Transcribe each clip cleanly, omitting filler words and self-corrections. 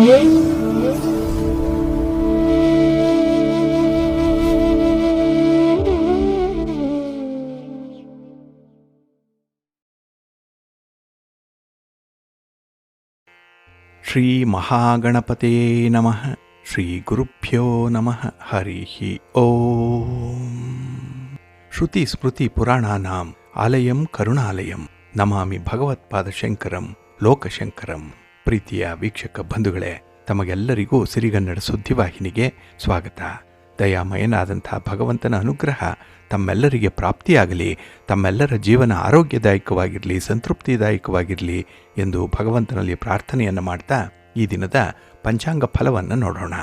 ಶ್ರೀ ಮಹಾಗಣಪತಯೇ ನಮಃ. ಶ್ರೀ ಗುರುಭ್ಯೋ ನಮಃ. ಹರಿ ಓಂ. ಶ್ರುತಿ ಸ್ಮೃತಿ ಪುರಾಣಾನಾಂ ಆಲಯಂ ಕರುಣಾಲಯಂ ನಮಾಮಿ ಭಗವತ್ಪಾದಶಂಕರಂ ಲೋಕಶಂಕರಂ. ಪ್ರೀತಿಯ ವೀಕ್ಷಕ ಬಂಧುಗಳೇ, ತಮಗೆಲ್ಲರಿಗೂ ಸಿರಿಗನ್ನಡ ಸುದ್ದಿವಾಹಿನಿಗೆ ಸ್ವಾಗತ. ದಯಾಮಯನಾದಂಥ ಭಗವಂತನ ಅನುಗ್ರಹ ತಮ್ಮೆಲ್ಲರಿಗೆ ಪ್ರಾಪ್ತಿಯಾಗಲಿ, ತಮ್ಮೆಲ್ಲರ ಜೀವನ ಆರೋಗ್ಯದಾಯಕವಾಗಿರಲಿ, ಸಂತೃಪ್ತಿದಾಯಕವಾಗಿರಲಿ ಎಂದು ಭಗವಂತನಲ್ಲಿ ಪ್ರಾರ್ಥನೆಯನ್ನು ಮಾಡ್ತಾ ಈ ದಿನದ ಪಂಚಾಂಗ ಫಲವನ್ನು ನೋಡೋಣ.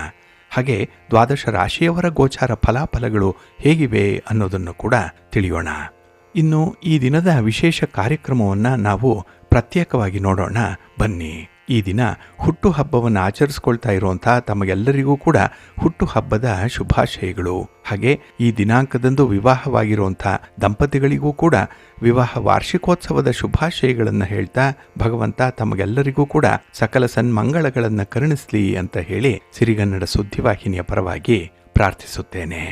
ಹಾಗೆ ದ್ವಾದಶ ರಾಶಿಯವರ ಗೋಚಾರ ಫಲಾಫಲಗಳು ಹೇಗಿವೆ ಅನ್ನೋದನ್ನು ಕೂಡ ತಿಳಿಯೋಣ. ಇನ್ನು ಈ ದಿನದ ವಿಶೇಷ ಕಾರ್ಯಕ್ರಮವನ್ನು ನಾವು ಪ್ರತ್ಯೇಕವಾಗಿ ನೋಡೋಣ ಬನ್ನಿ. ಈ ದಿನ ಹುಟ್ಟುಹಬ್ಬವನ್ನು ಆಚರಿಸ್ಕೊಳ್ತಾ ಇರುವಂಥ ತಮಗೆಲ್ಲರಿಗೂ ಕೂಡ ಹುಟ್ಟುಹಬ್ಬದ ಶುಭಾಶಯಗಳು. ಹಾಗೆ ಈ ದಿನಾಂಕದಂದು ವಿವಾಹವಾಗಿರುವಂಥ ದಂಪತಿಗಳಿಗೂ ಕೂಡ ವಿವಾಹ ವಾರ್ಷಿಕೋತ್ಸವದ ಶುಭಾಶಯಗಳನ್ನು ಹೇಳ್ತಾ ಭಗವಂತ ತಮಗೆಲ್ಲರಿಗೂ ಕೂಡ ಸಕಲ ಸನ್ಮಂಗಳಗಳನ್ನು ಕರುಣಿಸಲಿ ಅಂತ ಹೇಳಿ ಸಿರಿಗನ್ನಡ ಸುದ್ದಿವಾಹಿನಿಯ ಪರವಾಗಿ ಪ್ರಾರ್ಥಿಸುತ್ತೇನೆ.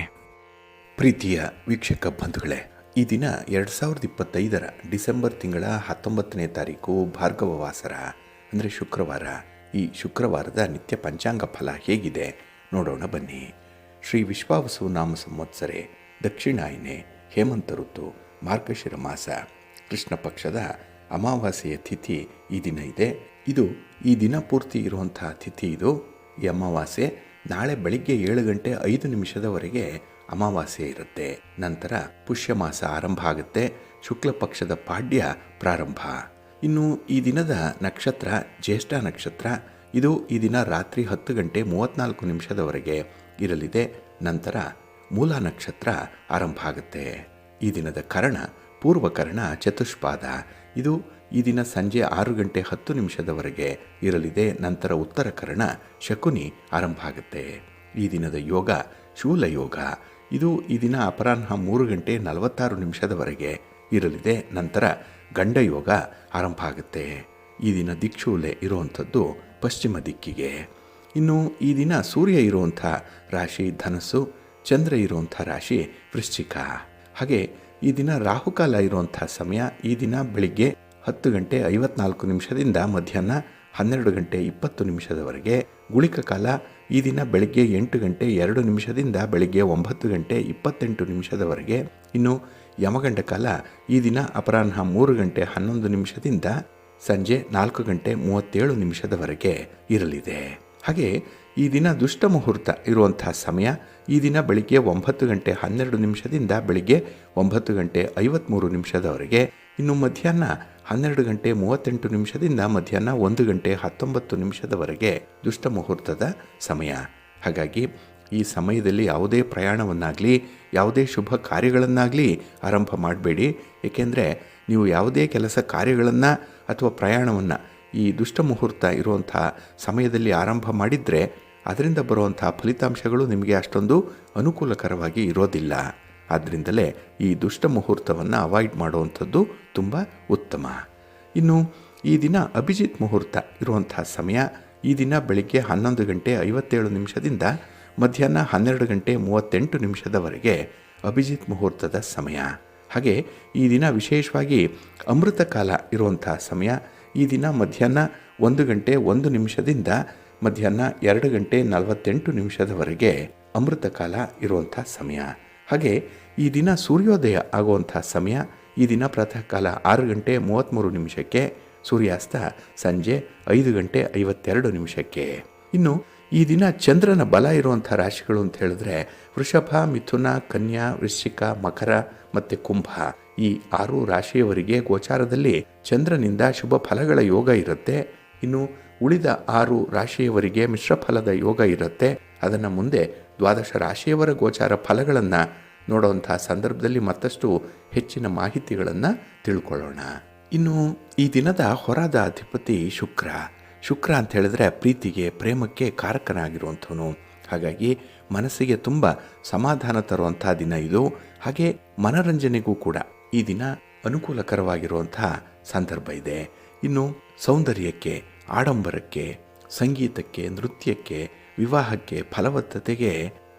ಪ್ರೀತಿಯ ವೀಕ್ಷಕ ಬಂಧುಗಳೇ, ಈ ದಿನ 2025 ಡಿಸೆಂಬರ್ ತಿಂಗಳ 19ನೇ ತಾರೀಕು ಭಾರ್ಗವ ವಾಸರ ಅಂದರೆ ಶುಕ್ರವಾರ. ಈ ಶುಕ್ರವಾರದ ನಿತ್ಯ ಪಂಚಾಂಗ ಫಲ ಹೇಗಿದೆ ನೋಡೋಣ ಬನ್ನಿ. ಶ್ರೀ ವಿಶ್ವಾವಸು ನಾಮ ಸಂವತ್ಸರೆ, ದಕ್ಷಿಣಾಯನೆ, ಹೇಮಂತ ಋತು, ಮಾರ್ಗಶಿರ ಮಾಸ, ಕೃಷ್ಣ ಪಕ್ಷದ ಅಮಾವಾಸ್ಯೆಯ ತಿಥಿ ಈ ದಿನ ಇದೆ. ಇದು ಈ ದಿನ ಪೂರ್ತಿ ಇರುವಂಥ ತಿಥಿ. ಇದು ಈ ಅಮಾವಾಸ್ಯೆ ನಾಳೆ ಬೆಳಿಗ್ಗೆ 7:05 ಅಮಾವಾಸ್ಯೆ ಇರುತ್ತೆ. ನಂತರ ಪುಷ್ಯ ಮಾಸ ಆರಂಭ ಆಗುತ್ತೆ. ಶುಕ್ಲ ಪಕ್ಷದ ಪಾಡ್ಯ ಪ್ರಾರಂಭ. ಇನ್ನು ಈ ದಿನದ ನಕ್ಷತ್ರ ಜ್ಯೇಷ್ಠ ನಕ್ಷತ್ರ. ಇದು ಈ ದಿನ ರಾತ್ರಿ 10:34 ಇರಲಿದೆ. ನಂತರ ಮೂಲ ನಕ್ಷತ್ರ ಆರಂಭ ಆಗುತ್ತೆ. ಈ ದಿನದ ಕರ್ಣ ಪೂರ್ವಕರ್ಣ ಚತುಷ್ಪಾದ. ಇದು ಈ ದಿನ ಸಂಜೆ 6:10 ಇರಲಿದೆ. ನಂತರ ಉತ್ತರ ಕರ್ಣ ಶಕುನಿ ಆರಂಭ ಆಗುತ್ತೆ. ಈ ದಿನದ ಯೋಗ ಶೂಲಯೋಗ. ಇದು ಈ ದಿನ ಅಪರಾಹ್ನ 3:46 ಇರಲಿದೆ. ನಂತರ ಗಂಡಯೋಗ ಆರಂಭ ಆಗುತ್ತೆ. ಈ ದಿನ ದಿಕ್ಷೂಲೆ ಇರುವಂಥದ್ದು ಪಶ್ಚಿಮ ದಿಕ್ಕಿಗೆ. ಇನ್ನು ಈ ದಿನ ಸೂರ್ಯ ಇರುವಂಥ ರಾಶಿ ಧನಸ್ಸು, ಚಂದ್ರ ಇರುವಂಥ ರಾಶಿ ವೃಶ್ಚಿಕ. ಹಾಗೆ ಈ ದಿನ ರಾಹುಕಾಲ ಇರುವಂಥ ಸಮಯ ಈ ದಿನ ಬೆಳಿಗ್ಗೆ 10:54 ಮಧ್ಯಾಹ್ನ 12:20 ಗುಳಿಕ ಕಾಲ ಈ ದಿನ ಬೆಳಿಗ್ಗೆ 8:02 ಬೆಳಿಗ್ಗೆ 9:28 ಇನ್ನು ಯಮಗಂಡ ಕಾಲ ಈ ದಿನ ಅಪರಾಹ್ನ 3:11 ಸಂಜೆ 4:37 ಇರಲಿದೆ. ಹಾಗೆ ಈ ದಿನ ದುಷ್ಟ ಮುಹೂರ್ತ ಇರುವಂಥ ಸಮಯ ಈ ದಿನ ಬೆಳಿಗ್ಗೆ 9:12 ಬೆಳಿಗ್ಗೆ 9:53 ಇನ್ನು ಮಧ್ಯಾಹ್ನ 12:38 ಮಧ್ಯಾಹ್ನ 1:19 ದುಷ್ಟ ಮುಹೂರ್ತದ ಸಮಯ. ಹಾಗಾಗಿ ಈ ಸಮಯದಲ್ಲಿ ಯಾವುದೇ ಪ್ರಯಾಣವನ್ನಾಗಲಿ ಯಾವುದೇ ಶುಭ ಕಾರ್ಯಗಳನ್ನಾಗಲಿ ಆರಂಭ ಮಾಡಬೇಡಿ. ಏಕೆಂದರೆ ನೀವು ಯಾವುದೇ ಕೆಲಸ ಕಾರ್ಯಗಳನ್ನು ಅಥವಾ ಪ್ರಯಾಣವನ್ನು ಈ ದುಷ್ಟ ಮುಹೂರ್ತ ಇರುವಂಥ ಸಮಯದಲ್ಲಿ ಆರಂಭ ಮಾಡಿದರೆ ಅದರಿಂದ ಬರುವಂಥ ಫಲಿತಾಂಶಗಳು ನಿಮಗೆ ಅಷ್ಟೊಂದು ಅನುಕೂಲಕರವಾಗಿ ಇರೋದಿಲ್ಲ. ಆದ್ದರಿಂದಲೇ ಈ ದುಷ್ಟ ಮುಹೂರ್ತವನ್ನು ಅವಾಯ್ಡ್ ಮಾಡುವಂಥದ್ದು ತುಂಬ ಉತ್ತಮ. ಇನ್ನು ಈ ದಿನ ಅಭಿಜಿತ್ ಮುಹೂರ್ತ ಇರುವಂಥ ಸಮಯ ಈ ದಿನ ಬೆಳಿಗ್ಗೆ 11:57 ಮಧ್ಯಾಹ್ನ 12:38 ಅಭಿಜಿತ್ ಮುಹೂರ್ತದ ಸಮಯ. ಹಾಗೆ ಈ ದಿನ ವಿಶೇಷವಾಗಿ ಅಮೃತ ಕಾಲ ಇರುವಂಥ ಸಮಯ ಈ ದಿನ ಮಧ್ಯಾಹ್ನ 1:01 ಮಧ್ಯಾಹ್ನ 2:48 ಅಮೃತ ಕಾಲ ಇರುವಂಥ ಸಮಯ. ಹಾಗೆ ಈ ದಿನ ಸೂರ್ಯೋದಯ ಆಗುವಂಥ ಸಮಯ ಈ ದಿನ ಪ್ರಾತಃ ಕಾಲ 6:33 ಸೂರ್ಯಾಸ್ತ ಸಂಜೆ 5:52. ಇನ್ನು ಈ ದಿನ ಚಂದ್ರನ ಬಲ ಇರುವಂಥ ರಾಶಿಗಳು ಅಂತ ಹೇಳಿದ್ರೆ ವೃಷಭ, ಮಿಥುನ, ಕನ್ಯಾ, ವೃಶ್ಚಿಕ, ಮಕರ ಮತ್ತು ಕುಂಭ. ಈ 6 ರಾಶಿಯವರಿಗೆ ಗೋಚಾರದಲ್ಲಿ ಚಂದ್ರನಿಂದ ಶುಭ ಫಲಗಳ ಯೋಗ ಇರುತ್ತೆ. ಇನ್ನು ಉಳಿದ 6 ರಾಶಿಯವರಿಗೆ ಮಿಶ್ರ ಫಲದ ಯೋಗ ಇರುತ್ತೆ. ಅದನ್ನು ಮುಂದೆ ದ್ವಾದಶ ರಾಶಿಯವರ ಗೋಚಾರ ಫಲಗಳನ್ನು ನೋಡುವಂಥ ಸಂದರ್ಭದಲ್ಲಿ ಮತ್ತಷ್ಟು ಹೆಚ್ಚಿನ ಮಾಹಿತಿಗಳನ್ನು ತಿಳ್ಕೊಳ್ಳೋಣ. ಇನ್ನು ಈ ದಿನದ ಹೊರದ ಅಧಿಪತಿ ಶುಕ್ರ. ಶುಕ್ರ ಅಂತ ಹೇಳಿದ್ರೆ ಪ್ರೀತಿಗೆ ಪ್ರೇಮಕ್ಕೆ ಕಾರಕನಾಗಿರುವಂಥವನು. ಹಾಗಾಗಿ ಮನಸ್ಸಿಗೆ ತುಂಬ ಸಮಾಧಾನ ತರುವಂಥ ದಿನ ಇದು. ಹಾಗೆ ಮನರಂಜನೆಗೂ ಕೂಡ ಈ ದಿನ ಅನುಕೂಲಕರವಾಗಿರುವಂಥ ಸಂದರ್ಭ ಇದೆ. ಇನ್ನು ಸೌಂದರ್ಯಕ್ಕೆ, ಆಡಂಬರಕ್ಕೆ, ಸಂಗೀತಕ್ಕೆ, ನೃತ್ಯಕ್ಕೆ, ವಿವಾಹಕ್ಕೆ, ಫಲವತ್ತತೆಗೆ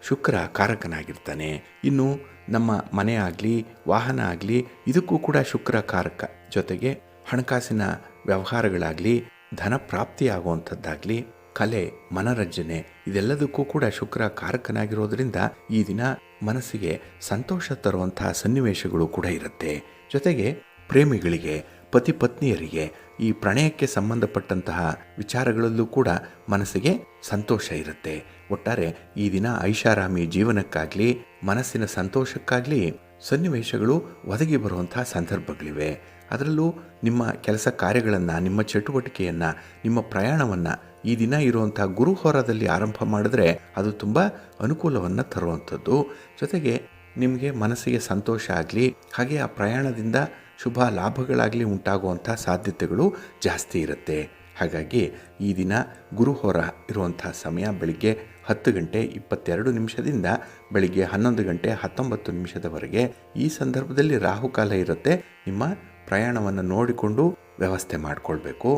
ಶುಕ್ರ ಕಾರಕನಾಗಿರ್ತಾನೆ. ಇನ್ನು ನಮ್ಮ ಮನೆ ಆಗಲಿ, ವಾಹನ ಆಗಲಿ, ಇದಕ್ಕೂ ಕೂಡ ಶುಕ್ರ ಕಾರಕ. ಜೊತೆಗೆ ಹಣಕಾಸಿನ ವ್ಯವಹಾರಗಳಾಗಲಿ, ಧನ ಪ್ರಾಪ್ತಿಯಾಗುವಂಥದ್ದಾಗಲಿ, ಕಲೆ, ಮನರಂಜನೆ, ಇದೆಲ್ಲದಕ್ಕೂ ಕೂಡ ಶುಕ್ರ ಕಾರಕನಾಗಿರೋದ್ರಿಂದ ಈ ದಿನ ಮನಸ್ಸಿಗೆ ಸಂತೋಷ ತರುವಂತಹ ಸನ್ನಿವೇಶಗಳು ಕೂಡ ಇರುತ್ತೆ. ಜೊತೆಗೆ ಪ್ರೇಮಿಗಳಿಗೆ, ಪತಿ ಪತ್ನಿಯರಿಗೆ ಈ ಪ್ರಣಯಕ್ಕೆ ಸಂಬಂಧಪಟ್ಟಂತಹ ವಿಚಾರಗಳಲ್ಲೂ ಕೂಡ ಮನಸ್ಸಿಗೆ ಸಂತೋಷ ಇರುತ್ತೆ. ಒಟ್ಟಾರೆ ಈ ದಿನ ಐಷಾರಾಮಿ ಜೀವನಕ್ಕಾಗಲಿ, ಮನಸ್ಸಿನ ಸಂತೋಷಕ್ಕಾಗಲಿ ಸನ್ನಿವೇಶಗಳು ಒದಗಿ ಬರುವಂತಹ ಸಂದರ್ಭಗಳಿವೆ. ಅದರಲ್ಲೂ ನಿಮ್ಮ ಕೆಲಸ ಕಾರ್ಯಗಳನ್ನು, ನಿಮ್ಮ ಚಟುವಟಿಕೆಯನ್ನು, ನಿಮ್ಮ ಪ್ರಯಾಣವನ್ನು ಈ ದಿನ ಇರುವಂಥ ಗುರುಹೋರದಲ್ಲಿ ಆರಂಭ ಮಾಡಿದ್ರೆ ಅದು ತುಂಬ ಅನುಕೂಲವನ್ನು ತರುವಂಥದ್ದು. ಜೊತೆಗೆ ನಿಮಗೆ ಮನಸ್ಸಿಗೆ ಸಂತೋಷ ಆಗಲಿ, ಹಾಗೆ ಆ ಪ್ರಯಾಣದಿಂದ ಶುಭ ಲಾಭಗಳಾಗಲಿ ಉಂಟಾಗುವಂಥ ಸಾಧ್ಯತೆಗಳು ಜಾಸ್ತಿ ಇರುತ್ತೆ. ಹಾಗಾಗಿ ಈ ದಿನ ಗುರುಹೋರ ಇರುವಂಥ ಸಮಯ ಬೆಳಿಗ್ಗೆ 10 ಗಂಟೆ 22 ನಿಮಿಷದಿಂದ ಬೆಳಿಗ್ಗೆ 11 ಗಂಟೆ 19 ನಿಮಿಷದವರೆಗೆ. ಈ ಸಂದರ್ಭದಲ್ಲಿ ರಾಹುಕಾಲ ಇರುತ್ತೆ. ನಿಮ್ಮ ಪ್ರಯಾಣವನ್ನು ನೋಡಿಕೊಂಡು ವ್ಯವಸ್ಥೆ ಮಾಡಿಕೊಳ್ಬೇಕು.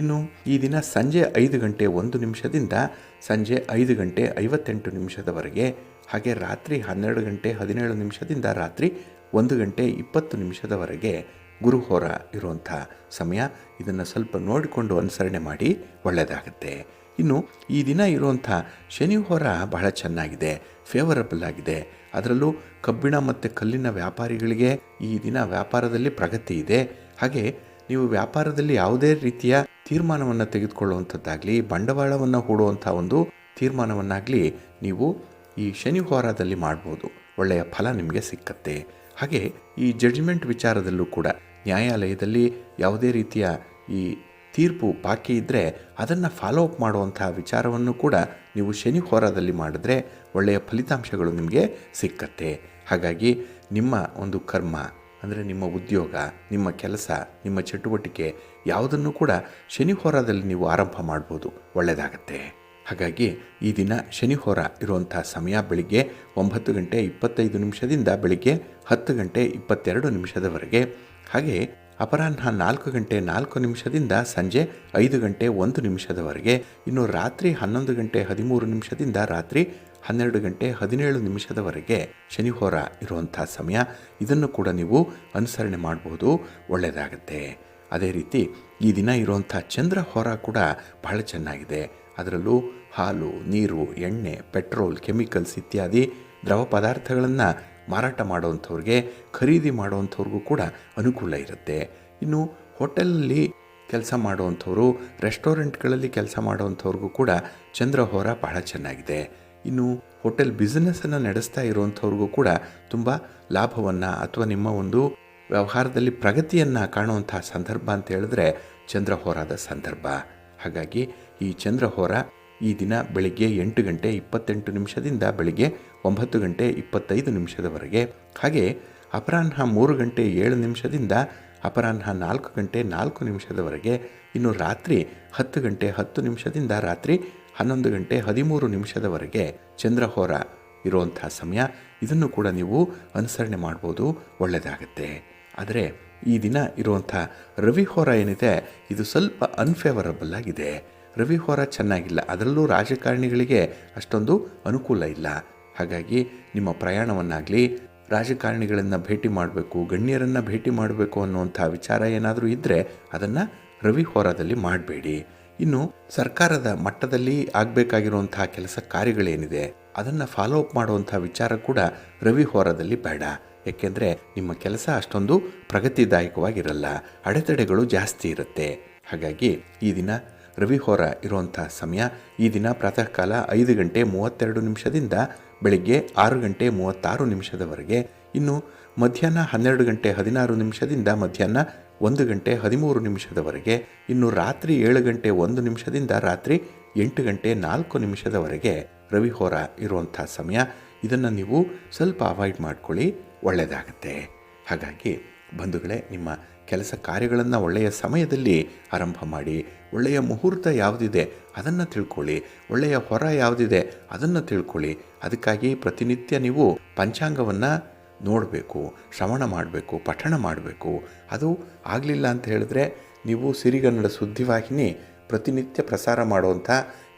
ಇನ್ನು ಈ ದಿನ ಸಂಜೆ 5 ಗಂಟೆ 1 ನಿಮಿಷದಿಂದ ಸಂಜೆ 5 ಗಂಟೆ 58 ನಿಮಿಷದವರೆಗೆ, ಹಾಗೆ ರಾತ್ರಿ 12 ಗಂಟೆ 17 ನಿಮಿಷದಿಂದ ರಾತ್ರಿ 1 ಗಂಟೆ 20 ನಿಮಿಷದವರೆಗೆ ಗುರುಹೋರ ಇರುವಂಥ ಸಮಯ. ಇದನ್ನು ಸ್ವಲ್ಪ ನೋಡಿಕೊಂಡು ಅನುಸರಣೆ ಮಾಡಿ ಒಳ್ಳೆಯದಾಗುತ್ತೆ. ಇನ್ನು ಈ ದಿನ ಇರುವಂಥ ಶನಿ ಹೋರ ಬಹಳ ಚೆನ್ನಾಗಿದೆ, ಫೇವರಬಲ್ ಆಗಿದೆ. ಅದರಲ್ಲೂ ಕಬ್ಬಿಣ ಮತ್ತು ಕಲ್ಲಿನ ವ್ಯಾಪಾರಿಗಳಿಗೆ ಈ ದಿನ ವ್ಯಾಪಾರದಲ್ಲಿ ಪ್ರಗತಿ ಇದೆ. ಹಾಗೆ ನೀವು ವ್ಯಾಪಾರದಲ್ಲಿ ಯಾವುದೇ ರೀತಿಯ ತೀರ್ಮಾನವನ್ನು ತೆಗೆದುಕೊಳ್ಳುವಂಥದ್ದಾಗಲಿ, ಬಂಡವಾಳವನ್ನು ಹೂಡುವಂಥ ಒಂದು ತೀರ್ಮಾನವನ್ನಾಗಲಿ ನೀವು ಈ ಶನಿ ಹೋರಾದಲ್ಲಿ ಮಾಡ್ಬೋದು. ಒಳ್ಳೆಯ ಫಲ ನಿಮಗೆ ಸಿಕ್ಕತ್ತೆ. ಹಾಗೆ ಈ ಜಡ್ಜ್ಮೆಂಟ್ ವಿಚಾರದಲ್ಲೂ ಕೂಡ ನ್ಯಾಯಾಲಯದಲ್ಲಿ ಯಾವುದೇ ರೀತಿಯ ಈ ತೀರ್ಪು ಬಾಕಿ ಇದ್ದರೆ ಅದನ್ನು ಫಾಲೋ ಅಪ್ ಮಾಡುವಂಥ ವಿಚಾರವನ್ನು ಕೂಡ ನೀವು ಶನಿ ಹೋರಾದಲ್ಲಿ ಮಾಡಿದ್ರೆ ಒಳ್ಳೆಯ ಫಲಿತಾಂಶಗಳು ನಿಮಗೆ ಸಿಕ್ಕತ್ತೆ. ಹಾಗಾಗಿ ನಿಮ್ಮ ಒಂದು ಕರ್ಮ ಅಂದರೆ ನಿಮ್ಮ ಉದ್ಯೋಗ, ನಿಮ್ಮ ಕೆಲಸ, ನಿಮ್ಮ ಚಟುವಟಿಕೆ ಯಾವುದನ್ನು ಕೂಡ ಶನಿ ಹೋರಾದಲ್ಲಿ ನೀವು ಆರಂಭ ಮಾಡ್ಬೋದು, ಒಳ್ಳೆಯದಾಗತ್ತೆ. ಹಾಗಾಗಿ ಈ ದಿನ ಶನಿ ಹೋರ ಇರುವಂಥ ಸಮಯ ಬೆಳಿಗ್ಗೆ 9 ಗಂಟೆ 25 ನಿಮಿಷದಿಂದ ಬೆಳಿಗ್ಗೆ 10 ಗಂಟೆ 22 ನಿಮಿಷದವರೆಗೆ, ಹಾಗೆ ಅಪರಾಹ್ನ 4 ಗಂಟೆ 4 ನಿಮಿಷದಿಂದ ಸಂಜೆ 5 ಗಂಟೆ 1 ನಿಮಿಷದವರೆಗೆ. ಇನ್ನು ರಾತ್ರಿ 11 ಗಂಟೆ 13 ನಿಮಿಷದಿಂದ ರಾತ್ರಿ 12 ಗಂಟೆ 17 ನಿಮಿಷದವರೆಗೆ ಶನಿ ಹೋರ ಇರುವಂಥ ಸಮಯ. ಇದನ್ನು ಕೂಡ ನೀವು ಅನುಸರಣೆ ಮಾಡಬಹುದು, ಒಳ್ಳೆಯದಾಗತ್ತೆ. ಅದೇ ರೀತಿ ಈ ದಿನ ಇರುವಂಥ ಚಂದ್ರ ಹೋರ ಕೂಡ ಬಹಳ ಚೆನ್ನಾಗಿದೆ. ಅದರಲ್ಲೂ ಹಾಲು, ನೀರು, ಎಣ್ಣೆ, ಪೆಟ್ರೋಲ್, ಕೆಮಿಕಲ್ಸ್ ಇತ್ಯಾದಿ ದ್ರವ ಪದಾರ್ಥಗಳನ್ನು ಮಾರಾಟ ಮಾಡುವಂಥವ್ರಿಗೆ, ಖರೀದಿ ಮಾಡುವಂಥವ್ರಿಗೂ ಕೂಡ ಅನುಕೂಲ ಇರುತ್ತೆ. ಇನ್ನು ಹೋಟೆಲಲ್ಲಿ ಕೆಲಸ ಮಾಡುವಂಥವ್ರು, ರೆಸ್ಟೋರೆಂಟ್ಗಳಲ್ಲಿ ಕೆಲಸ ಮಾಡುವಂಥವ್ರಿಗೂ ಕೂಡ ಚಂದ್ರಹೋರ ಬಹಳ ಚೆನ್ನಾಗಿದೆ. ಇನ್ನು ಹೋಟೆಲ್ ಬಿಸ್ನೆಸ್ಸನ್ನು ನಡೆಸ್ತಾ ಇರುವಂಥವ್ರಿಗೂ ಕೂಡ ತುಂಬ ಲಾಭವನ್ನು ಅಥವಾ ನಿಮ್ಮ ಒಂದು ವ್ಯವಹಾರದಲ್ಲಿ ಪ್ರಗತಿಯನ್ನು ಕಾಣುವಂಥ ಸಂದರ್ಭ ಅಂತ ಹೇಳಿದ್ರೆ ಚಂದ್ರಹೋರಾದ ಸಂದರ್ಭ. ಹಾಗಾಗಿ ಈ ಚಂದ್ರಹೋರ ಈ ದಿನ ಬೆಳಿಗ್ಗೆ 8 ಗಂಟೆ 28 ನಿಮಿಷದಿಂದ ಬೆಳಿಗ್ಗೆ 9 ಗಂಟೆ 25 ನಿಮಿಷದವರೆಗೆ, ಹಾಗೆ ಅಪರಾಹ್ನ 3 ಗಂಟೆ 7 ನಿಮಿಷದಿಂದ ಅಪರಾಹ್ನ 4 ಗಂಟೆ 4 ನಿಮಿಷದವರೆಗೆ. ಇನ್ನು ರಾತ್ರಿ 10 ಗಂಟೆ 10 ನಿಮಿಷದಿಂದ ರಾತ್ರಿ 11 ಗಂಟೆ 13 ನಿಮಿಷದವರೆಗೆ ಚಂದ್ರಹೋರ ಇರುವಂಥ ಸಮಯ. ಇದನ್ನು ಕೂಡ ನೀವು ಅನುಸರಣೆ ಮಾಡ್ಬೋದು, ಒಳ್ಳೆಯದಾಗತ್ತೆ. ಆದರೆ ಈ ದಿನ ಇರುವಂಥ ರವಿಹೋರ ಏನಿದೆ ಇದು ಸ್ವಲ್ಪ ಅನ್ಫೇವರಬಲ್ ಆಗಿದೆ. ರವಿಹೋರ ಚೆನ್ನಾಗಿಲ್ಲ, ಅದರಲ್ಲೂ ರಾಜಕಾರಣಿಗಳಿಗೆ ಅಷ್ಟೊಂದು ಅನುಕೂಲ ಇಲ್ಲ. ಹಾಗಾಗಿ ನಿಮ್ಮ ಪ್ರಯಾಣವನ್ನಾಗಲಿ, ರಾಜಕಾರಣಿಗಳನ್ನು ಭೇಟಿ ಮಾಡಬೇಕು, ಗಣ್ಯರನ್ನು ಭೇಟಿ ಮಾಡಬೇಕು ಅನ್ನುವಂಥ ವಿಚಾರ ಏನಾದರೂ ಇದ್ದರೆ ಅದನ್ನು ರವಿಹೋರದಲ್ಲಿ ಮಾಡಬೇಡಿ. ಇನ್ನು ಸರ್ಕಾರದ ಮಟ್ಟದಲ್ಲಿ ಆಗಬೇಕಾಗಿರುವಂತಹ ಕೆಲಸ ಕಾರ್ಯಗಳೇನಿದೆ ಅದನ್ನು ಫಾಲೋ ಅಪ್ ಮಾಡುವಂಥ ವಿಚಾರ ಕೂಡ ರವಿಹೋರದಲ್ಲಿ ಬೇಡ. ಏಕೆಂದರೆ ನಿಮ್ಮ ಕೆಲಸ ಅಷ್ಟೊಂದು ಪ್ರಗತಿದಾಯಕವಾಗಿರಲ್ಲ, ಅಡೆತಡೆಗಳು ಜಾಸ್ತಿ ಇರುತ್ತೆ. ಹಾಗಾಗಿ ಈ ದಿನ ರವಿಹೋರ ಇರುವಂಥ ಸಮಯ. ಈ ದಿನ ಪ್ರಾತಃ ಕಾಲ 5 ಗಂಟೆ 32 ನಿಮಿಷದಿಂದ ಬೆಳಿಗ್ಗೆ 6 ಗಂಟೆ 36 ನಿಮಿಷದವರೆಗೆ. ಇನ್ನು ಮಧ್ಯಾಹ್ನ 12 ಗಂಟೆ 16 ನಿಮಿಷದಿಂದ ಮಧ್ಯಾಹ್ನ 1 ಗಂಟೆ 13 ನಿಮಿಷದವರೆಗೆ. ಇನ್ನು ರಾತ್ರಿ 7 ಗಂಟೆ 1 ನಿಮಿಷದಿಂದ ರಾತ್ರಿ 8 ಗಂಟೆ 4 ನಿಮಿಷದವರೆಗೆ ರವಿಹೋರ ಇರುವಂಥ ಸಮಯ. ಇದನ್ನು ನೀವು ಸ್ವಲ್ಪ ಅವಾಯ್ಡ್ ಮಾಡ್ಕೊಳ್ಳಿ, ಒಳ್ಳೆಯದಾಗತ್ತೆ. ಹಾಗಾಗಿ ಬಂಧುಗಳೇ, ನಿಮ್ಮ ಕೆಲಸ ಕಾರ್ಯಗಳನ್ನು ಒಳ್ಳೆಯ ಸಮಯದಲ್ಲಿ ಆರಂಭ ಮಾಡಿ. ಒಳ್ಳೆಯ ಮುಹೂರ್ತ ಯಾವುದಿದೆ ಅದನ್ನು ತಿಳ್ಕೊಳ್ಳಿ, ಒಳ್ಳೆಯ ಹೊರ ಯಾವುದಿದೆ ಅದನ್ನು ತಿಳ್ಕೊಳ್ಳಿ. ಅದಕ್ಕಾಗಿ ಪ್ರತಿನಿತ್ಯ ನೀವು ಪಂಚಾಂಗವನ್ನು ನೋಡಬೇಕು, ಶ್ರವಣ ಮಾಡಬೇಕು, ಪಠಣ ಮಾಡಬೇಕು. ಅದು ಆಗಲಿಲ್ಲ ಅಂತ ಹೇಳಿದ್ರೆ ನೀವು ಸಿರಿಗನ್ನಡ ಸುದ್ದಿವಾಹಿನಿ ಪ್ರತಿನಿತ್ಯ ಪ್ರಸಾರ ಮಾಡುವಂಥ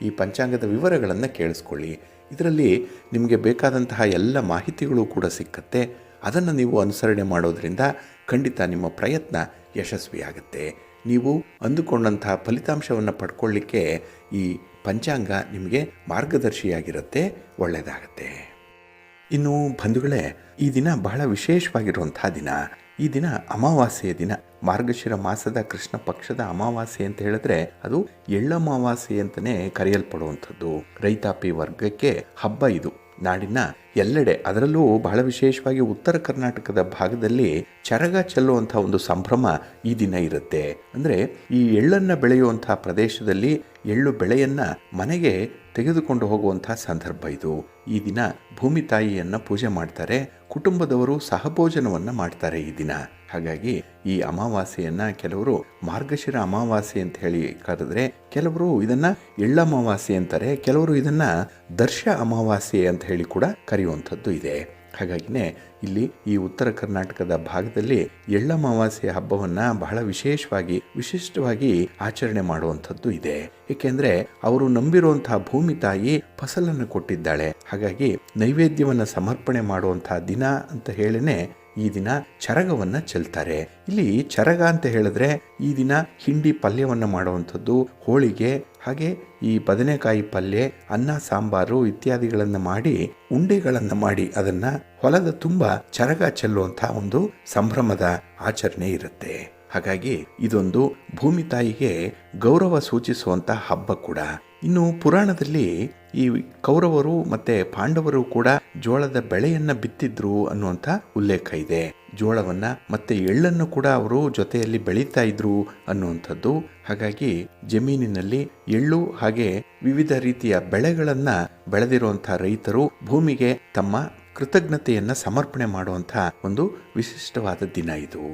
ಈ ಪಂಚಾಂಗದ ವಿವರಗಳನ್ನು ಕೇಳಿಸ್ಕೊಳ್ಳಿ. ಇದರಲ್ಲಿ ನಿಮಗೆ ಬೇಕಾದಂತಹ ಎಲ್ಲ ಮಾಹಿತಿಗಳು ಕೂಡ ಸಿಕ್ಕತ್ತೆ. ಅದನ್ನು ನೀವು ಅನುಸರಣೆ ಮಾಡೋದರಿಂದ ಖಂಡಿತ ನಿಮ್ಮ ಪ್ರಯತ್ನ ಯಶಸ್ವಿಯಾಗುತ್ತೆ. ನೀವು ಅಂದುಕೊಂಡಂತಹ ಫಲಿತಾಂಶವನ್ನು ಪಡ್ಕೊಳ್ಳಿಕ್ಕೆ ಈ ಪಂಚಾಂಗ ನಿಮಗೆ ಮಾರ್ಗದರ್ಶಿಯಾಗಿರುತ್ತೆ, ಒಳ್ಳೆಯದಾಗತ್ತೆ. ಇನ್ನು ಬಂಧುಗಳೇ, ಈ ದಿನ ಬಹಳ ವಿಶೇಷವಾಗಿರುವಂಥ ದಿನ. ಈ ದಿನ ಅಮಾವಾಸ್ಯೆಯ ದಿನ. ಮಾರ್ಗಶಿರ ಮಾಸದ ಕೃಷ್ಣ ಪಕ್ಷದ ಅಮಾವಾಸ್ಯೆ ಅಂತ ಹೇಳಿದ್ರೆ ಅದು ಎಳ್ಳಮಾವಾಸ್ಯೆ ಅಂತಲೇ ಕರೆಯಲ್ಪಡುವಂಥದ್ದು. ರೈತಾಪಿ ವರ್ಗಕ್ಕೆ ಹಬ್ಬ ಇದು. ನಾಡಿನ ಎಲ್ಲೆಡೆ, ಅದರಲ್ಲೂ ಬಹಳ ವಿಶೇಷವಾಗಿ ಉತ್ತರ ಕರ್ನಾಟಕದ ಭಾಗದಲ್ಲಿ ಚರಗ ಚೆಲ್ಲುವಂಥ ಒಂದು ಸಂಭ್ರಮ ಈ ದಿನ ಇರುತ್ತೆ. ಅಂದರೆ ಈ ಎಳ್ಳನ್ನು ಬೆಳೆಯುವಂಥ ಪ್ರದೇಶದಲ್ಲಿ ಎಳ್ಳು ಬೆಳೆಯನ್ನು ಮನೆಗೆ ತೆಗೆದುಕೊಂಡು ಹೋಗುವಂಥ ಸಂದರ್ಭ ಇದು. ಈ ದಿನ ಭೂಮಿ ತಾಯಿಯನ್ನು ಪೂಜೆ ಮಾಡ್ತಾರೆ. ಕುಟುಂಬದವರು ಸಹಭೋಜನವನ್ನು ಮಾಡ್ತಾರೆ ಈ ದಿನ. ಹಾಗಾಗಿ ಈ ಅಮಾವಾಸ್ಯೆಯನ್ನು ಕೆಲವರು ಮಾರ್ಗಶಿರ ಅಮಾವಾಸ್ಯೆ ಅಂತ ಹೇಳಿ ಕರೆದ್ರೆ, ಕೆಲವರು ಇದನ್ನು ಎಳ್ಳಮಾವಾಸ್ಯೆ ಅಂತಾರೆ, ಕೆಲವರು ಇದನ್ನು ದರ್ಶ ಅಮಾವಾಸ್ಯೆ ಅಂತ ಹೇಳಿ ಕೂಡ ಕರೆಯುವಂಥದ್ದು ಇದೆ. ಹಾಗಾಗಿನೇ ಇಲ್ಲಿ ಈ ಉತ್ತರ ಕರ್ನಾಟಕದ ಭಾಗದಲ್ಲಿ ಎಳ್ಳಮಾವಾಸ್ಯೆ ಹಬ್ಬವನ್ನು ಬಹಳ ವಿಶಿಷ್ಟವಾಗಿ ಆಚರಣೆ ಮಾಡುವಂಥದ್ದು ಇದೆ. ಏಕೆಂದರೆ ಅವರು ನಂಬಿರುವಂತಹ ಭೂಮಿ ತಾಯಿ ಫಸಲನ್ನು ಕೊಟ್ಟಿದ್ದಾಳೆ. ಹಾಗಾಗಿ ನೈವೇದ್ಯವನ್ನು ಸಮರ್ಪಣೆ ಮಾಡುವಂತಹ ದಿನ ಅಂತ ಹೇಳಿನೇ ಈ ದಿನ ಚರಗವನ್ನು ಚೆಲ್ತಾರೆ. ಇಲ್ಲಿ ಚರಗ ಅಂತ ಹೇಳಿದ್ರೆ ಈ ದಿನ ಹಿಂಡಿ ಪಲ್ಯವನ್ನು ಮಾಡುವಂಥದ್ದು, ಹೋಳಿಗೆ, ಹಾಗೆ ಈ ಬದನೆಕಾಯಿ ಪಲ್ಯ, ಅನ್ನ ಸಾಂಬಾರು ಇತ್ಯಾದಿಗಳನ್ನು ಮಾಡಿ ಉಂಡೆಗಳನ್ನು ಮಾಡಿ ಅದನ್ನು ಹೊಲದ ತುಂಬ ಚರಗ ಚೆಲ್ಲುವಂಥ ಒಂದು ಸಂಭ್ರಮದ ಆಚರಣೆ ಇರುತ್ತೆ. ಹಾಗಾಗಿ ಇದೊಂದು ಭೂಮಿ ತಾಯಿಗೆ ಗೌರವ ಸೂಚಿಸುವಂಥ ಹಬ್ಬ ಕೂಡ. ಇನ್ನು ಪುರಾಣದಲ್ಲಿ ಈ ಕೌರವರು ಮತ್ತು ಪಾಂಡವರು ಕೂಡ ಜೋಳದ ಬೆಳೆಯನ್ನು ಬಿತ್ತಿದ್ರು ಅನ್ನುವಂಥ ಉಲ್ಲೇಖ ಇದೆ. ಜೋಳವನ್ನು ಮತ್ತು ಎಳ್ಳನ್ನು ಕೂಡ ಅವರು ಜೊತೆಯಲ್ಲಿ ಬೆಳೀತಾ ಇದ್ರು ಅನ್ನುವಂಥದ್ದು. ಹಾಗಾಗಿ ಜಮೀನಿನಲ್ಲಿ ಎಳ್ಳು ಹಾಗೆ ವಿವಿಧ ರೀತಿಯ ಬೆಳೆಗಳನ್ನು ಬೆಳೆದಿರುವಂಥ ರೈತರು ಭೂಮಿಗೆ ತಮ್ಮ ಕೃತಜ್ಞತೆಯನ್ನು ಸಮರ್ಪಣೆ ಮಾಡುವಂಥ ಒಂದು ವಿಶಿಷ್ಟವಾದ ದಿನ ಇದು.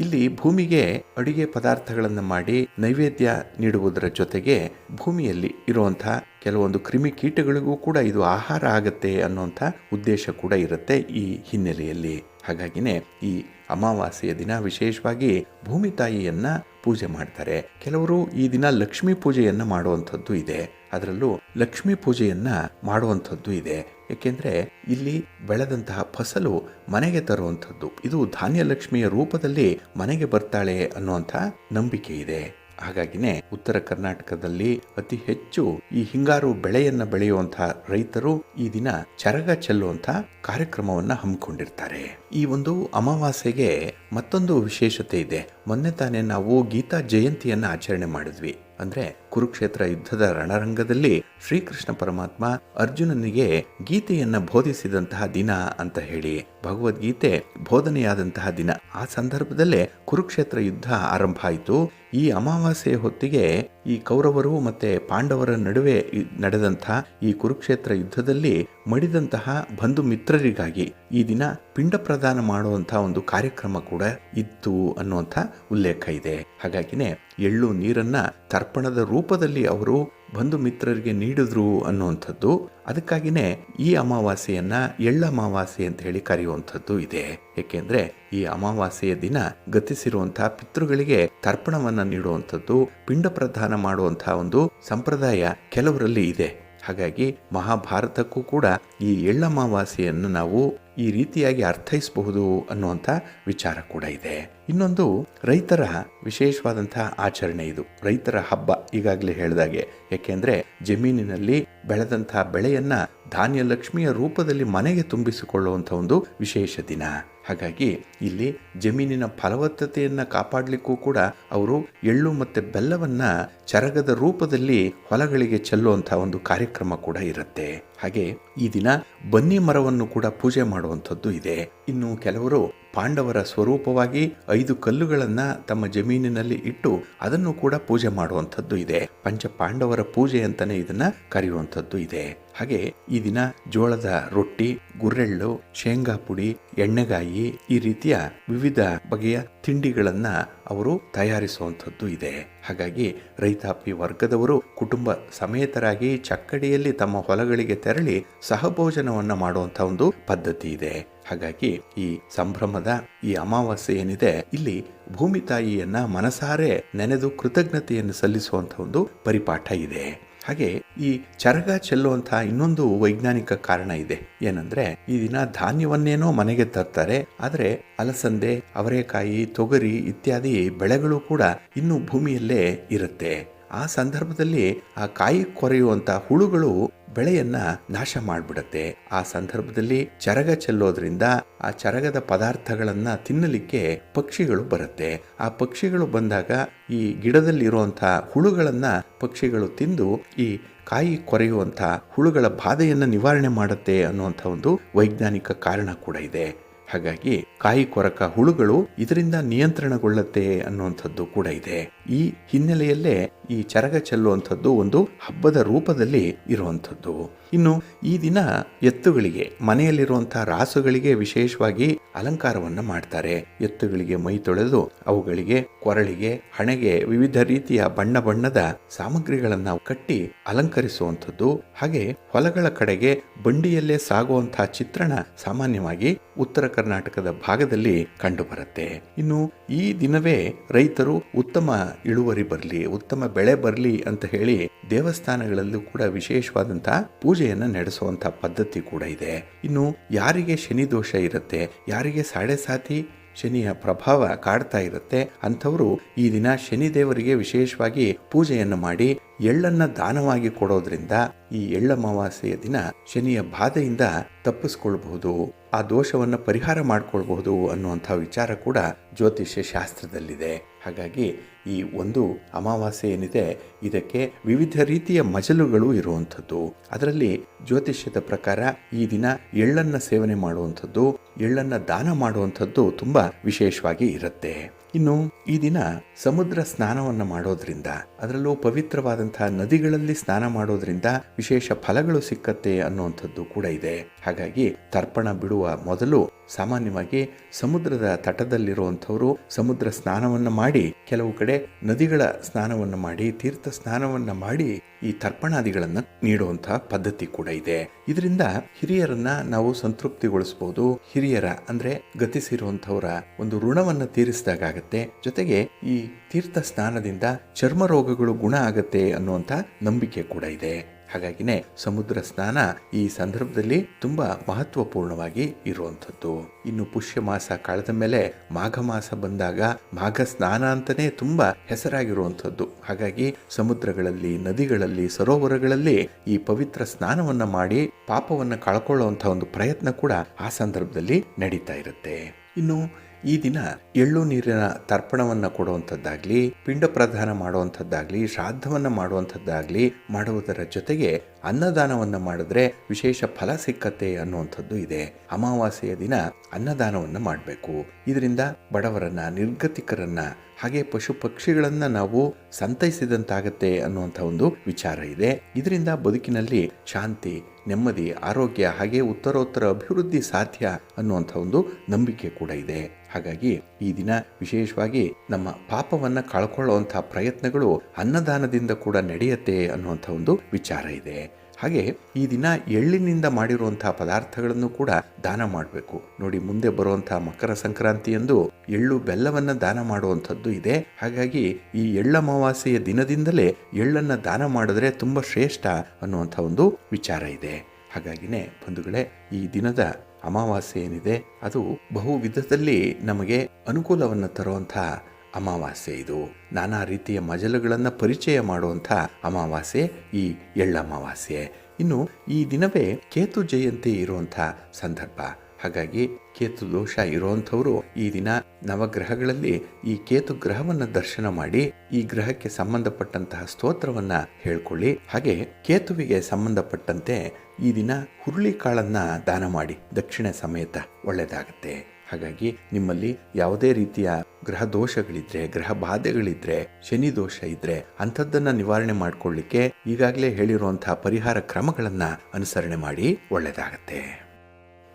ಇಲ್ಲಿ ಭೂಮಿಗೆ ಅಡುಗೆ ಪದಾರ್ಥಗಳನ್ನು ಮಾಡಿ ನೈವೇದ್ಯ ನೀಡುವುದರ ಜೊತೆಗೆ ಭೂಮಿಯಲ್ಲಿ ಇರುವಂಥ ಕೆಲವೊಂದು ಕ್ರಿಮಿಕೀಟಗಳಿಗೂ ಕೂಡ ಇದು ಆಹಾರ ಆಗತ್ತೆ ಅನ್ನುವಂಥ ಉದ್ದೇಶ ಕೂಡ ಇರುತ್ತೆ ಈ ಹಿನ್ನೆಲೆಯಲ್ಲಿ. ಹಾಗಾಗಿನೇ ಈ ಅಮಾವಾಸ್ಯೆಯ ದಿನ ವಿಶೇಷವಾಗಿ ಭೂಮಿ ತಾಯಿಯನ್ನ ಪೂಜೆ ಮಾಡ್ತಾರೆ. ಕೆಲವರು ಈ ದಿನ ಲಕ್ಷ್ಮೀ ಪೂಜೆಯನ್ನು ಮಾಡುವಂಥದ್ದು ಇದೆ. ಅದರಲ್ಲೂ ಲಕ್ಷ್ಮೀ ಪೂಜೆಯನ್ನ ಮಾಡುವಂಥದ್ದು ಇದೆ. ಏಕೆಂದರೆ ಇಲ್ಲಿ ಬೆಳೆದಂತಹ ಫಸಲು ಮನೆಗೆ ತರುವಂಥದ್ದು. ಇದು ಧಾನ್ಯ ಲಕ್ಷ್ಮಿಯ ರೂಪದಲ್ಲಿ ಮನೆಗೆ ಬರ್ತಾಳೆ ಅನ್ನುವಂಥ ನಂಬಿಕೆ ಇದೆ. ಹಾಗಾಗಿನೇ ಉತ್ತರ ಕರ್ನಾಟಕದಲ್ಲಿ ಅತಿ ಹೆಚ್ಚು ಈ ಹಿಂಗಾರು ಬೆಳೆಯನ್ನ ಬೆಳೆಯುವಂತಹ ರೈತರು ಈ ದಿನ ಚರಗ ಚೆಲ್ಲುವಂತ ಕಾರ್ಯಕ್ರಮವನ್ನ ಹಮ್ಮಿಕೊಂಡಿರ್ತಾರೆ. ಈ ಒಂದು ಅಮಾವಾಸ್ಯೆಗೆ ಮತ್ತೊಂದು ವಿಶೇಷತೆ ಇದೆ. ಮೊನ್ನೆ ತಾನೇ ನಾವು ಗೀತಾ ಜಯಂತಿಯನ್ನ ಆಚರಣೆ ಮಾಡಿದ್ವಿ. ಅಂದ್ರೆ ಕುರುಕ್ಷೇತ್ರ ಯುದ್ಧದ ರಣರಂಗದಲ್ಲಿ ಶ್ರೀಕೃಷ್ಣ ಪರಮಾತ್ಮ ಅರ್ಜುನನಿಗೆ ಗೀತೆಯನ್ನ ಬೋಧಿಸಿದಂತಹ ದಿನ ಅಂತ ಹೇಳಿ ಭಗವದ್ಗೀತೆ ಬೋಧನೆಯಾದಂತಹ ದಿನ. ಆ ಸಂದರ್ಭದಲ್ಲೇ ಕುರುಕ್ಷೇತ್ರ ಯುದ್ಧ ಆರಂಭ ಆಯಿತು. ಈ ಅಮಾವಾಸ್ಯೆಯ ಹೊತ್ತಿಗೆ ಈ ಕೌರವರು ಮತ್ತೆ ಪಾಂಡವರ ನಡುವೆ ನಡೆದಂತಹ ಈ ಕುರುಕ್ಷೇತ್ರ ಯುದ್ಧದಲ್ಲಿ ಮಡಿದಂತಹ ಬಂಧು ಮಿತ್ರರಿಗಾಗಿ ಈ ದಿನ ಪಿಂಡ ಪ್ರದಾನ ಮಾಡುವಂತಹ ಒಂದು ಕಾರ್ಯಕ್ರಮ ಕೂಡ ಇತ್ತು ಅನ್ನುವಂಥ ಉಲ್ಲೇಖ ಇದೆ. ಹಾಗಾಗಿನೇ ಎಳ್ಳು ನೀರನ್ನ ತರ್ಪಣದ ರೂಪದಲ್ಲಿ ಅವರು ಬಂಧು ಮಿತ್ರರಿಗೆ ನೀಡಿದ್ರು ಅನ್ನುವಂಥದ್ದು. ಅದಕ್ಕಾಗಿನೇ ಈ ಅಮಾವಾಸ್ಯೆಯನ್ನ ಎಳ್ಳಮಾವಾಸ್ಯೆ ಅಂತ ಹೇಳಿ ಕರೆಯುವಂಥದ್ದು ಇದೆ. ಏಕೆಂದ್ರೆ ಈ ಅಮಾವಾಸ್ಯೆಯ ದಿನ ಗತಿಸಿರುವಂತಹ ಪಿತೃಗಳಿಗೆ ತರ್ಪಣವನ್ನ ನೀಡುವಂಥದ್ದು, ಪಿಂಡ ಪ್ರದಾನ ಮಾಡುವಂತಹ ಒಂದು ಸಂಪ್ರದಾಯ ಕೆಲವರಲ್ಲಿ ಇದೆ. ಹಾಗಾಗಿ ಮಹಾಭಾರತಕ್ಕೂ ಕೂಡ ಈ ಎಳ್ಳಮಾವಾಸ್ಯೆಯನ್ನು ನಾವು ಈ ರೀತಿಯಾಗಿ ಅರ್ಥೈಸಬಹುದು ಅನ್ನುವಂಥ ವಿಚಾರ ಕೂಡ ಇದೆ. ಇನ್ನೊಂದು ರೈತರ ವಿಶೇಷವಾದಂತಹ ಆಚರಣೆ ಇದು. ರೈತರ ಹಬ್ಬ ಈಗಾಗಲೇ ಹೇಳಿದಾಗೆ. ಯಾಕೆಂದ್ರೆ ಜಮೀನಿನಲ್ಲಿ ಬೆಳೆದಂತಹ ಬೆಳೆಯನ್ನ ಧಾನ್ಯ ಲಕ್ಷ್ಮಿಯ ರೂಪದಲ್ಲಿ ಮನೆಗೆ ತುಂಬಿಸಿಕೊಳ್ಳುವಂಥ ಒಂದು ವಿಶೇಷ ದಿನ. ಹಾಗಾಗಿ ಇಲ್ಲಿ ಜಮೀನಿನ ಫಲವತ್ತತೆಯನ್ನ ಕಾಪಾಡಲಿಕ್ಕೂ ಕೂಡ ಅವರು ಎಳ್ಳು ಮತ್ತೆ ಬೆಲ್ಲವನ್ನ ಚರಗದ ರೂಪದಲ್ಲಿ ಹೊಲಗಳಿಗೆ ಚೆಲ್ಲುವಂಥ ಒಂದು ಕಾರ್ಯಕ್ರಮ ಕೂಡ ಇರುತ್ತೆ. ಹಾಗೆ ಈ ದಿನ ಬನ್ನಿ ಮರವನ್ನು ಕೂಡ ಪೂಜೆ ಮಾಡುವಂಥದ್ದು ಇದೆ. ಇನ್ನು ಕೆಲವರು ಪಾಂಡವರ ಸ್ವರೂಪವಾಗಿ 5 ಕಲ್ಲುಗಳನ್ನ ತಮ್ಮ ಜಮೀನಿನಲ್ಲಿ ಇಟ್ಟು ಅದನ್ನು ಕೂಡ ಪೂಜೆ ಮಾಡುವಂಥದ್ದು ಇದೆ. ಪಂಚ ಪಾಂಡವರ ಪೂಜೆ ಅಂತಾನೆ ಇದನ್ನ ಕರೆಯುವಂಥದ್ದು ಇದೆ. ಹಾಗೆ ಈ ದಿನ ಜೋಳದ ರೊಟ್ಟಿ, ಗುರ್ರೆಳ್ಳು, ಶೇಂಗಾ ಪುಡಿ, ಎಣ್ಣೆಗಾಯಿ ಈ ರೀತಿಯ ವಿವಿಧ ಬಗೆಯ ತಿಂಡಿಗಳನ್ನ ಅವರು ತಯಾರಿಸುವಂಥದ್ದು ಇದೆ. ಹಾಗಾಗಿ ರೈತಾಪಿ ವರ್ಗದವರು ಕುಟುಂಬ ಸಮೇತರಾಗಿ ಚಕ್ಕಡಿಯಲ್ಲಿ ತಮ್ಮ ಹೊಲಗಳಿಗೆ ತೆರಳಿ ಸಹಭೋಜನವನ್ನ ಮಾಡುವಂಥ ಒಂದು ಪದ್ಧತಿ ಇದೆ. ಹಾಗಾಗಿ ಈ ಸಂಭ್ರಮದ ಈ ಅಮಾವಾಸ್ಯೆ ಏನಿದೆ, ಇಲ್ಲಿ ಭೂಮಿ ತಾಯಿಯನ್ನ ಮನಸಾರೆ ನೆನೆದು ಕೃತಜ್ಞತೆಯನ್ನು ಸಲ್ಲಿಸುವಂತ ಒಂದು ಪರಿಪಾಠ ಇದೆ. ಹಾಗೆ ಈ ಚರಗ ಚೆಲ್ಲುವಂತಹ ಇನ್ನೊಂದು ವೈಜ್ಞಾನಿಕ ಕಾರಣ ಇದೆ. ಏನಂದ್ರೆ, ಈ ದಿನ ಧಾನ್ಯವನ್ನೇನೋ ಮನೆಗೆ ತರ್ತಾರೆ, ಆದ್ರೆ ಅಲಸಂದೆ, ಅವರೆಕಾಯಿ, ತೊಗರಿ ಇತ್ಯಾದಿ ಬೆಳೆಗಳು ಕೂಡ ಇನ್ನು ಭೂಮಿಯಲ್ಲೇ ಇರುತ್ತೆ. ಆ ಸಂದರ್ಭದಲ್ಲಿ ಆ ಕಾಯಿ ಕೊರೆಯುವಂತ ಹುಳುಗಳು ಬೆಳೆಯನ್ನ ನಾಶ ಮಾಡಿಬಿಡತ್ತೆ. ಆ ಸಂದರ್ಭದಲ್ಲಿ ಚರಗ ಚೆಲ್ಲೋದ್ರಿಂದ ಆ ಚರಗದ ಪದಾರ್ಥಗಳನ್ನ ತಿನ್ನಲಿಕ್ಕೆ ಪಕ್ಷಿಗಳು ಬರುತ್ತೆ. ಆ ಪಕ್ಷಿಗಳು ಬಂದಾಗ ಈ ಗಿಡದಲ್ಲಿರುವಂತ ಹುಳುಗಳನ್ನ ಪಕ್ಷಿಗಳು ತಿಂದು ಈ ಕಾಯಿ ಕೊರೆಯುವಂತ ಹುಳುಗಳ ಬಾಧೆಯನ್ನ ನಿವಾರಣೆ ಮಾಡುತ್ತೆ ಅನ್ನುವಂಥ ಒಂದು ವೈಜ್ಞಾನಿಕ ಕಾರಣ ಕೂಡ ಇದೆ. ಹಾಗಾಗಿ ಕಾಯಿ ಕೊರಕ ಹುಳುಗಳು ಇದರಿಂದ ನಿಯಂತ್ರಣಗೊಳ್ಳುತ್ತೆ ಅನ್ನುವಂಥದ್ದು ಕೂಡ ಇದೆ. ಈ ಹಿನ್ನೆಲೆಯಲ್ಲೇ ಈ ಚರಗ ಚೆಲ್ಲುವಂಥದ್ದು ಒಂದು ಹಬ್ಬದ ರೂಪದಲ್ಲಿ ಇರುವಂಥದ್ದು. ಇನ್ನು ಈ ದಿನ ಎತ್ತುಗಳಿಗೆ, ಮನೆಯಲ್ಲಿರುವಂತಹ ರಾಸುಗಳಿಗೆ ವಿಶೇಷವಾಗಿ ಅಲಂಕಾರವನ್ನ ಮಾಡ್ತಾರೆ. ಎತ್ತುಗಳಿಗೆ ಮೈ ತೊಳೆದು ಅವುಗಳಿಗೆ ಕೊರಳಿಗೆ, ಹಣೆಗೆ ವಿವಿಧ ರೀತಿಯ ಬಣ್ಣ ಬಣ್ಣದ ಸಾಮಗ್ರಿಗಳನ್ನ ಕಟ್ಟಿ ಅಲಂಕರಿಸುವಂಥದ್ದು. ಹಾಗೆ ಹೊಲಗಳ ಕಡೆಗೆ ಬಂಡಿಯಲ್ಲೇ ಸಾಗುವಂತಹ ಚಿತ್ರಣ ಸಾಮಾನ್ಯವಾಗಿ ಉತ್ತರ ಕರ್ನಾಟಕದ ಭಾಗದಲ್ಲಿ ಕಂಡು ಬರುತ್ತೆ. ಇನ್ನು ಈ ದಿನವೇ ರೈತರು ಉತ್ತಮ ಇಳುವರಿ ಬರಲಿ, ಉತ್ತಮ ಬೆಳೆ ಬರಲಿ ಅಂತ ಹೇಳಿ ದೇವಸ್ಥಾನಗಳಲ್ಲೂ ಕೂಡ ವಿಶೇಷವಾದಂತಹ ಪೂಜೆಯನ್ನ ನಡೆಸುವಂತಹ ಪದ್ಧತಿ ಕೂಡ ಇದೆ. ಇನ್ನು ಯಾರಿಗೆ ಶನಿ ದೋಷ ಇರುತ್ತೆ, ಯಾರಿಗೆ ಸಾಡೆ ಸಾತಿ ಶನಿಯ ಪ್ರಭಾವ ಕಾಡ್ತಾ ಇರುತ್ತೆ, ಅಂಥವರು ಈ ದಿನ ಶನಿ ದೇವರಿಗೆ ವಿಶೇಷವಾಗಿ ಪೂಜೆಯನ್ನು ಮಾಡಿ ಎಳ್ಳನ್ನ ದಾನವಾಗಿ ಕೊಡೋದ್ರಿಂದ ಈ ಎಳ್ಳಮಾವಾಸ್ಯೆಯ ದಿನ ಶನಿಯ ಬಾಧೆಯಿಂದ ತಪ್ಪಿಸ್ಕೊಳ್ಬಹುದು, ಆ ದೋಷವನ್ನು ಪರಿಹಾರ ಮಾಡಿಕೊಳ್ಬಹುದು ಅನ್ನುವಂಥ ವಿಚಾರ ಕೂಡ ಜ್ಯೋತಿಷ್ಯ ಶಾಸ್ತ್ರದಲ್ಲಿದೆ. ಹಾಗಾಗಿ ಈ ಒಂದು ಅಮಾವಾಸ್ಯೆ ಏನಿದೆ, ಇದಕ್ಕೆ ವಿವಿಧ ರೀತಿಯ ಮಜಲುಗಳು ಇರುವಂಥದ್ದು. ಅದರಲ್ಲಿ ಜ್ಯೋತಿಷ್ಯದ ಪ್ರಕಾರ ಈ ದಿನ ಎಳ್ಳನ್ನ ಸೇವನೆ ಮಾಡುವಂಥದ್ದು, ಎಳ್ಳನ್ನ ದಾನ ಮಾಡುವಂಥದ್ದು ತುಂಬಾ ವಿಶೇಷವಾಗಿ ಇರುತ್ತೆ. ಇನ್ನು ಈ ದಿನ ಸಮುದ್ರ ಸ್ನಾನವನ್ನ ಮಾಡೋದ್ರಿಂದ, ಅದರಲ್ಲೂ ಪವಿತ್ರವಾದಂತಹ ನದಿಗಳಲ್ಲಿ ಸ್ನಾನ ಮಾಡೋದ್ರಿಂದ ವಿಶೇಷ ಫಲಗಳು ಸಿಕ್ಕತ್ತೆ ಅನ್ನುವಂಥದ್ದು ಕೂಡ ಇದೆ. ಹಾಗಾಗಿ ತರ್ಪಣ ಬಿಡುವ ಮೊದಲು ಸಾಮಾನ್ಯವಾಗಿ ಸಮುದ್ರದ ತಟದಲ್ಲಿರುವಂಥವರು ಸಮುದ್ರ ಸ್ನಾನವನ್ನ ಮಾಡಿ, ಕೆಲವು ಕಡೆ ನದಿಗಳ ಸ್ನಾನವನ್ನ ಮಾಡಿ, ತೀರ್ಥ ಸ್ನಾನವನ್ನ ಮಾಡಿ ಈ ತರ್ಪಣಾದಿಗಳನ್ನ ನೀಡುವಂತಹ ಪದ್ಧತಿ ಕೂಡ ಇದೆ. ಇದರಿಂದ ಹಿರಿಯರನ್ನ ನಾವು ಸಂತೃಪ್ತಿಗೊಳಿಸಬಹುದು. ಹಿರಿಯರ ಅಂದ್ರೆ ಗತಿಸಿರುವಂತವರ ಒಂದು ಋಣವನ್ನ ತೀರಿಸಿದಾಗತ್ತೆ. ಜೊತೆಗೆ ಈ ತೀರ್ಥ ಸ್ನಾನದಿಂದ ಚರ್ಮ ರೋಗಗಳು ಗುಣ ಆಗತ್ತೆ ಅನ್ನುವಂತ ನಂಬಿಕೆ ಕೂಡ ಇದೆ. ಹಾಗಾಗಿನೇ ಸಮುದ್ರ ಸ್ನಾನ ಈ ಸಂದರ್ಭದಲ್ಲಿ ತುಂಬಾ ಮಹತ್ವಪೂರ್ಣವಾಗಿ ಇರುವಂಥದ್ದು. ಇನ್ನು ಪುಷ್ಯ ಮಾಸ ಕಳೆದ ಮೇಲೆ ಮಾಘ ಮಾಸ ಬಂದಾಗ ಮಾಘ ಸ್ನಾನ ಅಂತಾನೆ ತುಂಬಾ ಹೆಸರಾಗಿರುವಂಥದ್ದು. ಹಾಗಾಗಿ ಸಮುದ್ರಗಳಲ್ಲಿ, ನದಿಗಳಲ್ಲಿ, ಸರೋವರಗಳಲ್ಲಿ ಈ ಪವಿತ್ರ ಸ್ನಾನವನ್ನ ಮಾಡಿ ಪಾಪವನ್ನ ಕಳ್ಕೊಳ್ಳುವಂತಹ ಒಂದು ಪ್ರಯತ್ನ ಕೂಡ ಆ ಸಂದರ್ಭದಲ್ಲಿ ನಡೀತಾ ಇರುತ್ತೆ. ಇನ್ನು ಈ ದಿನ ಎಳ್ಳು ನೀರಿನ ತರ್ಪಣವನ್ನ ಕೊಡುವಂಥದ್ದಾಗ್ಲಿ, ಪಿಂಡ ಪ್ರದಾನ ಮಾಡುವಂಥದ್ದಾಗ್ಲಿ, ಶ್ರಾದ್ದವನ್ನ ಮಾಡುವಂಥದ್ದಾಗ್ಲಿ ಮಾಡುವುದರ ಜೊತೆಗೆ ಅನ್ನದಾನವನ್ನ ಮಾಡಿದ್ರೆ ವಿಶೇಷ ಫಲ ಸಿಕ್ಕತ್ತೆ ಅನ್ನುವಂಥದ್ದು ಇದೆ. ಅಮಾವಾಸ್ಯೆಯ ದಿನ ಅನ್ನದಾನವನ್ನ ಮಾಡಬೇಕು. ಇದರಿಂದ ಬಡವರನ್ನ, ನಿರ್ಗತಿಕರನ್ನ, ಹಾಗೆ ಪಶು ಪಕ್ಷಿಗಳನ್ನ ನಾವು ಸಂತೈಸಿದಂತಾಗತ್ತೆ ಅನ್ನುವಂಥ ಒಂದು ವಿಚಾರ ಇದೆ. ಇದರಿಂದ ಬದುಕಿನಲ್ಲಿ ಶಾಂತಿ, ನೆಮ್ಮದಿ, ಆರೋಗ್ಯ, ಹಾಗೆ ಉತ್ತರೋತ್ತರ ಅಭಿವೃದ್ಧಿ ಸಾಧ್ಯ ಅನ್ನುವಂಥ ಒಂದು ನಂಬಿಕೆ ಕೂಡ ಇದೆ. ಹಾಗಾಗಿ ಈ ದಿನ ವಿಶೇಷವಾಗಿ ನಮ್ಮ ಪಾಪವನ್ನ ಕಳ್ಕೊಳ್ಳುವಂತಹ ಪ್ರಯತ್ನಗಳು ಅನ್ನದಾನದಿಂದ ಕೂಡ ನಡೆಯುತ್ತೆ ಅನ್ನುವಂಥ ಒಂದು ವಿಚಾರ ಇದೆ. ಹಾಗೆ ಈ ದಿನ ಎಳ್ಳಿನಿಂದ ಮಾಡಿರುವಂತಹ ಪದಾರ್ಥಗಳನ್ನು ಕೂಡ ದಾನ ಮಾಡಬೇಕು. ನೋಡಿ, ಮುಂದೆ ಬರುವಂತಹ ಮಕರ ಸಂಕ್ರಾಂತಿಯಂದು ಎಳ್ಳು ಬೆಲ್ಲವನ್ನ ದಾನ ಮಾಡುವಂಥದ್ದು ಇದೆ. ಹಾಗಾಗಿ ಈ ಎಳ್ಳಮಾವಾಸ್ಯೆಯ ದಿನದಿಂದಲೇ ಎಳ್ಳನ್ನ ದಾನ ಮಾಡಿದ್ರೆ ತುಂಬಾ ಶ್ರೇಷ್ಠ ಅನ್ನುವಂಥ ಒಂದು ವಿಚಾರ ಇದೆ. ಹಾಗಾಗಿನೇ ಬಂಧುಗಳೇ, ಈ ದಿನದ ಅಮಾವಾಸ್ಯೆ ಏನಿದೆ ಅದು ಬಹು ವಿಧದಲ್ಲಿ ನಮಗೆ ಅನುಕೂಲವನ್ನು ತರುವಂತಹ ಅಮಾವಾಸ್ಯೆ. ಇದು ನಾನಾ ರೀತಿಯ ಮಜಲುಗಳನ್ನು ಪರಿಚಯ ಮಾಡುವಂಥ ಅಮಾವಾಸ್ಯೆ ಈ ಎಳ್ಳಮಾವಾಸ್ಯೆ. ಇನ್ನು ಈ ದಿನವೇ ಕೇತು ಜಯಂತಿ ಇರುವಂಥ ಸಂದರ್ಭ. ಹಾಗಾಗಿ ಕೇತು ದೋಷ ಇರುವಂಥವರು ಈ ದಿನ ನವಗ್ರಹಗಳಲ್ಲಿ ಈ ಕೇತು ಗ್ರಹವನ್ನ ದರ್ಶನ ಮಾಡಿ ಈ ಗ್ರಹಕ್ಕೆ ಸಂಬಂಧಪಟ್ಟಂತಹ ಸ್ತೋತ್ರವನ್ನ ಹೇಳ್ಕೊಳ್ಳಿ. ಹಾಗೆ ಕೇತುವಿಗೆ ಸಂಬಂಧಪಟ್ಟಂತೆ ಈ ದಿನ ಹುರುಳಿ ಕಾಳನ್ನ ದಾನ ಮಾಡಿ ದಕ್ಷಿಣ ಸಮೇತ ಒಳ್ಳೆಯದಾಗತ್ತೆ. ಹಾಗಾಗಿ ನಿಮ್ಮಲ್ಲಿ ಯಾವುದೇ ರೀತಿಯ ಗ್ರಹ ದೋಷಗಳಿದ್ರೆ, ಗ್ರಹ ಬಾಧೆಗಳಿದ್ರೆ, ಶನಿ ದೋಷ ಇದ್ರೆ ಅಂಥದ್ದನ್ನ ನಿವಾರಣೆ ಮಾಡ್ಕೊಳ್ಳಿಕ್ಕೆ ಈಗಾಗಲೇ ಹೇಳಿರುವಂತಹ ಪರಿಹಾರ ಕ್ರಮಗಳನ್ನ ಅನುಸರಣೆ ಮಾಡಿ ಒಳ್ಳೆಯದಾಗತ್ತೆ.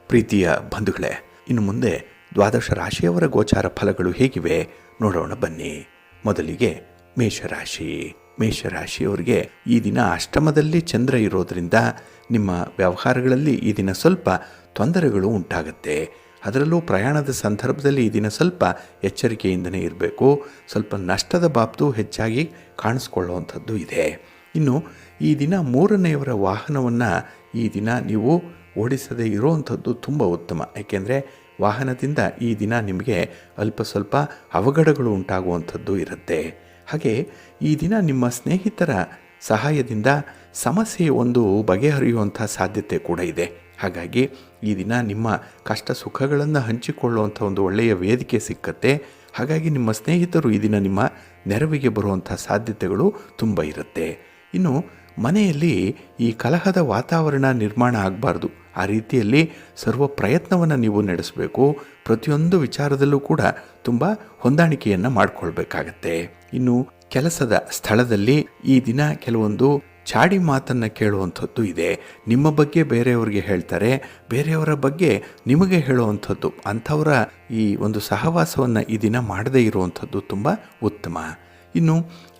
ಪ್ರೀತಿಯ ಬಂಧುಗಳೇ, ಇನ್ನು ಮುಂದೆ ದ್ವಾದಶ ರಾಶಿಯವರ ಗೋಚಾರ ಫಲಗಳು ಹೇಗಿವೆ ನೋಡೋಣ ಬನ್ನಿ. ಮೊದಲಿಗೆ ಮೇಷರಾಶಿ. ಮೇಷರಾಶಿಯವರಿಗೆ ಈ ದಿನ ಅಷ್ಟಮದಲ್ಲಿ ಚಂದ್ರ ಇರೋದರಿಂದ ನಿಮ್ಮ ವ್ಯವಹಾರಗಳಲ್ಲಿ ಈ ದಿನ ಸ್ವಲ್ಪ ತೊಂದರೆಗಳು ಉಂಟಾಗುತ್ತೆ. ಅದರಲ್ಲೂ ಪ್ರಯಾಣದ ಸಂದರ್ಭದಲ್ಲಿ ಈ ದಿನ ಸ್ವಲ್ಪ ಎಚ್ಚರಿಕೆಯಿಂದನೇ ಇರಬೇಕು. ಸ್ವಲ್ಪ ನಷ್ಟದ ಬಾಬ್ತು ಹೆಚ್ಚಾಗಿ ಕಾಣಿಸ್ಕೊಳ್ಳುವಂಥದ್ದು ಇದೆ. ಇನ್ನು ಈ ದಿನ ಮೂರನೆಯವರ ವಾಹನವನ್ನು ಈ ದಿನ ನೀವು ಓಡಿಸದೇ ಇರುವಂಥದ್ದು ತುಂಬ ಉತ್ತಮ. ಏಕೆಂದರೆ ವಾಹನದಿಂದ ಈ ದಿನ ನಿಮಗೆ ಅಲ್ಪ ಸ್ವಲ್ಪ ಅವಘಡಗಳು ಉಂಟಾಗುವಂಥದ್ದು ಇರುತ್ತೆ. ಹಾಗೆ ಈ ದಿನ ನಿಮ್ಮ ಸ್ನೇಹಿತರ ಸಹಾಯದಿಂದ ಸಮಸ್ಯೆ ಒಂದು ಬಗೆಹರಿಯುವಂಥ ಸಾಧ್ಯತೆ ಕೂಡ ಇದೆ. ಹಾಗಾಗಿ ಈ ದಿನ ನಿಮ್ಮ ಕಷ್ಟ ಸುಖಗಳನ್ನು ಹಂಚಿಕೊಳ್ಳುವಂಥ ಒಂದು ಒಳ್ಳೆಯ ವೇದಿಕೆ ಸಿಕ್ಕತ್ತೆ. ಹಾಗಾಗಿ ನಿಮ್ಮ ಸ್ನೇಹಿತರು ಈ ದಿನ ನಿಮ್ಮ ನೆರವಿಗೆ ಬರುವಂಥ ಸಾಧ್ಯತೆಗಳು ತುಂಬ ಇರುತ್ತೆ. ಇನ್ನು ಮನೆಯಲ್ಲಿ ಈ ಕಲಹದ ವಾತಾವರಣ ನಿರ್ಮಾಣ ಆಗಬಾರ್ದು. ಆ ರೀತಿಯಲ್ಲಿ ಸರ್ವ ಪ್ರಯತ್ನವನ್ನು ನೀವು ನಡೆಸಬೇಕು. ಪ್ರತಿಯೊಂದು ವಿಚಾರದಲ್ಲೂ ಕೂಡ ತುಂಬ ಹೊಂದಾಣಿಕೆಯನ್ನು ಮಾಡಿಕೊಳ್ಬೇಕಾಗತ್ತೆ. ಇನ್ನು ಕೆಲಸದ ಸ್ಥಳದಲ್ಲಿ ಈ ದಿನ ಕೆಲವೊಂದು ಚಾಡಿ ಮಾತನ್ನು ಕೇಳುವಂಥದ್ದು ಇದೆ. ನಿಮ್ಮ ಬಗ್ಗೆ ಬೇರೆಯವರಿಗೆ ಹೇಳ್ತಾರೆ, ಬೇರೆಯವರ ಬಗ್ಗೆ ನಿಮಗೆ ಹೇಳುವಂಥದ್ದು. ಅಂಥವರ ಈ ಒಂದು ಸಹವಾಸವನ್ನು ಈ ದಿನ ಮಾಡದೇ ಇರುವಂಥದ್ದು ತುಂಬ ಉತ್ತಮ. ಇನ್ನು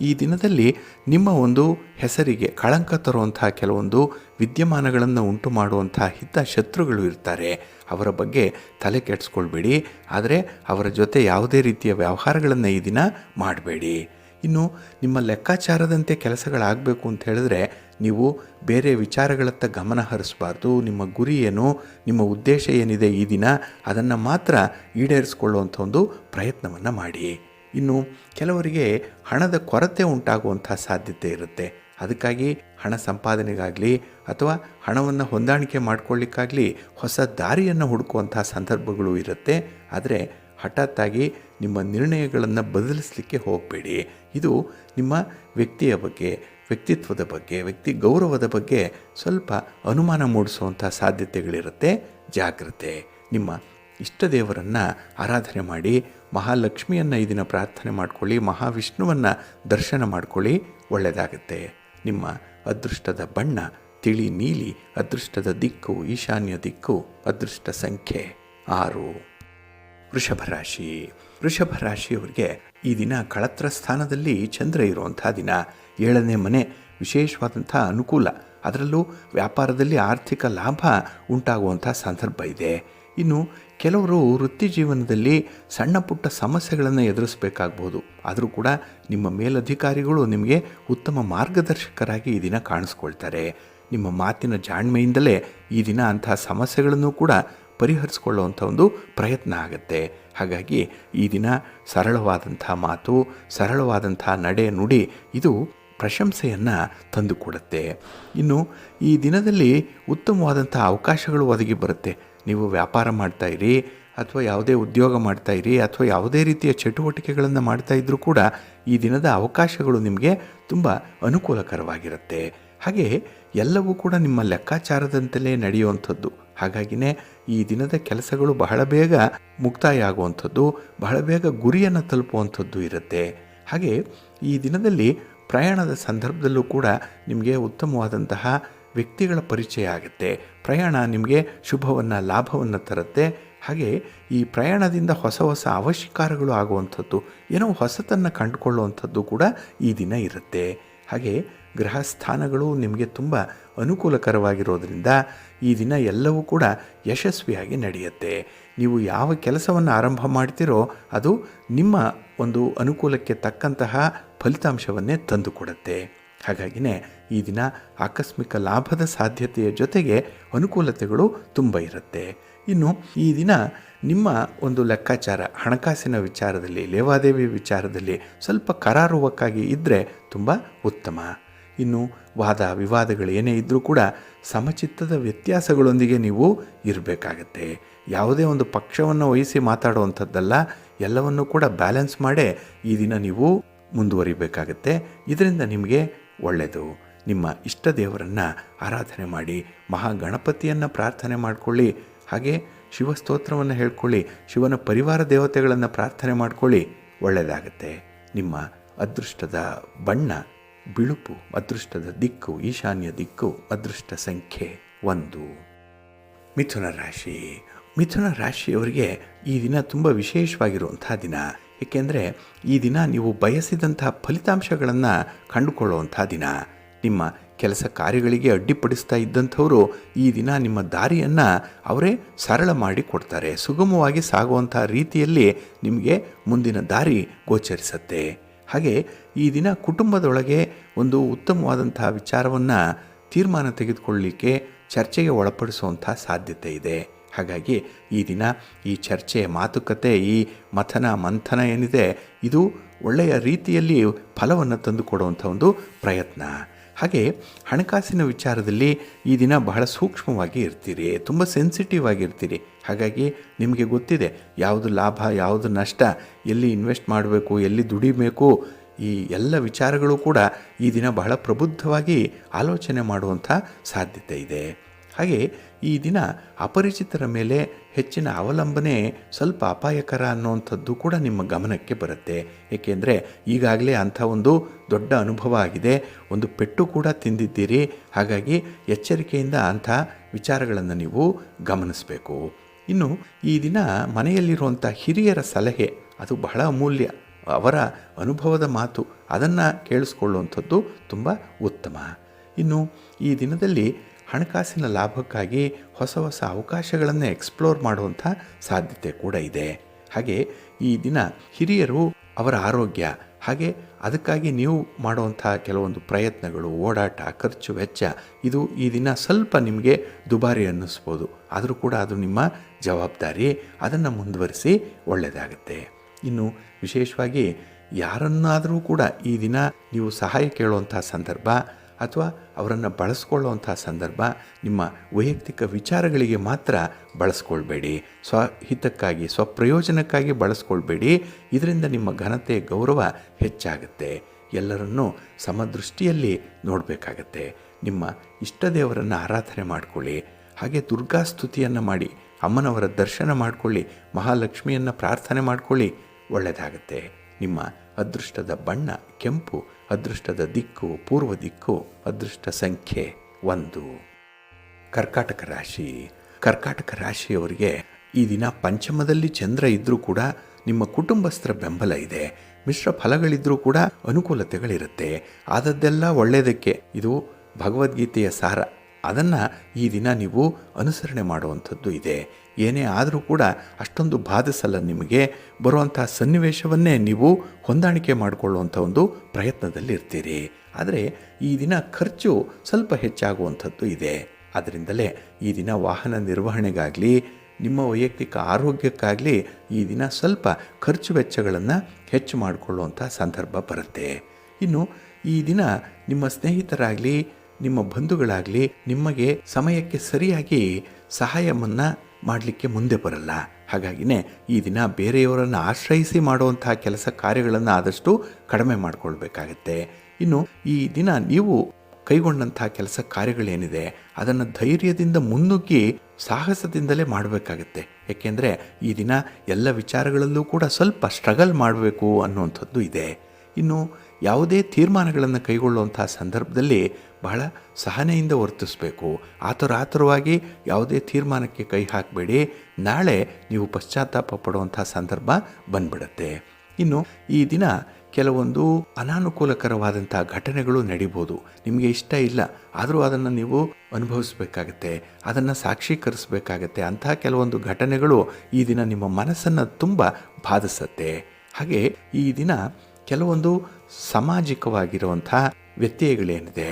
ಈ ದಿನದಲ್ಲಿ ನಿಮ್ಮ ಒಂದು ಹೆಸರಿಗೆ ಕಳಂಕ ತರುವಂಥ ಕೆಲವೊಂದು ವಿದ್ಯಮಾನಗಳನ್ನು ಉಂಟು ಮಾಡುವಂಥ ಹಿತಶತ್ರುಗಳು ಇರ್ತಾರೆ. ಅವರ ಬಗ್ಗೆ ತಲೆ ಕೆಡಿಸ್ಕೊಳ್ಬೇಡಿ. ಆದರೆ ಅವರ ಜೊತೆ ಯಾವುದೇ ರೀತಿಯ ವ್ಯವಹಾರಗಳನ್ನು ಈ ದಿನ ಮಾಡಬೇಡಿ. ಇನ್ನು ನಿಮ್ಮ ಲೆಕ್ಕಾಚಾರದಂತೆ ಕೆಲಸಗಳಾಗಬೇಕು ಅಂತ ಹೇಳಿದ್ರೆ ನೀವು ಬೇರೆ ವಿಚಾರಗಳತ್ತ ಗಮನ ಹರಿಸಬಾರ್ದು. ನಿಮ್ಮ ಗುರಿ ಏನು, ನಿಮ್ಮ ಉದ್ದೇಶ ಏನಿದೆ ಈ ದಿನ ಅದನ್ನು ಮಾತ್ರ ಈಡೇರಿಸಿಕೊಳ್ಳುವಂಥ ಒಂದು ಪ್ರಯತ್ನವನ್ನು ಮಾಡಿ. ಇನ್ನು ಕೆಲವರಿಗೆ ಹಣದ ಕೊರತೆ ಉಂಟಾಗುವಂಥ ಸಾಧ್ಯತೆ ಇರುತ್ತೆ. ಅದಕ್ಕಾಗಿ ಹಣ ಸಂಪಾದನೆಗಾಗಲಿ ಅಥವಾ ಹಣವನ್ನು ಹೊಂದಾಣಿಕೆ ಮಾಡಿಕೊಳ್ಳಿಕ್ಕಾಗಲಿ ಹೊಸ ದಾರಿಯನ್ನು ಹುಡುಕುವಂಥ ಸಂದರ್ಭಗಳು ಇರುತ್ತೆ. ಆದರೆ ಹಠಾತ್ತಾಗಿ ನಿಮ್ಮ ನಿರ್ಣಯಗಳನ್ನು ಬದಲಿಸಲಿಕ್ಕೆ ಹೋಗಬೇಡಿ. ಇದು ನಿಮ್ಮ ವ್ಯಕ್ತಿಯ ಬಗ್ಗೆ, ವ್ಯಕ್ತಿತ್ವದ ಬಗ್ಗೆ, ವ್ಯಕ್ತಿ ಗೌರವದ ಬಗ್ಗೆ ಸ್ವಲ್ಪ ಅನುಮಾನ ಮೂಡಿಸುವಂಥ ಸಾಧ್ಯತೆಗಳಿರುತ್ತೆ. ಜಾಗ್ರತೆ. ನಿಮ್ಮ ಇಷ್ಟ ದೇವರನ್ನು ಆರಾಧನೆ ಮಾಡಿ. ಮಹಾಲಕ್ಷ್ಮಿಯನ್ನು ಈ ದಿನ ಪ್ರಾರ್ಥನೆ ಮಾಡಿಕೊಳ್ಳಿ. ಮಹಾವಿಷ್ಣುವನ್ನು ದರ್ಶನ ಮಾಡಿಕೊಳ್ಳಿ. ಒಳ್ಳೆಯದಾಗುತ್ತೆ. ನಿಮ್ಮ ಅದೃಷ್ಟದ ಬಣ್ಣ ತಿಳಿ ನೀಲಿ. ಅದೃಷ್ಟದ ದಿಕ್ಕು ಈಶಾನ್ಯ ದಿಕ್ಕು. ಅದೃಷ್ಟ ಸಂಖ್ಯೆ 6. ವೃಷಭ ರಾಶಿ. ವೃಷಭ ರಾಶಿಯವರಿಗೆ ಈ ದಿನ ಕಳತ್ರ ಸ್ಥಾನದಲ್ಲಿ ಚಂದ್ರ ಇರುವಂಥ ದಿನ. 7ನೇ ಮನೆ ವಿಶೇಷವಾದಂಥ ಅನುಕೂಲ. ಅದರಲ್ಲೂ ವ್ಯಾಪಾರದಲ್ಲಿ ಆರ್ಥಿಕ ಲಾಭ ಉಂಟಾಗುವಂಥ ಸಂದರ್ಭ ಇದೆ. ಇನ್ನು ಕೆಲವರು ವೃತ್ತಿ ಜೀವನದಲ್ಲಿ ಸಣ್ಣ ಪುಟ್ಟ ಸಮಸ್ಯೆಗಳನ್ನು ಎದುರಿಸಬೇಕಾಗ್ಬೋದು. ಆದರೂ ಕೂಡ ನಿಮ್ಮ ಮೇಲಧಿಕಾರಿಗಳು ನಿಮಗೆ ಉತ್ತಮ ಮಾರ್ಗದರ್ಶಕರಾಗಿ ಈ ದಿನ ಕಾಣಿಸ್ಕೊಳ್ತಾರೆ. ನಿಮ್ಮ ಮಾತಿನ ಜಾಣ್ಮೆಯಿಂದಲೇ ಈ ದಿನ ಅಂತಹ ಸಮಸ್ಯೆಗಳನ್ನು ಕೂಡ ಪರಿಹರಿಸಿಕೊಳ್ಳುವಂಥ ಒಂದು ಪ್ರಯತ್ನ ಆಗುತ್ತೆ. ಹಾಗಾಗಿ ಈ ದಿನ ಸರಳವಾದಂಥ ಮಾತು, ಸರಳವಾದಂಥ ನಡೆ ನುಡಿ ಇದು ಪ್ರಶಂಸೆಯನ್ನು ತಂದುಕೊಡುತ್ತೆ. ಇನ್ನು ಈ ದಿನದಲ್ಲಿ ಉತ್ತಮವಾದಂಥ ಅವಕಾಶಗಳು ಒದಗಿ ಬರುತ್ತೆ. ನೀವು ವ್ಯಾಪಾರ ಮಾಡ್ತಾಯಿರಿ ಅಥವಾ ಯಾವುದೇ ಉದ್ಯೋಗ ಮಾಡ್ತಾಯಿರಿ ಅಥವಾ ಯಾವುದೇ ರೀತಿಯ ಚಟುವಟಿಕೆಗಳನ್ನು ಮಾಡ್ತಾಯಿದ್ರೂ ಕೂಡ ಈ ದಿನದ ಅವಕಾಶಗಳು ನಿಮಗೆ ತುಂಬ ಅನುಕೂಲಕರವಾಗಿರುತ್ತೆ. ಹಾಗೆ ಎಲ್ಲವೂ ಕೂಡ ನಿಮ್ಮ ಲೆಕ್ಕಾಚಾರದಂತೆಯೇ ನಡೆಯುವಂಥದ್ದು. ಹಾಗಾಗಿನೇ ಈ ದಿನದ ಕೆಲಸಗಳು ಬಹಳ ಬೇಗ ಮುಕ್ತಾಯ ಆಗುವಂಥದ್ದು, ಬಹಳ ಬೇಗ ಗುರಿಯನ್ನು ತಲುಪುವಂಥದ್ದು ಇರುತ್ತೆ. ಹಾಗೆ ಈ ದಿನದಲ್ಲಿ ಪ್ರಯಾಣದ ಸಂದರ್ಭದಲ್ಲೂ ಕೂಡ ನಿಮಗೆ ಉತ್ತಮವಾದಂತಹ ವ್ಯಕ್ತಿಗಳ ಪರಿಚಯ ಆಗುತ್ತೆ. ಪ್ರಯಾಣ ನಿಮಗೆ ಶುಭವನ್ನು ಲಾಭವನ್ನು ತರುತ್ತೆ. ಹಾಗೆ ಈ ಪ್ರಯಾಣದಿಂದ ಹೊಸ ಹೊಸ ಆವಿಷ್ಕಾರಗಳು ಆಗುವಂಥದ್ದು, ಏನೋ ಹೊಸತನ್ನು ಕಂಡುಕೊಳ್ಳುವಂಥದ್ದು ಕೂಡ ಈ ದಿನ ಇರುತ್ತೆ. ಹಾಗೆ ಗ್ರಹ ಸ್ಥಾನಗಳು ನಿಮಗೆ ತುಂಬ ಅನುಕೂಲಕರವಾಗಿರೋದ್ರಿಂದ ಈ ದಿನ ಎಲ್ಲವೂ ಕೂಡ ಯಶಸ್ವಿಯಾಗಿ ನಡೆಯುತ್ತೆ. ನೀವು ಯಾವ ಕೆಲಸವನ್ನು ಆರಂಭ ಮಾಡ್ತೀರೋ ಅದು ನಿಮ್ಮ ಒಂದು ಅನುಕೂಲಕ್ಕೆ ತಕ್ಕಂತಹ ಫಲಿತಾಂಶವನ್ನೇ ತಂದುಕೊಡುತ್ತೆ. ಹಾಗಾಗಿನೇ ಈ ದಿನ ಆಕಸ್ಮಿಕ ಲಾಭದ ಸಾಧ್ಯತೆಯ ಜೊತೆಗೆ ಅನುಕೂಲತೆಗಳು ತುಂಬ ಇರುತ್ತೆ. ಇನ್ನು ಈ ದಿನ ನಿಮ್ಮ ಒಂದು ಲೆಕ್ಕಾಚಾರ ಹಣಕಾಸಿನ ವಿಚಾರದಲ್ಲಿ, ಲೇವಾದೇವಿ ವಿಚಾರದಲ್ಲಿ ಸ್ವಲ್ಪ ಕರಾರುವಕ್ಕಾಗಿ ಇದ್ದರೆ ತುಂಬ ಉತ್ತಮ. ಇನ್ನು ವಾದ ವಿವಾದಗಳು ಏನೇ ಇದ್ದರೂ ಕೂಡ ಸಮಚಿತ್ತದ ವ್ಯತ್ಯಾಸಗಳೊಂದಿಗೆ ನೀವು ಇರಬೇಕಾಗತ್ತೆ. ಯಾವುದೇ ಒಂದು ಪಕ್ಷವನ್ನು ವಹಿಸಿ ಮಾತಾಡುವಂಥದ್ದಲ್ಲ, ಎಲ್ಲವನ್ನೂ ಕೂಡ ಬ್ಯಾಲೆನ್ಸ್ ಮಾಡೇ ಈ ದಿನ ನೀವು ಮುಂದುವರಿಬೇಕಾಗತ್ತೆ. ಇದರಿಂದ ನಿಮಗೆ ಒಳ್ಳೆಯದು. ನಿಮ್ಮ ಇಷ್ಟ ದೇವರನ್ನು ಆರಾಧನೆ ಮಾಡಿ, ಮಹಾಗಣಪತಿಯನ್ನು ಪ್ರಾರ್ಥನೆ ಮಾಡಿಕೊಳ್ಳಿ. ಹಾಗೆ ಶಿವಸ್ತೋತ್ರವನ್ನು ಹೇಳ್ಕೊಳ್ಳಿ, ಶಿವನ ಪರಿವಾರ ದೇವತೆಗಳನ್ನು ಪ್ರಾರ್ಥನೆ ಮಾಡಿಕೊಳ್ಳಿ. ಒಳ್ಳೆಯದಾಗತ್ತೆ. ನಿಮ್ಮ ಅದೃಷ್ಟದ ಬಣ್ಣ ಬಿಳುಪು. ಅದೃಷ್ಟದ ದಿಕ್ಕು ಈಶಾನ್ಯ ದಿಕ್ಕು. ಅದೃಷ್ಟ ಸಂಖ್ಯೆ 1. ಮಿಥುನ ರಾಶಿ. ಮಿಥುನ ರಾಶಿಯವರಿಗೆ ಈ ದಿನ ತುಂಬ ವಿಶೇಷವಾಗಿರುವಂಥ ದಿನ. ಏಕೆಂದರೆ ಈ ದಿನ ನೀವು ಬಯಸಿದಂತಹ ಫಲಿತಾಂಶಗಳನ್ನು ಕಂಡುಕೊಳ್ಳುವಂಥ ದಿನ. ನಿಮ್ಮ ಕೆಲಸ ಕಾರ್ಯಗಳಿಗೆ ಅಡ್ಡಿಪಡಿಸ್ತಾ ಇದ್ದಂಥವರು ಈ ದಿನ ನಿಮ್ಮ ದಾರಿಯನ್ನು ಅವರೇ ಸರಳ ಮಾಡಿ ಕೊಡ್ತಾರೆ. ಸುಗಮವಾಗಿ ಸಾಗುವಂಥ ರೀತಿಯಲ್ಲಿ ನಿಮಗೆ ಮುಂದಿನ ದಾರಿ ಗೋಚರಿಸುತ್ತೆ. ಹಾಗೆ ಈ ದಿನ ಕುಟುಂಬದೊಳಗೆ ಒಂದು ಉತ್ತಮವಾದಂಥ ವಿಚಾರವನ್ನು ತೀರ್ಮಾನ ತೆಗೆದುಕೊಳ್ಳಲಿಕ್ಕೆ ಚರ್ಚೆಗೆ ಒಳಪಡಿಸುವಂಥ ಸಾಧ್ಯತೆ ಇದೆ. ಹಾಗಾಗಿ ಈ ದಿನ ಈ ಚರ್ಚೆ, ಮಾತುಕತೆ, ಈ ಮಂಥನ ಏನಿದೆ ಇದು ಒಳ್ಳೆಯ ರೀತಿಯಲ್ಲಿ ಫಲವನ್ನು ತಂದುಕೊಡುವಂಥ ಒಂದು ಪ್ರಯತ್ನ. ಹಾಗೆ ಹಣಕಾಸಿನ ವಿಚಾರದಲ್ಲಿ ಈ ದಿನ ಬಹಳ ಸೂಕ್ಷ್ಮವಾಗಿ ಇರ್ತೀರಿ, ತುಂಬ ಸೆನ್ಸಿಟಿವ್ ಆಗಿರ್ತೀರಿ. ಹಾಗಾಗಿ ನಿಮಗೆ ಗೊತ್ತಿದೆ ಯಾವುದು ಲಾಭ, ಯಾವುದು ನಷ್ಟ, ಎಲ್ಲಿ ಇನ್ವೆಸ್ಟ್ ಮಾಡಬೇಕು, ಎಲ್ಲಿ ದುಡಿಬೇಕು, ಈ ಎಲ್ಲ ವಿಚಾರಗಳು ಕೂಡ ಈ ದಿನ ಬಹಳ ಪ್ರಬುದ್ಧವಾಗಿ ಆಲೋಚನೆ ಮಾಡುವಂಥ ಸಾಧ್ಯತೆ ಇದೆ. ಹಾಗೆ ಈ ದಿನ ಅಪರಿಚಿತರ ಮೇಲೆ ಹೆಚ್ಚಿನ ಅವಲಂಬನೆ ಸ್ವಲ್ಪ ಅಪಾಯಕರ ಅನ್ನುವಂಥದ್ದು ಕೂಡ ನಿಮ್ಮ ಗಮನಕ್ಕೆ ಬರುತ್ತೆ. ಏಕೆಂದರೆ ಈಗಾಗಲೇ ಅಂಥ ಒಂದು ದೊಡ್ಡ ಅನುಭವ ಆಗಿದೆ, ಒಂದು ಪೆಟ್ಟು ಕೂಡ ತಿಂದಿದ್ದೀರಿ. ಹಾಗಾಗಿ ಎಚ್ಚರಿಕೆಯಿಂದ ಅಂಥ ವಿಚಾರಗಳನ್ನು ನೀವು ಗಮನಿಸಬೇಕು. ಇನ್ನು ಈ ದಿನ ಮನೆಯಲ್ಲಿರುವಂಥ ಹಿರಿಯರ ಸಲಹೆ ಅದು ಬಹಳ ಅಮೂಲ್ಯ. ಅವರ ಅನುಭವದ ಮಾತು ಅದನ್ನು ಕೇಳಿಸ್ಕೊಳ್ಳುವಂಥದ್ದು ತುಂಬ ಉತ್ತಮ. ಇನ್ನು ಈ ದಿನದಲ್ಲಿ ಹಣಕಾಸಿನ ಲಾಭಕ್ಕಾಗಿ ಹೊಸ ಹೊಸ ಅವಕಾಶಗಳನ್ನು ಎಕ್ಸ್ಪ್ಲೋರ್ ಮಾಡುವಂಥ ಸಾಧ್ಯತೆ ಕೂಡ ಇದೆ. ಹಾಗೆ ಈ ದಿನ ಹಿರಿಯರು ಅವರ ಆರೋಗ್ಯ, ಹಾಗೆ ಅದಕ್ಕಾಗಿ ನೀವು ಮಾಡುವಂಥ ಕೆಲವೊಂದು ಪ್ರಯತ್ನಗಳು, ಓಡಾಟ, ಖರ್ಚು ವೆಚ್ಚ ಇದು ಈ ದಿನ ಸ್ವಲ್ಪ ನಿಮಗೆ ದುಬಾರಿ ಅನ್ನಿಸ್ಬೋದು. ಆದರೂ ಕೂಡ ಅದು ನಿಮ್ಮ ಜವಾಬ್ದಾರಿ, ಅದನ್ನು ಮುಂದುವರಿಸಿ ಒಳ್ಳೆಯದಾಗುತ್ತೆ. ಇನ್ನು ವಿಶೇಷವಾಗಿ ಯಾರನ್ನಾದರೂ ಕೂಡ ಈ ದಿನ ನೀವು ಸಹಾಯ ಕೇಳುವಂಥ ಸಂದರ್ಭ ಅಥವಾ ಅವರನ್ನು ಬಳಸ್ಕೊಳ್ಳುವಂಥ ಸಂದರ್ಭ ನಿಮ್ಮ ವೈಯಕ್ತಿಕ ವಿಚಾರಗಳಿಗೆ ಮಾತ್ರ ಬಳಸ್ಕೊಳ್ಬೇಡಿ. ಸ್ವಹಿತಕ್ಕಾಗಿ, ಸ್ವಪ್ರಯೋಜನಕ್ಕಾಗಿ ಬಳಸ್ಕೊಳ್ಬೇಡಿ. ಇದರಿಂದ ನಿಮ್ಮ ಘನತೆ, ಗೌರವ ಹೆಚ್ಚಾಗುತ್ತೆ. ಎಲ್ಲರನ್ನೂ ಸಮದೃಷ್ಟಿಯಲ್ಲಿ ನೋಡಬೇಕಾಗತ್ತೆ. ನಿಮ್ಮ ಇಷ್ಟ ದೇವರನ್ನು ಆರಾಧನೆ ಮಾಡಿಕೊಳ್ಳಿ. ಹಾಗೆ ದುರ್ಗಾ ಸ್ತುತಿಯನ್ನು ಮಾಡಿ, ಅಮ್ಮನವರ ದರ್ಶನ ಮಾಡಿಕೊಳ್ಳಿ, ಮಹಾಲಕ್ಷ್ಮಿಯನ್ನು ಪ್ರಾರ್ಥನೆ ಮಾಡಿಕೊಳ್ಳಿ, ಒಳ್ಳೆಯದಾಗುತ್ತೆ. ನಿಮ್ಮ ಅದೃಷ್ಟದ ಬಣ್ಣ ಕೆಂಪು, ಅದೃಷ್ಟದ ದಿಕ್ಕು ಪೂರ್ವ ದಿಕ್ಕು, ಅದೃಷ್ಟ ಸಂಖ್ಯೆ 1. ಕರ್ಕಾಟಕ ರಾಶಿ. ಕರ್ಕಾಟಕ ರಾಶಿಯವರಿಗೆ ಈ ದಿನ ಪಂಚಮದಲ್ಲಿ ಚಂದ್ರ ಇದ್ದರೂ ಕೂಡ ನಿಮ್ಮ ಕುಟುಂಬಸ್ಥರ ಬೆಂಬಲ ಇದೆ. ಮಿಶ್ರ ಫಲಗಳಿದ್ದರೂ ಕೂಡ ಅನುಕೂಲತೆಗಳಿರುತ್ತೆ. ಆದದ್ದೆಲ್ಲ ಒಳ್ಳೆಯದಕ್ಕೆ. ಇದು ಭಗವದ್ಗೀತೆಯ ಸಾರ. ಅದನ್ನು ಈ ದಿನ ನೀವು ಅನುಸರಣೆ ಮಾಡುವಂಥದ್ದು ಇದೆ. ಏನೇ ಆದರೂ ಕೂಡ ಅಷ್ಟೊಂದು ಬಾಧಿಸಲ್ಲ. ನಿಮಗೆ ಬರುವಂಥ ಸನ್ನಿವೇಶವನ್ನೇ ನೀವು ಹೊಂದಾಣಿಕೆ ಮಾಡಿಕೊಳ್ಳುವಂಥ ಒಂದು ಪ್ರಯತ್ನದಲ್ಲಿರ್ತೀರಿ. ಆದರೆ ಈ ದಿನ ಖರ್ಚು ಸ್ವಲ್ಪ ಹೆಚ್ಚಾಗುವಂಥದ್ದು ಇದೆ. ಅದರಿಂದಲೇ ಈ ದಿನ ವಾಹನ ನಿರ್ವಹಣೆಗಾಗಲಿ, ನಿಮ್ಮ ವೈಯಕ್ತಿಕ ಆರೋಗ್ಯಕ್ಕಾಗಲಿ ಈ ದಿನ ಸ್ವಲ್ಪ ಖರ್ಚು ವೆಚ್ಚಗಳನ್ನು ಹೆಚ್ಚು ಮಾಡಿಕೊಳ್ಳುವಂಥ ಸಂದರ್ಭ ಬರುತ್ತೆ. ಇನ್ನು ಈ ದಿನ ನಿಮ್ಮ ಸ್ನೇಹಿತರಾಗಲಿ, ನಿಮ್ಮ ಬಂಧುಗಳಾಗಲಿ ನಿಮಗೆ ಸಮಯಕ್ಕೆ ಸರಿಯಾಗಿ ಸಹಾಯವನ್ನು ಮಾಡಲಿಕ್ಕೆ ಮುಂದೆ ಬರಲ್ಲ. ಹಾಗಾಗಿನೇ ಈ ದಿನ ಬೇರೆಯವರನ್ನು ಆಶ್ರಯಿಸಿ ಮಾಡುವಂಥ ಕೆಲಸ ಕಾರ್ಯಗಳನ್ನು ಆದಷ್ಟು ಕಡಿಮೆ ಮಾಡಿಕೊಳ್ಬೇಕಾಗತ್ತೆ. ಇನ್ನು ಈ ದಿನ ನೀವು ಕೈಗೊಂಡಂಥ ಕೆಲಸ ಕಾರ್ಯಗಳೇನಿದೆ ಅದನ್ನು ಧೈರ್ಯದಿಂದ ಮುನ್ನುಗ್ಗಿ ಸಾಹಸದಿಂದಲೇ ಮಾಡಬೇಕಾಗತ್ತೆ. ಏಕೆಂದರೆ ಈ ದಿನ ಎಲ್ಲ ವಿಚಾರಗಳಲ್ಲೂ ಕೂಡ ಸ್ವಲ್ಪ ಸ್ಟ್ರಗಲ್ ಮಾಡಬೇಕು ಅನ್ನುವಂಥದ್ದು ಇದೆ. ಇನ್ನು ಯಾವುದೇ ತೀರ್ಮಾನಗಳನ್ನು ಕೈಗೊಳ್ಳುವಂಥ ಸಂದರ್ಭದಲ್ಲಿ ಬಹಳ ಸಹನೆಯಿಂದ ವರ್ತಿಸಬೇಕು. ಆತುರವಾಗಿ ಯಾವುದೇ ತೀರ್ಮಾನಕ್ಕೆ ಕೈ ಹಾಕಬೇಡಿ. ನಾಳೆ ನೀವು ಪಶ್ಚಾತ್ತಾಪ ಪಡುವಂಥ ಸಂದರ್ಭ ಬಂದ್ಬಿಡುತ್ತೆ. ಇನ್ನು ಈ ದಿನ ಕೆಲವೊಂದು ಅನಾನುಕೂಲಕರವಾದಂಥ ಘಟನೆಗಳು ನಡೀಬೋದು. ನಿಮಗೆ ಇಷ್ಟ ಇಲ್ಲ, ಆದರೂ ಅದನ್ನು ನೀವು ಅನುಭವಿಸಬೇಕಾಗತ್ತೆ, ಅದನ್ನು ಸಾಕ್ಷೀಕರಿಸಬೇಕಾಗತ್ತೆ. ಅಂಥ ಕೆಲವೊಂದು ಘಟನೆಗಳು ಈ ದಿನ ನಿಮ್ಮ ಮನಸ್ಸನ್ನು ತುಂಬ ಬಾಧಿಸುತ್ತೆ. ಹಾಗೆ ಈ ದಿನ ಕೆಲವೊಂದು ಸಾಮಾಜಿಕವಾಗಿರುವಂಥ ವ್ಯತ್ಯಯಗಳೇನಿದೆ,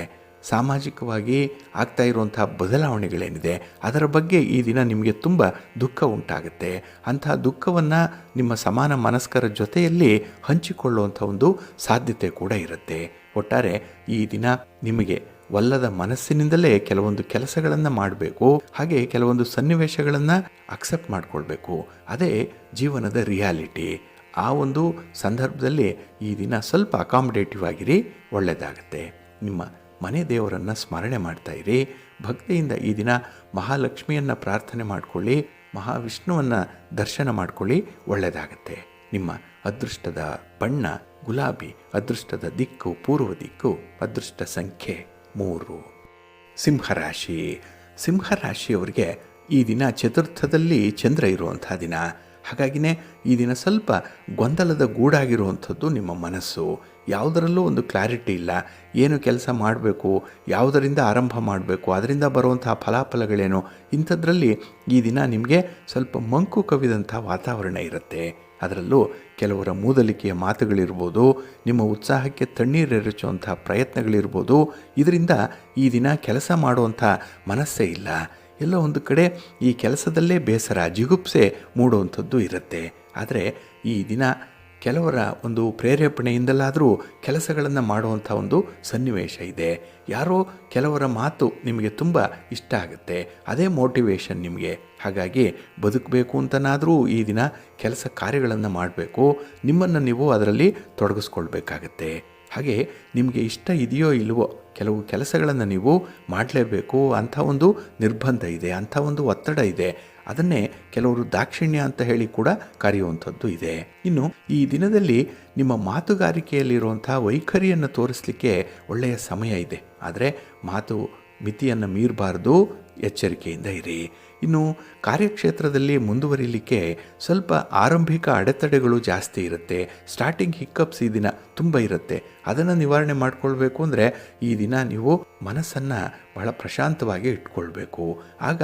ಸಾಮಾಜಿಕವಾಗಿ ಆಗ್ತಾ ಇರುವಂಥ ಬದಲಾವಣೆಗಳೇನಿದೆ ಅದರ ಬಗ್ಗೆ ಈ ದಿನ ನಿಮಗೆ ತುಂಬ ದುಃಖ ಉಂಟಾಗುತ್ತೆ. ಅಂಥ ದುಃಖವನ್ನು ನಿಮ್ಮ ಸಮಾನ ಮನಸ್ಕರ ಜೊತೆಯಲ್ಲಿ ಹಂಚಿಕೊಳ್ಳುವಂಥ ಒಂದು ಸಾಧ್ಯತೆ ಕೂಡ ಇರುತ್ತೆ. ಒಟ್ಟಾರೆ ಈ ದಿನ ನಿಮಗೆ ಒಲ್ಲದ ಮನಸ್ಸಿನಿಂದಲೇ ಕೆಲವೊಂದು ಕೆಲಸಗಳನ್ನು ಮಾಡಬೇಕು. ಹಾಗೆ ಕೆಲವೊಂದು ಸನ್ನಿವೇಶಗಳನ್ನು ಅಕ್ಸೆಪ್ಟ್ ಮಾಡಿಕೊಳ್ಬೇಕು. ಅದೇ ಜೀವನದ ರಿಯಾಲಿಟಿ. ಆ ಒಂದು ಸಂದರ್ಭದಲ್ಲಿ ಈ ದಿನ ಸ್ವಲ್ಪ ಅಕಾಮಡೇಟಿವ್ ಆಗಿರಿ, ಒಳ್ಳೆಯದಾಗುತ್ತೆ. ನಿಮ್ಮ ಮನೆ ದೇವರನ್ನು ಸ್ಮರಣೆ ಮಾಡ್ತಾ ಇರಿ. ಭಕ್ತಿಯಿಂದ ಈ ದಿನ ಮಹಾಲಕ್ಷ್ಮಿಯನ್ನು ಪ್ರಾರ್ಥನೆ ಮಾಡಿಕೊಳ್ಳಿ, ಮಹಾವಿಷ್ಣುವನ್ನು ದರ್ಶನ ಮಾಡಿಕೊಳ್ಳಿ, ಒಳ್ಳೆಯದಾಗುತ್ತೆ. ನಿಮ್ಮ ಅದೃಷ್ಟದ ಬಣ್ಣ ಗುಲಾಬಿ, ಅದೃಷ್ಟದ ದಿಕ್ಕು ಪೂರ್ವ ದಿಕ್ಕು, ಅದೃಷ್ಟ ಸಂಖ್ಯೆ 3. ಸಿಂಹರಾಶಿ. ಸಿಂಹರಾಶಿಯವರಿಗೆ ಈ ದಿನ ಚತುರ್ಥದಲ್ಲಿ ಚಂದ್ರ ಇರುವಂಥ ದಿನ. ಹಾಗಾಗಿನೇ ಈ ದಿನ ಸ್ವಲ್ಪ ಗೊಂದಲದ ಗೂಡಾಗಿರುವಂಥದ್ದು ನಿಮ್ಮ ಮನಸ್ಸು. ಯಾವುದರಲ್ಲೂ ಒಂದು ಕ್ಲಾರಿಟಿ ಇಲ್ಲ. ಏನು ಕೆಲಸ ಮಾಡಬೇಕು, ಯಾವುದರಿಂದ ಆರಂಭ ಮಾಡಬೇಕು, ಅದರಿಂದ ಬರುವಂತಹ ಫಲಾಫಲಗಳೇನು, ಇಂಥದ್ರಲ್ಲಿ ಈ ದಿನ ನಿಮಗೆ ಸ್ವಲ್ಪ ಮಂಕು ಕವಿದಂಥ ವಾತಾವರಣ ಇರುತ್ತೆ. ಅದರಲ್ಲೂ ಕೆಲವರ ಮೂದಲಿಕೆಯ ಮಾತುಗಳಿರ್ಬೋದು, ನಿಮ್ಮ ಉತ್ಸಾಹಕ್ಕೆ ತಣ್ಣೀರೆರಚುವಂಥ ಪ್ರಯತ್ನಗಳಿರ್ಬೋದು. ಇದರಿಂದ ಈ ದಿನ ಕೆಲಸ ಮಾಡುವಂಥ ಮನಸ್ಸೇ ಇಲ್ಲ. ಎಲ್ಲೋ ಒಂದು ಕಡೆ ಈ ಕೆಲಸದಲ್ಲೇ ಬೇಸರ, ಜಿಗುಪ್ಸೆ ಮೂಡುವಂಥದ್ದು ಇರುತ್ತೆ. ಆದರೆ ಈ ದಿನ ಕೆಲವರ ಒಂದು ಪ್ರೇರೇಪಣೆಯಿಂದಲಾದರೂ ಕೆಲಸಗಳನ್ನು ಮಾಡುವಂಥ ಒಂದು ಸನ್ನಿವೇಶ ಇದೆ. ಯಾರೋ ಕೆಲವರ ಮಾತು ನಿಮಗೆ ತುಂಬ ಇಷ್ಟ ಆಗುತ್ತೆ, ಅದೇ ಮೋಟಿವೇಶನ್ ನಿಮಗೆ. ಹಾಗಾಗಿ ಬದುಕಬೇಕು ಅಂತನಾದರೂ ಈ ದಿನ ಕೆಲಸ ಕಾರ್ಯಗಳನ್ನು ಮಾಡಬೇಕು, ನಿಮ್ಮನ್ನು ನೀವು ಅದರಲ್ಲಿ ತೊಡಗಿಸ್ಕೊಳ್ಬೇಕಾಗತ್ತೆ. ಹಾಗೆ ನಿಮಗೆ ಇಷ್ಟ ಇದೆಯೋ ಇಲ್ವೋ ಕೆಲವು ಕೆಲಸಗಳನ್ನು ನೀವು ಮಾಡಲೇಬೇಕು ಅಂಥ ಒಂದು ನಿರ್ಬಂಧ ಇದೆ, ಅಂಥ ಒಂದು ಒತ್ತಡ ಇದೆ. ಅದನ್ನೇ ಕೆಲವರು ದಾಕ್ಷಿಣ್ಯ ಅಂತ ಹೇಳಿ ಕೂಡ ಕರೆಯುವಂಥದ್ದು ಇದೆ. ಇನ್ನು ಈ ದಿನದಲ್ಲಿ ನಿಮ್ಮ ಮಾತುಗಾರಿಕೆಯಲ್ಲಿರುವಂಥ ವೈಖರಿಯನ್ನು ತೋರಿಸಲಿಕ್ಕೆ ಒಳ್ಳೆಯ ಸಮಯ ಇದೆ. ಆದರೆ ಮಾತು ಮಿತಿಯನ್ನು ಮೀರಬಾರ್ದು, ಎಚ್ಚರಿಕೆಯಿಂದ ಇರಿ. ಇನ್ನು ಕಾರ್ಯಕ್ಷೇತ್ರದಲ್ಲಿ ಮುಂದುವರಿಲಿಕ್ಕೆ ಸ್ವಲ್ಪ ಆರಂಭಿಕ ಅಡೆತಡೆಗಳು ಜಾಸ್ತಿ ಇರುತ್ತೆ. ಸ್ಟಾರ್ಟಿಂಗ್ ಹಿಕ್ಕಪ್ಸ್ ಈ ದಿನ ತುಂಬ ಇರುತ್ತೆ. ಅದನ್ನು ನಿವಾರಣೆ ಮಾಡಿಕೊಳ್ಬೇಕು ಅಂದರೆ ಈ ದಿನ ನೀವು ಮನಸ್ಸನ್ನು ಬಹಳ ಪ್ರಶಾಂತವಾಗಿ ಇಟ್ಕೊಳ್ಬೇಕು. ಆಗ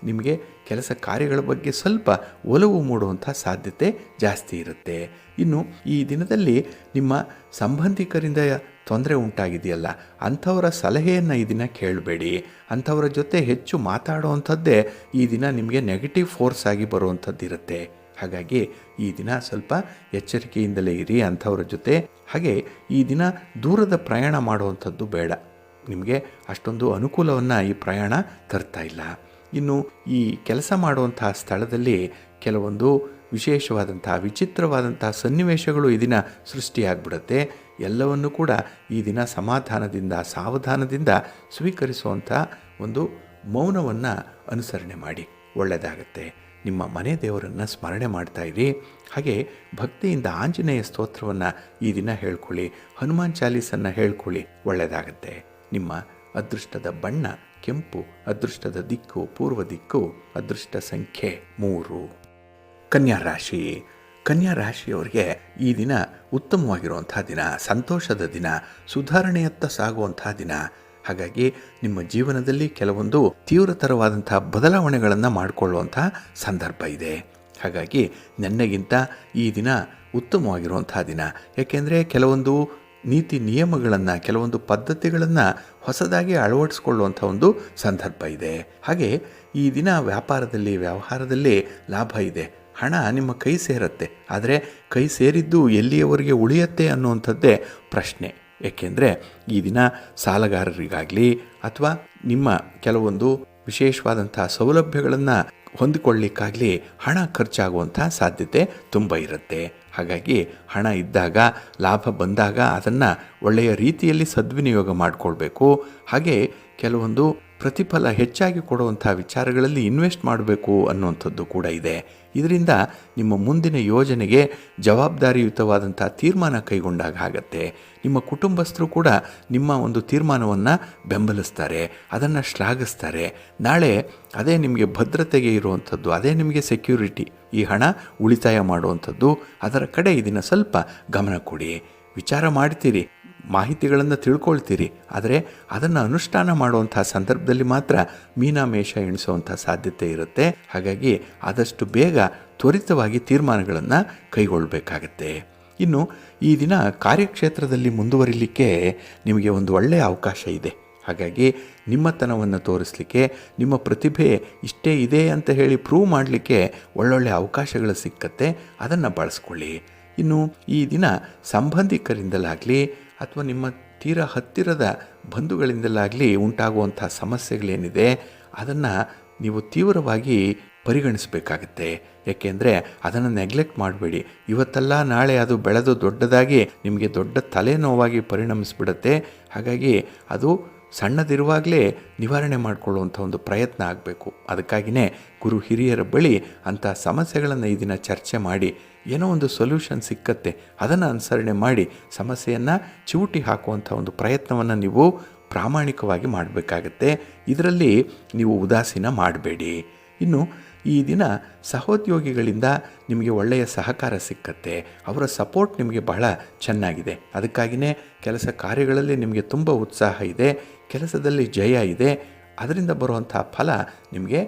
ನಿಮಗೆ ಕೆಲಸ ಕಾರ್ಯಗಳ ಬಗ್ಗೆ ಸ್ವಲ್ಪ ಒಲವು ಮೂಡುವಂಥ ಸಾಧ್ಯತೆ ಜಾಸ್ತಿ ಇರುತ್ತೆ. ಇನ್ನು ಈ ದಿನದಲ್ಲಿ ನಿಮ್ಮ ಸಂಬಂಧಿಕರಿಂದ ತೊಂದರೆ ಉಂಟಾಗಿದೆಯಲ್ಲ, ಅಂಥವರ ಸಲಹೆಯನ್ನು ಈ ದಿನ ಕೇಳಬೇಡಿ. ಅಂಥವರ ಜೊತೆ ಹೆಚ್ಚು ಮಾತಾಡುವಂಥದ್ದೇ ಈ ದಿನ ನಿಮಗೆ ನೆಗೆಟಿವ್ ಫೋರ್ಸ್ ಆಗಿ ಬರುವಂಥದ್ದು ಇರುತ್ತೆ. ಹಾಗಾಗಿ ಈ ದಿನ ಸ್ವಲ್ಪ ಎಚ್ಚರಿಕೆಯಿಂದಲೇ ಇರಿ ಅಂಥವ್ರ ಜೊತೆ. ಹಾಗೆ ಈ ದಿನ ದೂರದ ಪ್ರಯಾಣ ಮಾಡುವಂಥದ್ದು ಬೇಡ. ನಿಮಗೆ ಅಷ್ಟೊಂದು ಅನುಕೂಲವನ್ನು ಈ ಪ್ರಯಾಣ ತರ್ತಾ ಇಲ್ಲ. ಇನ್ನು ಈ ಕೆಲಸ ಮಾಡುವಂತಹ ಸ್ಥಳದಲ್ಲಿ ಕೆಲವೊಂದು ವಿಶೇಷವಾದಂಥ ವಿಚಿತ್ರವಾದಂಥ ಸನ್ನಿವೇಶಗಳು ಈ ದಿನ ಸೃಷ್ಟಿಯಾಗ್ಬಿಡುತ್ತೆ. ಎಲ್ಲವನ್ನು ಕೂಡ ಈ ದಿನ ಸಮಾಧಾನದಿಂದ ಸಾವಧಾನದಿಂದ ಸ್ವೀಕರಿಸುವಂಥ ಒಂದು ಮೌನವನ್ನು ಅನುಸರಣೆ ಮಾಡಿ, ಒಳ್ಳೆಯದಾಗತ್ತೆ. ನಿಮ್ಮ ಮನೆ ದೇವರನ್ನು ಸ್ಮರಣೆ ಮಾಡ್ತಾ ಇರಿ. ಹಾಗೆ ಭಕ್ತಿಯಿಂದ ಆಂಜನೇಯ ಸ್ತೋತ್ರವನ್ನು ಈ ದಿನ ಹೇಳ್ಕೊಳ್ಳಿ, ಹನುಮಾನ್ ಚಾಲೀಸನ್ನು ಹೇಳ್ಕೊಳ್ಳಿ, ಒಳ್ಳೆಯದಾಗತ್ತೆ. ನಿಮ್ಮ ಅದೃಷ್ಟದ ಬಣ್ಣ ಕೆಂಪು, ಅದೃಷ್ಟದ ದಿಕ್ಕು ಪೂರ್ವ ದಿಕ್ಕು, ಅದೃಷ್ಟ ಸಂಖ್ಯೆ 3. ಕನ್ಯಾ ರಾಶಿ. ಕನ್ಯಾ ರಾಶಿಯವರಿಗೆ ಈ ದಿನ ಉತ್ತಮವಾಗಿರುವಂಥ ದಿನ, ಸಂತೋಷದ ದಿನ, ಸುಧಾರಣೆಯತ್ತ ಸಾಗುವಂಥ ದಿನ. ಹಾಗಾಗಿ ನಿಮ್ಮ ಜೀವನದಲ್ಲಿ ಕೆಲವೊಂದು ತೀವ್ರತರವಾದಂಥ ಬದಲಾವಣೆಗಳನ್ನು ಮಾಡಿಕೊಳ್ಳುವಂಥ ಸಂದರ್ಭ ಇದೆ. ಹಾಗಾಗಿ ನೆನ್ನೆಗಿಂತ ಈ ದಿನ ಉತ್ತಮವಾಗಿರುವಂಥ ದಿನ. ಯಾಕೆಂದರೆ ಕೆಲವೊಂದು ನೀತಿ ನಿಯಮಗಳನ್ನು, ಕೆಲವೊಂದು ಪದ್ಧತಿಗಳನ್ನು ಹೊಸದಾಗಿ ಅಳವಡಿಸ್ಕೊಳ್ಳುವಂಥ ಒಂದು ಸಂದರ್ಭ ಇದೆ. ಹಾಗೆ ಈ ದಿನ ವ್ಯಾಪಾರದಲ್ಲಿ ವ್ಯವಹಾರದಲ್ಲಿ ಲಾಭ ಇದೆ. ಹಣ ನಿಮ್ಮ ಕೈ ಸೇರುತ್ತೆ. ಆದರೆ ಕೈ ಸೇರಿದ್ದು ಎಲ್ಲಿಯವರೆಗೆ ಉಳಿಯುತ್ತೆ ಅನ್ನುವಂಥದ್ದೇ ಪ್ರಶ್ನೆ. ಏಕೆಂದರೆ ಈ ದಿನ ಸಾಲಗಾರರಿಗಾಗಲಿ ಅಥವಾ ನಿಮ್ಮ ಕೆಲವೊಂದು ವಿಶೇಷವಾದಂಥ ಸೌಲಭ್ಯಗಳನ್ನು ಹೊಂದಿಕೊಳ್ಳಿಕ್ಕಾಗಲಿ ಹಣ ಖರ್ಚಾಗುವಂಥ ಸಾಧ್ಯತೆ ತುಂಬ ಇರುತ್ತೆ. ಹಾಗಾಗಿ ಹಣ ಇದ್ದಾಗ, ಲಾಭ ಬಂದಾಗ ಅದನ್ನು ಒಳ್ಳೆಯ ರೀತಿಯಲ್ಲಿ ಸದ್ವಿನಿಯೋಗ ಮಾಡಿಕೊಳ್ಬೇಕು. ಹಾಗೆ ಕೆಲವೊಂದು ಪ್ರತಿಫಲ ಹೆಚ್ಚಾಗಿ ಕೊಡುವಂಥ ವಿಚಾರಗಳಲ್ಲಿ ಇನ್ವೆಸ್ಟ್ ಮಾಡಬೇಕು ಅನ್ನುವಂಥದ್ದು ಕೂಡ ಇದೆ. ಇದರಿಂದ ನಿಮ್ಮ ಮುಂದಿನ ಯೋಜನೆಗೆ ಜವಾಬ್ದಾರಿಯುತವಾದಂಥ ತೀರ್ಮಾನ ಕೈಗೊಂಡಾಗ ಆಗತ್ತೆ. ನಿಮ್ಮ ಕುಟುಂಬಸ್ಥರು ಕೂಡ ನಿಮ್ಮ ಒಂದು ತೀರ್ಮಾನವನ್ನು ಬೆಂಬಲಿಸ್ತಾರೆ, ಅದನ್ನು ಶ್ಲಾಘಿಸ್ತಾರೆ. ನಾಳೆ ಅದೇ ನಿಮಗೆ ಭದ್ರತೆಗೆ ಇರುವಂಥದ್ದು, ಅದೇ ನಿಮಗೆ ಸೆಕ್ಯೂರಿಟಿ. ಈ ಹಣ ಉಳಿತಾಯ ಮಾಡುವಂಥದ್ದು, ಅದರ ಕಡೆ ಇದನ್ನು ಸ್ವಲ್ಪ ಗಮನ ಕೊಡಿ. ವಿಚಾರ ಮಾಡ್ತೀರಿ, ಮಾಹಿತಿಗಳನ್ನು ತಿಳ್ಕೊಳ್ತೀರಿ, ಆದರೆ ಅದನ್ನು ಅನುಷ್ಠಾನ ಮಾಡುವಂಥ ಸಂದರ್ಭದಲ್ಲಿ ಮಾತ್ರ ಮೀನಾಮೇಷ ಎಣಿಸುವಂಥ ಸಾಧ್ಯತೆ ಇರುತ್ತೆ. ಹಾಗಾಗಿ ಆದಷ್ಟು ಬೇಗ ತ್ವರಿತವಾಗಿ ತೀರ್ಮಾನಗಳನ್ನು ಕೈಗೊಳ್ಳಬೇಕಾಗತ್ತೆ. ಇನ್ನು ಈ ದಿನ ಕಾರ್ಯಕ್ಷೇತ್ರದಲ್ಲಿ ಮುಂದುವರಿಲಿಕ್ಕೆ ನಿಮಗೆ ಒಂದು ಒಳ್ಳೆಯ ಅವಕಾಶ ಇದೆ. ಹಾಗಾಗಿ ನಿಮ್ಮತನವನ್ನು ತೋರಿಸಲಿಕ್ಕೆ, ನಿಮ್ಮ ಪ್ರತಿಭೆ ಇಷ್ಟೇ ಇದೆ ಅಂತ ಹೇಳಿ ಪ್ರೂವ್ ಮಾಡಲಿಕ್ಕೆ ಒಳ್ಳೊಳ್ಳೆ ಅವಕಾಶಗಳು ಸಿಕ್ಕತ್ತೆ. ಅದನ್ನು ಬಳಸ್ಕೊಳ್ಳಿ. ಇನ್ನು ಈ ದಿನ ಸಂಬಂಧಿಕರಿಂದಲಾಗಲಿ ಅಥವಾ ನಿಮ್ಮ ತೀರಾ ಹತ್ತಿರದ ಬಂಧುಗಳಿಂದಲಾಗಲಿ ಉಂಟಾಗುವಂಥ ಸಮಸ್ಯೆಗಳೇನಿದೆ ಅದನ್ನು ನೀವು ತೀವ್ರವಾಗಿ ಪರಿಗಣಿಸಬೇಕಾಗತ್ತೆ. ಏಕೆಂದರೆ ಅದನ್ನು ನೆಗ್ಲೆಕ್ಟ್ ಮಾಡಬೇಡಿ. ಇವತ್ತಲ್ಲ ನಾಳೆ ಅದು ಬೆಳೆದು ದೊಡ್ಡದಾಗಿ ನಿಮಗೆ ದೊಡ್ಡ ತಲೆನೋವಾಗಿ ಪರಿಣಮಿಸಿಬಿಡುತ್ತೆ. ಹಾಗಾಗಿ ಅದು ಸಣ್ಣದಿರುವಾಗಲೇ ನಿವಾರಣೆ ಮಾಡಿಕೊಳ್ಳುವಂಥ ಒಂದು ಪ್ರಯತ್ನ ಆಗಬೇಕು. ಅದಕ್ಕಾಗಿಯೇ ಗುರು ಹಿರಿಯರ ಬಳಿ ಅಂಥ ಸಮಸ್ಯೆಗಳನ್ನು ಈ ದಿನ ಚರ್ಚೆ ಮಾಡಿ ಏನೋ ಒಂದು ಸೊಲ್ಯೂಷನ್ ಸಿಕ್ಕತ್ತೆ, ಅದನ್ನು ಅನುಸರಣೆ ಮಾಡಿ ಸಮಸ್ಯೆಯನ್ನು ಚಿವುಟಿ ಹಾಕುವಂಥ ಒಂದು ಪ್ರಯತ್ನವನ್ನು ನೀವು ಪ್ರಾಮಾಣಿಕವಾಗಿ ಮಾಡಬೇಕಾಗತ್ತೆ. ಇದರಲ್ಲಿ ನೀವು ಉದಾಸೀನ ಮಾಡಬೇಡಿ. ಇನ್ನು ಈ ದಿನ ಸಹೋದ್ಯೋಗಿಗಳಿಂದ ನಿಮಗೆ ಒಳ್ಳೆಯ ಸಹಕಾರ ಸಿಕ್ಕತ್ತೆ. ಅವರ ಸಪೋರ್ಟ್ ನಿಮಗೆ ಬಹಳ ಚೆನ್ನಾಗಿದೆ. ಅದಕ್ಕಾಗಿಯೇ ಕೆಲಸ ಕಾರ್ಯಗಳಲ್ಲಿ ನಿಮಗೆ ತುಂಬ ಉತ್ಸಾಹ ಇದೆ, ಕೆಲಸದಲ್ಲಿ ಜಯ ಇದೆ. ಅದರಿಂದ ಬರುವಂಥ ಫಲ ನಿಮಗೆ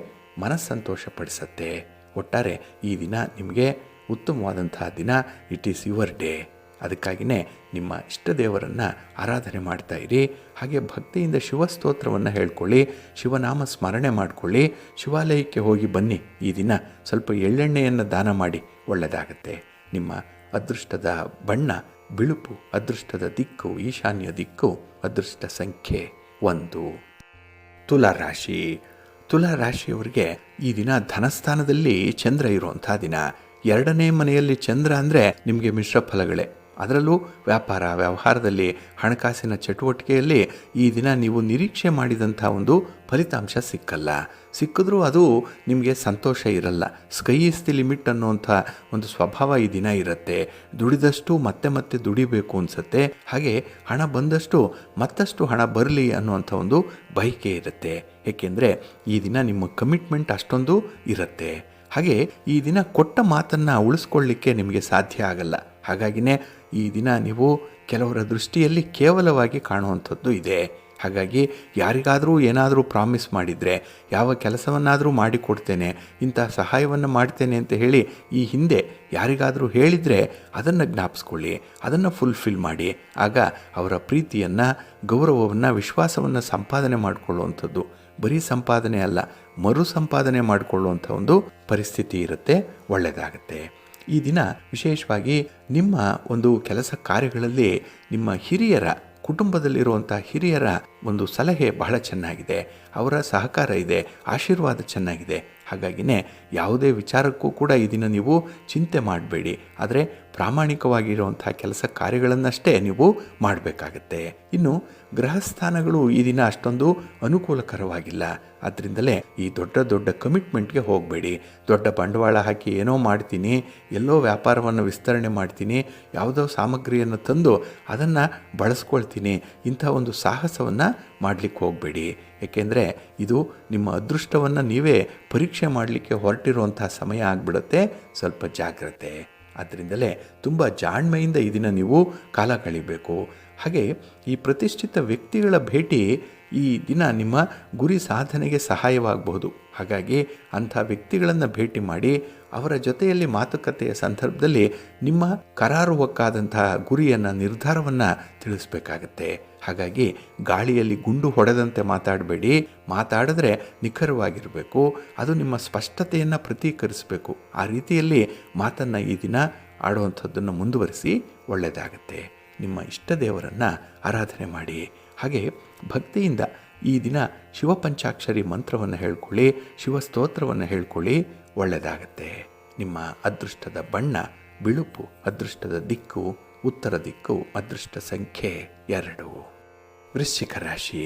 ಮನಸ್ಸಂತೋಷಪಡಿಸತ್ತೆ. ಒಟ್ಟಾರೆ ಈ ದಿನ ನಿಮಗೆ ಉತ್ತಮವಾದಂಥ ದಿನ. It is your day. ಅದಕ್ಕಾಗಿಯೇ ನಿಮ್ಮ ಇಷ್ಟ ದೇವರನ್ನು ಆರಾಧನೆ ಮಾಡ್ತಾ ಇರಿ. ಹಾಗೆ ಭಕ್ತಿಯಿಂದ ಶಿವಸ್ತೋತ್ರವನ್ನು ಹೇಳ್ಕೊಳ್ಳಿ, ಶಿವನಾಮ ಸ್ಮರಣೆ ಮಾಡಿಕೊಳ್ಳಿ, ಶಿವಾಲಯಕ್ಕೆ ಹೋಗಿ ಬನ್ನಿ. ಈ ದಿನ ಸ್ವಲ್ಪ ಎಳ್ಳೆಣ್ಣೆಯನ್ನು ದಾನ ಮಾಡಿ, ಒಳ್ಳೆಯದಾಗತ್ತೆ. ನಿಮ್ಮ ಅದೃಷ್ಟದ ಬಣ್ಣ ಬಿಳುಪು, ಅದೃಷ್ಟದ ದಿಕ್ಕು ಈಶಾನ್ಯ ದಿಕ್ಕು, ಅದೃಷ್ಟ ಸಂಖ್ಯೆ 1. ತುಲಾರಾಶಿ. ತುಲಾರಾಶಿಯವರಿಗೆ ಈ ದಿನ ಧನಸ್ಥಾನದಲ್ಲಿ ಚಂದ್ರ ಇರುವಂಥ ದಿನ. 2ನೇ ಮನೆಯಲ್ಲಿ ಚಂದ್ರ ಅಂದರೆ ನಿಮಗೆ ಮಿಶ್ರ ಫಲಗಳೇ. ಅದರಲ್ಲೂ ವ್ಯಾಪಾರ ವ್ಯವಹಾರದಲ್ಲಿ, ಹಣಕಾಸಿನ ಚಟುವಟಿಕೆಯಲ್ಲಿ ಈ ದಿನ ನೀವು ನಿರೀಕ್ಷೆ ಮಾಡಿದಂಥ ಒಂದು ಫಲಿತಾಂಶ ಸಿಕ್ಕಲ್ಲ. ಸಿಕ್ಕಿದ್ರೂ ಅದು ನಿಮಗೆ ಸಂತೋಷ ಇರಲ್ಲ. ಸ್ಕೈ ಈಸ್ ದಿ ಲಿಮಿಟ್ ಅನ್ನುವಂಥ ಒಂದು ಸ್ವಭಾವ ಈ ದಿನ ಇರುತ್ತೆ. ದುಡಿದಷ್ಟು ಮತ್ತೆ ಮತ್ತೆ ದುಡಿಬೇಕು ಅನಿಸುತ್ತೆ. ಹಾಗೆ ಹಣ ಬಂದಷ್ಟು ಮತ್ತಷ್ಟು ಹಣ ಬರಲಿ ಅನ್ನುವಂಥ ಒಂದು ಬಯಕೆ ಇರುತ್ತೆ. ಏಕೆಂದರೆ ಈ ದಿನ ನಿಮ್ಮ ಕಮಿಟ್ಮೆಂಟ್ ಅಷ್ಟೊಂದು ಇರುತ್ತೆ. ಹಾಗೆ ಈ ದಿನ ಕೊಟ್ಟ ಮಾತನ್ನು ಉಳಿಸ್ಕೊಳ್ಳಿಕ್ಕೆ ನಿಮಗೆ ಸಾಧ್ಯ ಆಗಲ್ಲ. ಹಾಗಾಗಿನೇ ಈ ದಿನ ನೀವು ಕೆಲವರ ದೃಷ್ಟಿಯಲ್ಲಿ ಕೇವಲವಾಗಿ ಕಾಣುವಂಥದ್ದು ಇದೆ. ಹಾಗಾಗಿ ಯಾರಿಗಾದರೂ ಏನಾದರೂ ಪ್ರಾಮಿಸ್ ಮಾಡಿದರೆ, ಯಾವ ಕೆಲಸವನ್ನಾದರೂ ಮಾಡಿಕೊಡ್ತೇನೆ, ಇಂಥ ಸಹಾಯವನ್ನು ಮಾಡ್ತೇನೆ ಅಂತ ಹೇಳಿ ಈ ಹಿಂದೆ ಯಾರಿಗಾದರೂ ಹೇಳಿದರೆ ಅದನ್ನು ಜ್ಞಾಪಿಸ್ಕೊಳ್ಳಿ, ಅದನ್ನು ಫುಲ್ಫಿಲ್ ಮಾಡಿ. ಆಗ ಅವರ ಪ್ರೀತಿಯನ್ನು, ಗೌರವವನ್ನು, ವಿಶ್ವಾಸವನ್ನು ಸಂಪಾದನೆ ಮಾಡಿಕೊಳ್ಳುವಂಥದ್ದು, ಬರೀ ಸಂಪಾದನೆ ಅಲ್ಲ, ಮರು ಸಂಪಾದನೆ ಮಾಡಿಕೊಳ್ಳುವಂಥ ಒಂದು ಪರಿಸ್ಥಿತಿ ಇರುತ್ತೆ. ಒಳ್ಳೆಯದಾಗತ್ತೆ. ಈ ದಿನ ವಿಶೇಷವಾಗಿ ನಿಮ್ಮ ಒಂದು ಕೆಲಸ ಕಾರ್ಯಗಳಲ್ಲಿ ನಿಮ್ಮ ಹಿರಿಯರ, ಕುಟುಂಬದಲ್ಲಿರುವಂಥ ಹಿರಿಯರ ಒಂದು ಸಲಹೆ ಬಹಳ ಚೆನ್ನಾಗಿದೆ. ಅವರ ಸಹಕಾರ ಇದೆ, ಆಶೀರ್ವಾದ ಚೆನ್ನಾಗಿದೆ. ಹಾಗಾಗಿನೇ ಯಾವುದೇ ವಿಚಾರಕ್ಕೂ ಕೂಡ ಈ ದಿನ ನೀವು ಚಿಂತೆ ಮಾಡಬೇಡಿ. ಆದರೆ ಪ್ರಾಮಾಣಿಕವಾಗಿರುವಂಥ ಕೆಲಸ ಕಾರ್ಯಗಳನ್ನಷ್ಟೇ ನೀವು ಮಾಡಬೇಕಾಗತ್ತೆ. ಇನ್ನು ಗ್ರಹಸ್ಥಾನಗಳು ಈ ದಿನ ಅಷ್ಟೊಂದು ಅನುಕೂಲಕರವಾಗಿಲ್ಲ. ಅದರಿಂದಲೇ ಈ ದೊಡ್ಡ ದೊಡ್ಡ ಕಮಿಟ್ಮೆಂಟ್ಗೆ ಹೋಗಬೇಡಿ. ದೊಡ್ಡ ಬಂಡವಾಳ ಹಾಕಿ ಏನೋ ಮಾಡ್ತೀನಿ, ಎಲ್ಲೋ ವ್ಯಾಪಾರವನ್ನು ವಿಸ್ತರಣೆ ಮಾಡ್ತೀನಿ, ಯಾವುದೋ ಸಾಮಗ್ರಿಯನ್ನು ತಂದು ಅದನ್ನು ಬಳಸ್ಕೊಳ್ತೀನಿ, ಇಂಥ ಒಂದು ಸಾಹಸವನ್ನು ಮಾಡಲಿಕ್ಕೆ ಹೋಗಬೇಡಿ. ಏಕೆಂದರೆ ಇದು ನಿಮ್ಮ ಅದೃಷ್ಟವನ್ನು ನೀವೇ ಪರೀಕ್ಷೆ ಮಾಡಲಿಕ್ಕೆ ಹೊರಟಿರುವಂಥ ಸಮಯ ಆಗಿಬಿಡುತ್ತೆ. ಸ್ವಲ್ಪ ಜಾಗ್ರತೆ. ಅದರಿಂದಲೇ ತುಂಬ ಜಾಣ್ಮೆಯಿಂದ ಈ ದಿನ ನೀವು ಕಾಲ ಕಳಿಬೇಕು. ಹಾಗೆ ಈ ಪ್ರತಿಷ್ಠಿತ ವ್ಯಕ್ತಿಗಳ ಭೇಟಿ ಈ ದಿನ ನಿಮ್ಮ ಗುರಿ ಸಾಧನೆಗೆ ಸಹಾಯವಾಗಬಹುದು. ಹಾಗಾಗಿ ಅಂಥ ವ್ಯಕ್ತಿಗಳನ್ನು ಭೇಟಿ ಮಾಡಿ ಅವರ ಜೊತೆಯಲ್ಲಿ ಮಾತುಕತೆಯ ಸಂದರ್ಭದಲ್ಲಿ ನಿಮ್ಮ ಕರಾರುವಕ್ಕಾದಂತಹ ಗುರಿಯನ್ನು, ನಿರ್ಧಾರವನ್ನು ತಿಳಿಸ್ಬೇಕಾಗತ್ತೆ. ಹಾಗಾಗಿ ಗಾಳಿಯಲ್ಲಿ ಗುಂಡು ಹೊಡೆದಂತೆ ಮಾತಾಡಬೇಡಿ. ಮಾತಾಡಿದ್ರೆ ನಿಖರವಾಗಿರಬೇಕು. ಅದು ನಿಮ್ಮ ಸ್ಪಷ್ಟತೆಯನ್ನು ಪ್ರತೀಕರಿಸಬೇಕು. ಆ ರೀತಿಯಲ್ಲಿ ಮಾತನ್ನು ಈ ದಿನ ಆಡುವಂಥದ್ದನ್ನು ಮುಂದುವರಿಸಿ, ಒಳ್ಳೆಯದಾಗತ್ತೆ. ನಿಮ್ಮ ಇಷ್ಟ ದೇವರನ್ನು ಆರಾಧನೆ ಮಾಡಿ. ಹಾಗೆ ಭಕ್ತಿಯಿಂದ ಈ ದಿನ ಶಿವಪಂಚಾಕ್ಷರಿ ಮಂತ್ರವನ್ನು ಹೇಳ್ಕೊಳ್ಳಿ, ಶಿವಸ್ತೋತ್ರವನ್ನು ಹೇಳ್ಕೊಳ್ಳಿ, ಒಳ್ಳೆಯದಾಗತ್ತೆ. ನಿಮ್ಮ ಅದೃಷ್ಟದ ಬಣ್ಣ ಬಿಳುಪು, ಅದೃಷ್ಟದ ದಿಕ್ಕು ಉತ್ತರ ದಿಕ್ಕು, ಅದೃಷ್ಟ ಸಂಖ್ಯೆ 2. ವೃಶ್ಚಿಕ ರಾಶಿ.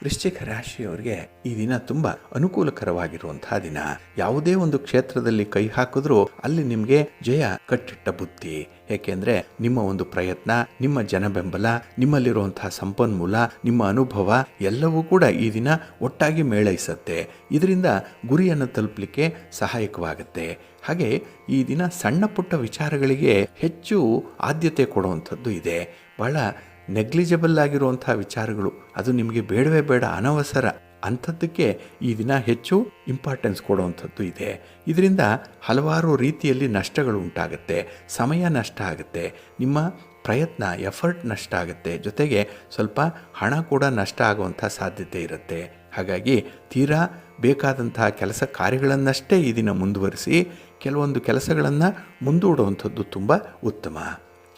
ವೃಶ್ಚಿಕ ರಾಶಿಯವರಿಗೆ ಈ ದಿನ ತುಂಬ ಅನುಕೂಲಕರವಾಗಿರುವಂತಹ ದಿನ. ಯಾವುದೇ ಒಂದು ಕ್ಷೇತ್ರದಲ್ಲಿ ಕೈ ಹಾಕಿದ್ರೂ ಅಲ್ಲಿ ನಿಮಗೆ ಜಯ ಕಟ್ಟಿಟ್ಟ ಬುತ್ತಿ. ಏಕೆಂದರೆ ನಿಮ್ಮ ಒಂದು ಪ್ರಯತ್ನ, ನಿಮ್ಮ ಜನಬೆಂಬಲ, ನಿಮ್ಮಲ್ಲಿರುವಂತಹ ಸಂಪನ್ಮೂಲ, ನಿಮ್ಮ ಅನುಭವ ಎಲ್ಲವೂ ಕೂಡ ಈ ದಿನ ಒಟ್ಟಾಗಿ ಮೇಳೈಸುತ್ತೆ. ಇದರಿಂದ ಗುರಿಯನ್ನು ತಲುಪಲಿಕ್ಕೆ ಸಹಾಯಕವಾಗುತ್ತೆ. ಹಾಗೆ ಈ ದಿನ ಸಣ್ಣ ಪುಟ್ಟ ವಿಚಾರಗಳಿಗೆ ಹೆಚ್ಚು ಆದ್ಯತೆ ಕೊಡುವಂಥದ್ದು ಇದೆ. ಬಹಳ ನೆಗ್ಲಿಜಿಬಲ್ ಆಗಿರುವಂಥ ವಿಚಾರಗಳು, ಅದು ನಿಮಗೆ ಬೇಡವೇ ಬೇಡ, ಅನವಸರ ಅಂಥದ್ದಕ್ಕೆ ಈ ದಿನ ಹೆಚ್ಚು ಇಂಪಾರ್ಟೆನ್ಸ್ ಕೊಡುವಂಥದ್ದು ಇದೆ. ಇದರಿಂದ ಹಲವಾರು ರೀತಿಯಲ್ಲಿ ನಷ್ಟಗಳು ಉಂಟಾಗುತ್ತೆ. ಸಮಯ ನಷ್ಟ ಆಗುತ್ತೆ, ನಿಮ್ಮ ಪ್ರಯತ್ನ, ಎಫರ್ಟ್ ನಷ್ಟ ಆಗುತ್ತೆ, ಜೊತೆಗೆ ಸ್ವಲ್ಪ ಹಣ ಕೂಡ ನಷ್ಟ ಆಗುವಂಥ ಸಾಧ್ಯತೆ ಇರುತ್ತೆ. ಹಾಗಾಗಿ ತೀರಾ ಬೇಕಾದಂತಹ ಕೆಲಸ ಕಾರ್ಯಗಳನ್ನಷ್ಟೇ ಈ ದಿನ ಮುಂದುವರಿಸಿ, ಕೆಲವೊಂದು ಕೆಲಸಗಳನ್ನು ಮುಂದೂಡುವಂಥದ್ದು ತುಂಬ ಉತ್ತಮ.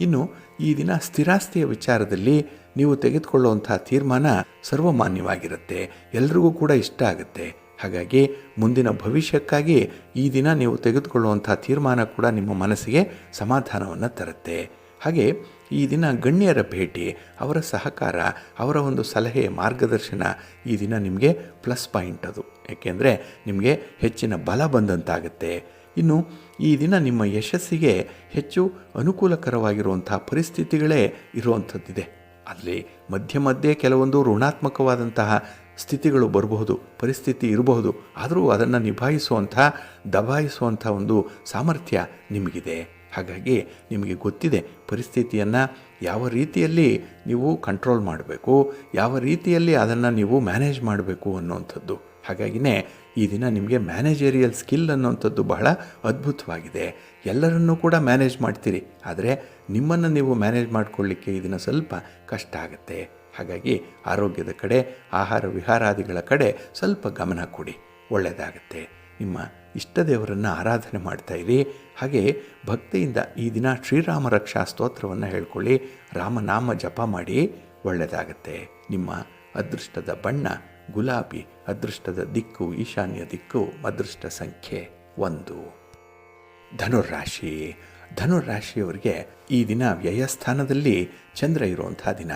ಇನ್ನು ಈ ದಿನ ಸ್ಥಿರಾಸ್ತಿಯ ವಿಚಾರದಲ್ಲಿ ನೀವು ತೆಗೆದುಕೊಳ್ಳುವಂಥ ತೀರ್ಮಾನ ಸರ್ವಮಾನ್ಯವಾಗಿರುತ್ತೆ, ಎಲ್ರಿಗೂ ಕೂಡ ಇಷ್ಟ ಆಗುತ್ತೆ. ಹಾಗಾಗಿ ಮುಂದಿನ ಭವಿಷ್ಯಕ್ಕಾಗಿ ಈ ದಿನ ನೀವು ತೆಗೆದುಕೊಳ್ಳುವಂಥ ತೀರ್ಮಾನ ಕೂಡ ನಿಮ್ಮ ಮನಸ್ಸಿಗೆ ಸಮಾಧಾನವನ್ನು ತರುತ್ತೆ. ಹಾಗೆ ಈ ದಿನ ಗಣ್ಯರ ಭೇಟಿ, ಅವರ ಸಹಕಾರ, ಅವರ ಒಂದು ಸಲಹೆ, ಮಾರ್ಗದರ್ಶನ ಈ ದಿನ ನಿಮಗೆ ಪ್ಲಸ್ ಪಾಯಿಂಟ್. ಅದು ಏಕೆಂದರೆ ನಿಮಗೆ ಹೆಚ್ಚಿನ ಬಲ ಬಂದಂತಾಗುತ್ತೆ. ಇನ್ನು ಈ ದಿನ ನಿಮ್ಮ ಯಶಸ್ಸಿಗೆ ಹೆಚ್ಚು ಅನುಕೂಲಕರವಾಗಿರುವಂಥ ಪರಿಸ್ಥಿತಿಗಳೇ ಇರುವಂಥದ್ದಿದೆ. ಅಲ್ಲಿ ಮಧ್ಯೆ ಮಧ್ಯೆ ಕೆಲವೊಂದು ಋಣಾತ್ಮಕವಾದಂತಹ ಸ್ಥಿತಿಗಳು ಬರಬಹುದು, ಪರಿಸ್ಥಿತಿ ಇರಬಹುದು. ಆದರೂ ಅದನ್ನು ದಬಾಯಿಸುವಂಥ ಒಂದು ಸಾಮರ್ಥ್ಯ ನಿಮಗಿದೆ. ಹಾಗಾಗಿ ನಿಮಗೆ ಗೊತ್ತಿದೆ ಪರಿಸ್ಥಿತಿಯನ್ನು ಯಾವ ರೀತಿಯಲ್ಲಿ ನೀವು ಕಂಟ್ರೋಲ್ ಮಾಡಬೇಕು, ಯಾವ ರೀತಿಯಲ್ಲಿ ಅದನ್ನು ನೀವು ಮ್ಯಾನೇಜ್ ಮಾಡಬೇಕು ಅನ್ನುವಂಥದ್ದು. ಹಾಗಾಗಿನೇ ಈ ದಿನ ನಿಮಗೆ ಮ್ಯಾನೇಜರಿಯಲ್ ಸ್ಕಿಲ್ ಅನ್ನುವಂಥದ್ದು ಬಹಳ ಅದ್ಭುತವಾಗಿದೆ. ಎಲ್ಲರನ್ನೂ ಕೂಡ ಮ್ಯಾನೇಜ್ ಮಾಡ್ತೀರಿ, ಆದರೆ ನಿಮ್ಮನ್ನು ನೀವು ಮ್ಯಾನೇಜ್ ಮಾಡಿಕೊಳ್ಳಿಕ್ಕೆ ಈ ದಿನ ಸ್ವಲ್ಪ ಕಷ್ಟ ಆಗುತ್ತೆ. ಹಾಗಾಗಿ ಆರೋಗ್ಯದ ಕಡೆ, ಆಹಾರ ವಿಹಾರಾದಿಗಳ ಕಡೆ ಸ್ವಲ್ಪ ಗಮನ ಕೊಡಿ, ಒಳ್ಳೆಯದಾಗತ್ತೆ. ನಿಮ್ಮ ಇಷ್ಟ ದೇವರನ್ನು ಆರಾಧನೆ ಮಾಡ್ತಾಯಿರಿ. ಹಾಗೆ ಭಕ್ತಿಯಿಂದ ಈ ದಿನ ಶ್ರೀರಾಮ ರಕ್ಷಾ ಸ್ತೋತ್ರವನ್ನು ಹೇಳ್ಕೊಳ್ಳಿ, ರಾಮನಾಮ ಜಪ ಮಾಡಿ, ಒಳ್ಳೆಯದಾಗತ್ತೆ. ನಿಮ್ಮ ಅದೃಷ್ಟದ ಬಣ್ಣ ಗುಲಾಬಿ, ಅದೃಷ್ಟದ ದಿಕ್ಕು ಈಶಾನ್ಯ ದಿಕ್ಕು, ಅದೃಷ್ಟ ಸಂಖ್ಯೆ 1. ಧನುರ್ರಾಶಿ. ಧನುರ್ರಾಶಿಯವರಿಗೆ ಈ ದಿನ ವ್ಯಯಸ್ಥಾನದಲ್ಲಿ ಚಂದ್ರ ಇರುವಂಥ ದಿನ.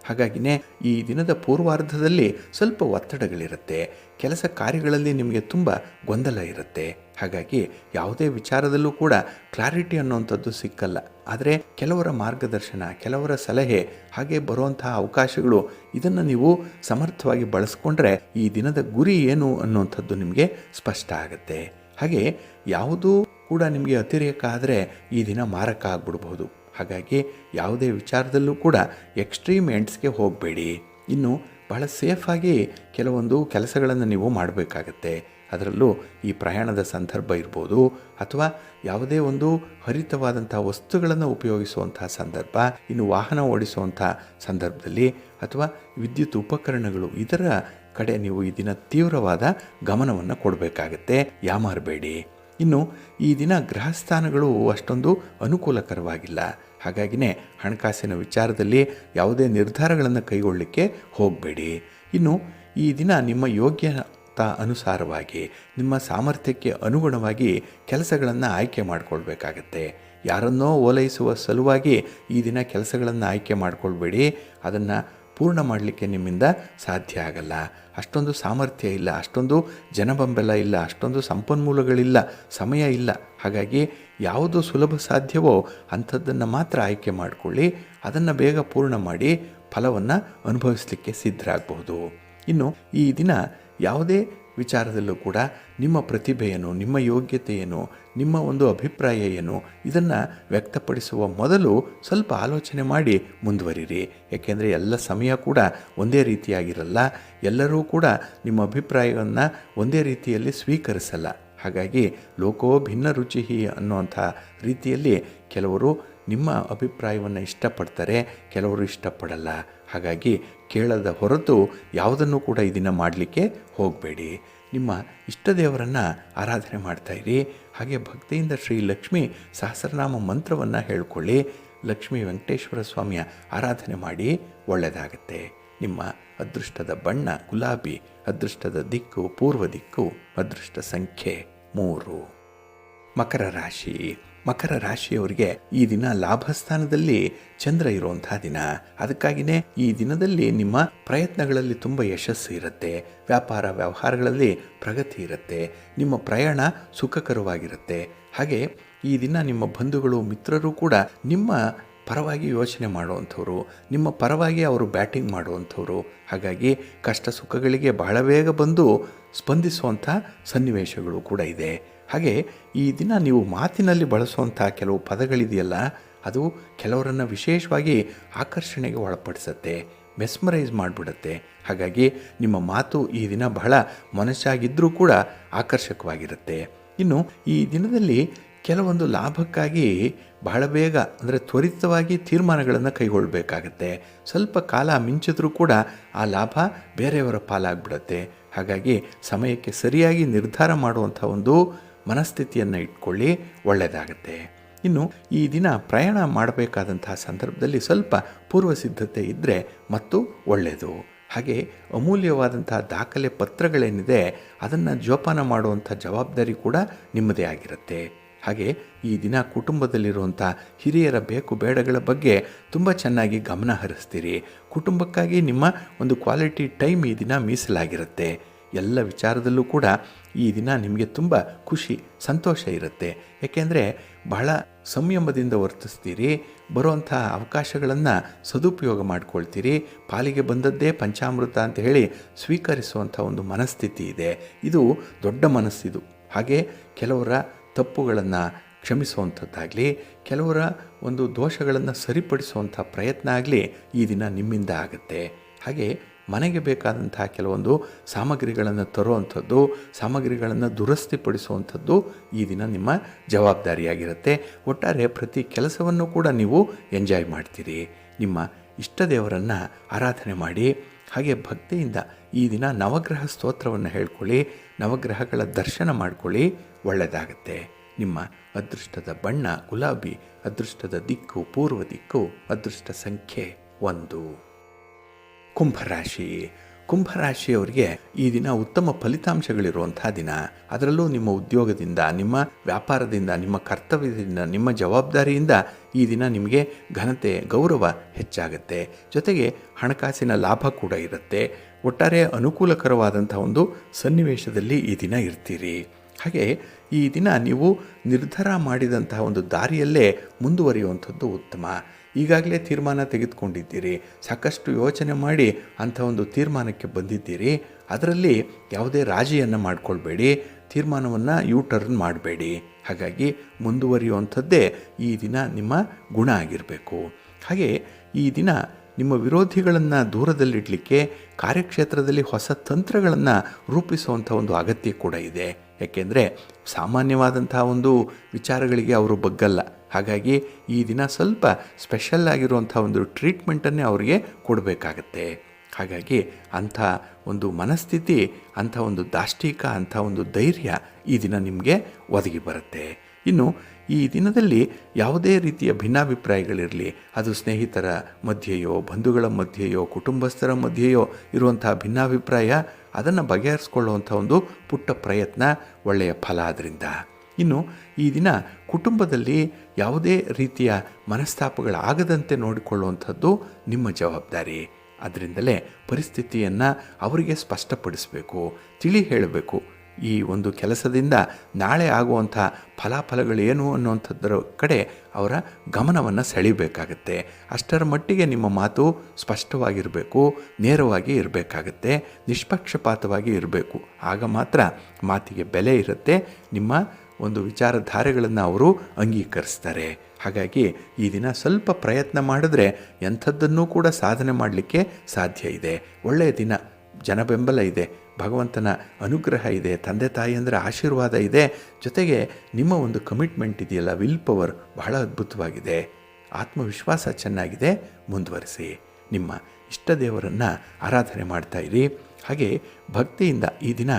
ಹಾಗಾಗಿನೇ ಈ ದಿನದ ಪೂರ್ವಾರ್ಧದಲ್ಲಿ ಸ್ವಲ್ಪ ಒತ್ತಡಗಳಿರುತ್ತೆ. ಕೆಲಸ ಕಾರ್ಯಗಳಲ್ಲಿ ನಿಮಗೆ ತುಂಬ ಗೊಂದಲ ಇರುತ್ತೆ. ಹಾಗಾಗಿ ಯಾವುದೇ ವಿಚಾರದಲ್ಲೂ ಕೂಡ ಕ್ಲಾರಿಟಿ ಅನ್ನುವಂಥದ್ದು ಸಿಕ್ಕಲ್ಲ. ಆದರೆ ಕೆಲವರ ಮಾರ್ಗದರ್ಶನ, ಕೆಲವರ ಸಲಹೆ, ಹಾಗೆ ಬರುವಂತಹ ಅವಕಾಶಗಳು, ಇದನ್ನು ನೀವು ಸಮರ್ಥವಾಗಿ ಬಳಸ್ಕೊಂಡ್ರೆ ಈ ದಿನದ ಗುರಿ ಏನು ಅನ್ನುವಂಥದ್ದು ನಿಮಗೆ ಸ್ಪಷ್ಟ ಆಗುತ್ತೆ. ಹಾಗೆ ಯಾವುದೂ ಕೂಡ ನಿಮಗೆ ಅತಿರೇಕ ಆದರೆ ಈ ದಿನ ಮಾರಕ ಆಗಿಬಿಡ್ಬೋದು. ಹಾಗಾಗಿ ಯಾವುದೇ ವಿಚಾರದಲ್ಲೂ ಕೂಡ ಎಕ್ಸ್ಟ್ರೀಮ್ ಎಂಡ್ಸ್ಗೆ ಹೋಗಬೇಡಿ. ಇನ್ನು ಬಹಳ ಸೇಫಾಗಿ ಕೆಲವೊಂದು ಕೆಲಸಗಳನ್ನು ನೀವು ಮಾಡಬೇಕಾಗತ್ತೆ. ಅದರಲ್ಲೂ ಈ ಪ್ರಯಾಣದ ಸಂದರ್ಭ ಇರ್ಬೋದು, ಅಥವಾ ಯಾವುದೇ ಒಂದು ಹರಿತವಾದಂಥ ವಸ್ತುಗಳನ್ನು ಉಪಯೋಗಿಸುವಂಥ ಸಂದರ್ಭ, ಇನ್ನು ವಾಹನ ಓಡಿಸುವಂಥ ಸಂದರ್ಭದಲ್ಲಿ, ಅಥವಾ ವಿದ್ಯುತ್ ಉಪಕರಣಗಳು, ಇದರ ಕಡೆ ನೀವು ಈ ದಿನ ತೀವ್ರವಾದ ಗಮನವನ್ನು ಕೊಡಬೇಕಾಗತ್ತೆ. ಯಾಮಾರಬೇಡಿ. ಇನ್ನು ಈ ದಿನ ಗ್ರಹಸ್ಥಾನಗಳು ಅಷ್ಟೊಂದು ಅನುಕೂಲಕರವಾಗಿಲ್ಲ. ಹಾಗಾಗಿನೇ ಹಣಕಾಸಿನ ವಿಚಾರದಲ್ಲಿ ಯಾವುದೇ ನಿರ್ಧಾರಗಳನ್ನು ಕೈಗೊಳ್ಳಲಿಕ್ಕೆ ಹೋಗಬೇಡಿ. ಇನ್ನು ಈ ದಿನ ನಿಮ್ಮ ಯೋಗ್ಯತಾ ಅನುಸಾರವಾಗಿ, ನಿಮ್ಮ ಸಾಮರ್ಥ್ಯಕ್ಕೆ ಅನುಗುಣವಾಗಿ ಕೆಲಸಗಳನ್ನು ಆಯ್ಕೆ ಮಾಡಿಕೊಳ್ಬೇಕಾಗತ್ತೆ. ಯಾರನ್ನೋ ಓಲೈಸುವ ಸಲುವಾಗಿ ಈ ದಿನ ಕೆಲಸಗಳನ್ನು ಆಯ್ಕೆ ಮಾಡಿಕೊಳ್ಬೇಡಿ. ಅದನ್ನು ಪೂರ್ಣ ಮಾಡಲಿಕ್ಕೆ ನಿಮ್ಮಿಂದ ಸಾಧ್ಯ ಆಗಲ್ಲ. ಅಷ್ಟೊಂದು ಸಾಮರ್ಥ್ಯ ಇಲ್ಲ, ಅಷ್ಟೊಂದು ಜನಬೆಂಬಲ ಇಲ್ಲ, ಅಷ್ಟೊಂದು ಸಂಪನ್ಮೂಲಗಳಿಲ್ಲ, ಸಮಯ ಇಲ್ಲ. ಹಾಗಾಗಿ ಯಾವುದು ಸುಲಭ ಸಾಧ್ಯವೋ ಅಂಥದ್ದನ್ನು ಮಾತ್ರ ಆಯ್ಕೆ ಮಾಡಿಕೊಳ್ಳಿ. ಅದನ್ನು ಬೇಗ ಪೂರ್ಣ ಮಾಡಿ ಫಲವನ್ನು ಅನುಭವಿಸಲಿಕ್ಕೆ ಸಿದ್ಧರಾಗಬಹುದು. ಇನ್ನು ಈ ದಿನ ಯಾವುದೇ ವಿಚಾರದಲ್ಲೂ ಕೂಡ ನಿಮ್ಮ ಪ್ರತಿಭೆಯನ್ನು, ನಿಮ್ಮ ಯೋಗ್ಯತೆಯನ್ನು, ನಿಮ್ಮ ಒಂದು ಅಭಿಪ್ರಾಯ ಏನು, ಇದನ್ನು ವ್ಯಕ್ತಪಡಿಸುವ ಮೊದಲು ಸ್ವಲ್ಪ ಆಲೋಚನೆ ಮಾಡಿ ಮುಂದುವರಿರಿ. ಏಕೆಂದರೆ ಎಲ್ಲ ಸಮಯ ಕೂಡ ಒಂದೇ ರೀತಿಯಾಗಿರಲ್ಲ. ಎಲ್ಲರೂ ಕೂಡ ನಿಮ್ಮ ಅಭಿಪ್ರಾಯವನ್ನು ಒಂದೇ ರೀತಿಯಲ್ಲಿ ಸ್ವೀಕರಿಸಲ್ಲ. ಹಾಗಾಗಿ ಲೋಕೋ ಭಿನ್ನ ರುಚಿ ಅನ್ನುವಂಥ ರೀತಿಯಲ್ಲಿ ಕೆಲವರು ನಿಮ್ಮ ಅಭಿಪ್ರಾಯವನ್ನು ಇಷ್ಟಪಡ್ತಾರೆ, ಕೆಲವರು ಇಷ್ಟಪಡಲ್ಲ. ಹಾಗಾಗಿ ಕೇಳದ ಹೊರತು ಯಾವುದನ್ನು ಕೂಡ ಇದನ್ನು ಮಾಡಲಿಕ್ಕೆ ಹೋಗಬೇಡಿ. ನಿಮ್ಮ ಇಷ್ಟ ದೇವರನ್ನು ಆರಾಧನೆ ಮಾಡ್ತಾಯಿರಿ. ಹಾಗೆ ಭಕ್ತಿಯಿಂದ ಶ್ರೀ ಲಕ್ಷ್ಮೀ ಸಹಸ್ರನಾಮ ಮಂತ್ರವನ್ನು ಹೇಳ್ಕೊಳ್ಳಿ. ಲಕ್ಷ್ಮೀ ವೆಂಕಟೇಶ್ವರ ಸ್ವಾಮಿಯ ಆರಾಧನೆ ಮಾಡಿ, ಒಳ್ಳೆಯದಾಗತ್ತೆ. ನಿಮ್ಮ ಅದೃಷ್ಟದ ಬಣ್ಣ ಗುಲಾಬಿ, ಅದೃಷ್ಟದ ದಿಕ್ಕು ಪೂರ್ವ ದಿಕ್ಕು, ಅದೃಷ್ಟ ಸಂಖ್ಯೆ 3. ಮಕರ ರಾಶಿ. ಮಕರ ರಾಶಿಯವರಿಗೆ ಈ ದಿನ ಲಾಭಸ್ಥಾನದಲ್ಲಿ ಚಂದ್ರ ಇರುವಂಥ ದಿನ. ಅದಕ್ಕಾಗಿಯೇ ಈ ದಿನದಲ್ಲಿ ನಿಮ್ಮ ಪ್ರಯತ್ನಗಳಲ್ಲಿ ತುಂಬ ಯಶಸ್ಸು ಇರುತ್ತೆ. ವ್ಯಾಪಾರ ವ್ಯವಹಾರಗಳಲ್ಲಿ ಪ್ರಗತಿ ಇರುತ್ತೆ. ನಿಮ್ಮ ಪ್ರಯಾಣ ಸುಖಕರವಾಗಿರುತ್ತೆ. ಹಾಗೆ ಈ ದಿನ ನಿಮ್ಮ ಬಂಧುಗಳು, ಮಿತ್ರರು ಕೂಡ ನಿಮ್ಮ ಪರವಾಗಿ ಯೋಚನೆ ಮಾಡುವಂಥವ್ರು, ನಿಮ್ಮ ಪರವಾಗಿ ಅವರು ಬ್ಯಾಟಿಂಗ್ ಮಾಡುವಂಥವ್ರು. ಹಾಗಾಗಿ ಕಷ್ಟ ಸುಖಗಳಿಗೆ ಬಹಳ ಬೇಗ ಬಂದು ಸ್ಪಂದಿಸುವಂಥ ಸನ್ನಿವೇಶಗಳು ಕೂಡ ಇದೆ. ಹಾಗೆ ಈ ದಿನ ನೀವು ಮಾತಿನಲ್ಲಿ ಬಳಸುವಂಥ ಕೆಲವು ಪದಗಳಿದೆಯಲ್ಲ, ಅದು ಕೆಲವರನ್ನು ವಿಶೇಷವಾಗಿ ಆಕರ್ಷಣೆಗೆ ಒಳಪಡಿಸುತ್ತೆ, ಮೆಸ್ಮರೈಸ್ ಮಾಡಿಬಿಡುತ್ತೆ. ಹಾಗಾಗಿ ನಿಮ್ಮ ಮಾತು ಈ ದಿನ ಬಹಳ ಮನಸ್ಸಾಗಿದ್ದರೂ ಕೂಡ ಆಕರ್ಷಕವಾಗಿರುತ್ತೆ. ಇನ್ನು ಈ ದಿನದಲ್ಲಿ ಕೆಲವೊಂದು ಲಾಭಕ್ಕಾಗಿ ಬಹಳ ಬೇಗ, ಅಂದರೆ ತ್ವರಿತವಾಗಿ ತೀರ್ಮಾನಗಳನ್ನು ಕೈಗೊಳ್ಳಬೇಕಾಗತ್ತೆ. ಸ್ವಲ್ಪ ಕಾಲ ಮಿಂಚಿದ್ರೂ ಕೂಡ ಆ ಲಾಭ ಬೇರೆಯವರ ಪಾಲಾಗ್ಬಿಡುತ್ತೆ. ಹಾಗಾಗಿ ಸಮಯಕ್ಕೆ ಸರಿಯಾಗಿ ನಿರ್ಧಾರ ಮಾಡುವಂಥ ಒಂದು ಮನಸ್ಥಿತಿಯನ್ನು ಇಟ್ಕೊಳ್ಳಿ, ಒಳ್ಳೆಯದಾಗತ್ತೆ. ಇನ್ನು ಈ ದಿನ ಪ್ರಯಾಣ ಮಾಡಬೇಕಾದಂತಹ ಸಂದರ್ಭದಲ್ಲಿ ಸ್ವಲ್ಪ ಪೂರ್ವ ಸಿದ್ಧತೆ ಇದ್ದರೆ ಮತ್ತು ಒಳ್ಳೆಯದು. ಹಾಗೆ ಅಮೂಲ್ಯವಾದಂಥ ದಾಖಲೆ ಪತ್ರಗಳೇನಿದೆ ಅದನ್ನು ಜೋಪಾನ ಮಾಡುವಂಥ ಜವಾಬ್ದಾರಿ ಕೂಡ ನಿಮ್ಮದೇ ಆಗಿರುತ್ತೆ. ಹಾಗೆ ಈ ದಿನ ಕುಟುಂಬದಲ್ಲಿರುವಂಥ ಹಿರಿಯರ ಬೇಕು ಬೇಡಗಳ ಬಗ್ಗೆ ತುಂಬ ಚೆನ್ನಾಗಿ ಗಮನ ಹರಿಸ್ತೀರಿ. ಕುಟುಂಬಕ್ಕಾಗಿ ನಿಮ್ಮ ಒಂದು ಕ್ವಾಲಿಟಿ ಟೈಮ್ ಈ ದಿನ ಮೀಸಲಾಗಿರುತ್ತೆ. ಎಲ್ಲ ವಿಚಾರದಲ್ಲೂ ಕೂಡ ಈ ದಿನ ನಿಮಗೆ ತುಂಬ ಖುಷಿ ಸಂತೋಷ ಇರುತ್ತೆ. ಏಕೆಂದರೆ ಬಹಳ ಸಂಯಮದಿಂದ ವರ್ತಿಸ್ತೀರಿ, ಬರುವಂಥ ಅವಕಾಶಗಳನ್ನು ಸದುಪಯೋಗ ಮಾಡ್ಕೊಳ್ತೀರಿ, ಪಾಲಿಗೆ ಬಂದದ್ದೇ ಪಂಚಾಮೃತ ಅಂತ ಹೇಳಿ ಸ್ವೀಕರಿಸುವಂಥ ಒಂದು ಮನಸ್ಥಿತಿ ಇದೆ. ಇದು ದೊಡ್ಡ ಮನಸ್ಸಿದು. ಹಾಗೆ ಕೆಲವರ ತಪ್ಪುಗಳನ್ನು ಕ್ಷಮಿಸುವಂಥದ್ದಾಗಲಿ, ಕೆಲವರ ಒಂದು ದೋಷಗಳನ್ನು ಸರಿಪಡಿಸುವಂಥ ಪ್ರಯತ್ನ ಆಗಲಿ ಈ ದಿನ ನಿಮ್ಮಿಂದ ಆಗುತ್ತೆ. ಹಾಗೆ ಮನೆಗೆ ಬೇಕಾದಂಥ ಕೆಲವೊಂದು ಸಾಮಗ್ರಿಗಳನ್ನು ತರುವಂಥದ್ದು, ಸಾಮಗ್ರಿಗಳನ್ನು ದುರಸ್ತಿಪಡಿಸುವಂಥದ್ದು ಈ ದಿನ ನಿಮ್ಮ ಜವಾಬ್ದಾರಿಯಾಗಿರುತ್ತೆ. ಒಟ್ಟಾರೆ ಪ್ರತಿ ಕೆಲಸವನ್ನು ಕೂಡ ನೀವು ಎಂಜಾಯ್ ಮಾಡ್ತೀರಿ. ನಿಮ್ಮ ಇಷ್ಟ ದೇವರನ್ನು ಆರಾಧನೆ ಮಾಡಿ, ಹಾಗೆ ಭಕ್ತಿಯಿಂದ ಈ ದಿನ ನವಗ್ರಹ ಸ್ತೋತ್ರವನ್ನು ಹೇಳ್ಕೊಳ್ಳಿ, ನವಗ್ರಹಗಳ ದರ್ಶನ ಮಾಡ್ಕೊಳ್ಳಿ, ಒಳ್ಳೆಯದಾಗತ್ತೆ. ನಿಮ್ಮ ಅದೃಷ್ಟದ ಬಣ್ಣ ಗುಲಾಬಿ, ಅದೃಷ್ಟದ ದಿಕ್ಕು ಪೂರ್ವ ದಿಕ್ಕು, ಅದೃಷ್ಟ ಸಂಖ್ಯೆ 1. ಕುಂಭರಾಶಿ. ಕುಂಭರಾಶಿಯವರಿಗೆ ಈ ದಿನ ಉತ್ತಮ ಫಲಿತಾಂಶಗಳಿರುವಂಥ ದಿನ. ಅದರಲ್ಲೂ ನಿಮ್ಮ ಉದ್ಯೋಗದಿಂದ, ನಿಮ್ಮ ವ್ಯಾಪಾರದಿಂದ, ನಿಮ್ಮ ಕರ್ತವ್ಯದಿಂದ, ನಿಮ್ಮ ಜವಾಬ್ದಾರಿಯಿಂದ ಈ ದಿನ ನಿಮಗೆ ಘನತೆ ಗೌರವ ಹೆಚ್ಚಾಗುತ್ತೆ. ಜೊತೆಗೆ ಹಣಕಾಸಿನ ಲಾಭ ಕೂಡ ಇರುತ್ತೆ. ಒಟ್ಟಾರೆ ಅನುಕೂಲಕರವಾದಂಥ ಒಂದು ಸನ್ನಿವೇಶದಲ್ಲಿ ಈ ದಿನ ಇರ್ತೀರಿ. ಹಾಗೆ ಈ ದಿನ ನೀವು ನಿರ್ಧಾರ ಮಾಡಿದಂತಹ ಒಂದು ದಾರಿಯಲ್ಲೇ ಮುಂದುವರಿಯುವಂಥದ್ದು ಉತ್ತಮ. ಈಗಾಗಲೇ ತೀರ್ಮಾನ ತೆಗೆದುಕೊಂಡಿದ್ದೀರಿ, ಸಾಕಷ್ಟು ಯೋಚನೆ ಮಾಡಿ ಅಂಥ ಒಂದು ತೀರ್ಮಾನಕ್ಕೆ ಬಂದಿದ್ದೀರಿ. ಅದರಲ್ಲಿ ಯಾವುದೇ ರಾಜಿಯನ್ನು ಮಾಡಿಕೊಳ್ಬೇಡಿ, ತೀರ್ಮಾನವನ್ನು ಟರ್ನ್ ಮಾಡಬೇಡಿ. ಹಾಗಾಗಿ ಮುಂದುವರಿಯುವಂಥದ್ದೇ ಈ ದಿನ ನಿಮ್ಮ ಗುಣ ಆಗಿರಬೇಕು. ಹಾಗೆ ಈ ದಿನ ನಿಮ್ಮ ವಿರೋಧಿಗಳನ್ನು ದೂರದಲ್ಲಿಡಲಿಕ್ಕೆ ಕಾರ್ಯಕ್ಷೇತ್ರದಲ್ಲಿ ಹೊಸ ತಂತ್ರಗಳನ್ನು ರೂಪಿಸುವಂಥ ಒಂದು ಅಗತ್ಯ ಕೂಡ ಇದೆ. ಯಾಕೆಂದರೆ ಸಾಮಾನ್ಯವಾದಂಥ ಒಂದು ವಿಚಾರಗಳಿಗೆ ಅವರು ಬಗ್ಗಲ್ಲ. ಹಾಗಾಗಿ ಈ ದಿನ ಸ್ವಲ್ಪ ಸ್ಪೆಷಲ್ ಆಗಿರುವಂಥ ಒಂದು ಟ್ರೀಟ್ಮೆಂಟನ್ನೇ ಅವರಿಗೆ ಕೊಡಬೇಕಾಗತ್ತೆ. ಹಾಗಾಗಿ ಅಂಥ ಒಂದು ಮನಸ್ಥಿತಿ, ಅಂಥ ಒಂದು ದಾಷ್ಟಿಕ, ಅಂಥ ಒಂದು ಧೈರ್ಯ ಈ ದಿನ ನಿಮಗೆ ಒದಗಿ ಬರುತ್ತೆ. ಇನ್ನು ಈ ದಿನದಲ್ಲಿ ಯಾವುದೇ ರೀತಿಯ ಭಿನ್ನಾಭಿಪ್ರಾಯಗಳಿರಲಿ, ಅದು ಸ್ನೇಹಿತರ ಮಧ್ಯೆಯೋ, ಬಂಧುಗಳ ಮಧ್ಯೆಯೋ, ಕುಟುಂಬಸ್ಥರ ಮಧ್ಯೆಯೋ ಇರುವಂಥ ಭಿನ್ನಾಭಿಪ್ರಾಯ, ಅದನ್ನು ಬಗೆಹರಿಸ್ಕೊಳ್ಳುವಂಥ ಒಂದು ಪುಟ್ಟ ಪ್ರಯತ್ನ ಒಳ್ಳೆಯ ಫಲ ಅದರಿಂದ. ಇನ್ನು ಈ ದಿನ ಕುಟುಂಬದಲ್ಲಿ ಯಾವುದೇ ರೀತಿಯ ಮನಸ್ತಾಪಗಳಾಗದಂತೆ ನೋಡಿಕೊಳ್ಳುವಂಥದ್ದು ನಿಮ್ಮ ಜವಾಬ್ದಾರಿ. ಅದರಿಂದಲೇ ಪರಿಸ್ಥಿತಿಯನ್ನು ಅವರಿಗೆ ಸ್ಪಷ್ಟಪಡಿಸಬೇಕು, ತಿಳಿ ಹೇಳಬೇಕು. ಈ ಒಂದು ಕೆಲಸದಿಂದ ನಾಳೆ ಆಗುವಂಥ ಫಲಾಫಲಗಳೇನು ಅನ್ನುವಂಥದ್ದರ ಕಡೆ ಅವರ ಗಮನವನ್ನು ಸೆಳೀಬೇಕಾಗತ್ತೆ. ಅಷ್ಟರ ಮಟ್ಟಿಗೆ ನಿಮ್ಮ ಮಾತು ಸ್ಪಷ್ಟವಾಗಿರಬೇಕು, ನೇರವಾಗಿ ಇರಬೇಕಾಗತ್ತೆ, ನಿಷ್ಪಕ್ಷಪಾತವಾಗಿ ಇರಬೇಕು. ಆಗ ಮಾತ್ರ ಮಾತಿಗೆ ಬೆಲೆ ಇರುತ್ತೆ, ನಿಮ್ಮ ಒಂದು ವಿಚಾರಧಾರೆಗಳನ್ನು ಅವರು ಅಂಗೀಕರಿಸ್ತಾರೆ. ಹಾಗಾಗಿ ಈ ದಿನ ಸ್ವಲ್ಪ ಪ್ರಯತ್ನ ಮಾಡಿದ್ರೆ ಎಂಥದ್ದನ್ನೂ ಕೂಡ ಸಾಧನೆ ಮಾಡಲಿಕ್ಕೆ ಸಾಧ್ಯ ಇದೆ. ಒಳ್ಳೆಯ ದಿನ, ಜನ ಬೆಂಬಲ ಇದೆ, ಭಗವಂತನ ಅನುಗ್ರಹ ಇದೆ, ತಂದೆ ತಾಯಿಯಂದರೆ ಆಶೀರ್ವಾದ ಇದೆ. ಜೊತೆಗೆ ನಿಮ್ಮ ಒಂದು ಕಮಿಟ್ಮೆಂಟ್ ಇದೆಯಲ್ಲ, ವಿಲ್ ಪವರ್ ಬಹಳ ಅದ್ಭುತವಾಗಿದೆ, ಆತ್ಮವಿಶ್ವಾಸ ಚೆನ್ನಾಗಿದೆ. ಮುಂದುವರಿಸಿ. ನಿಮ್ಮ ಇಷ್ಟ ದೇವರನ್ನು ಆರಾಧನೆ ಮಾಡ್ತಾ ಇರಿ. ಹಾಗೆ ಭಕ್ತಿಯಿಂದ ಈ ದಿನ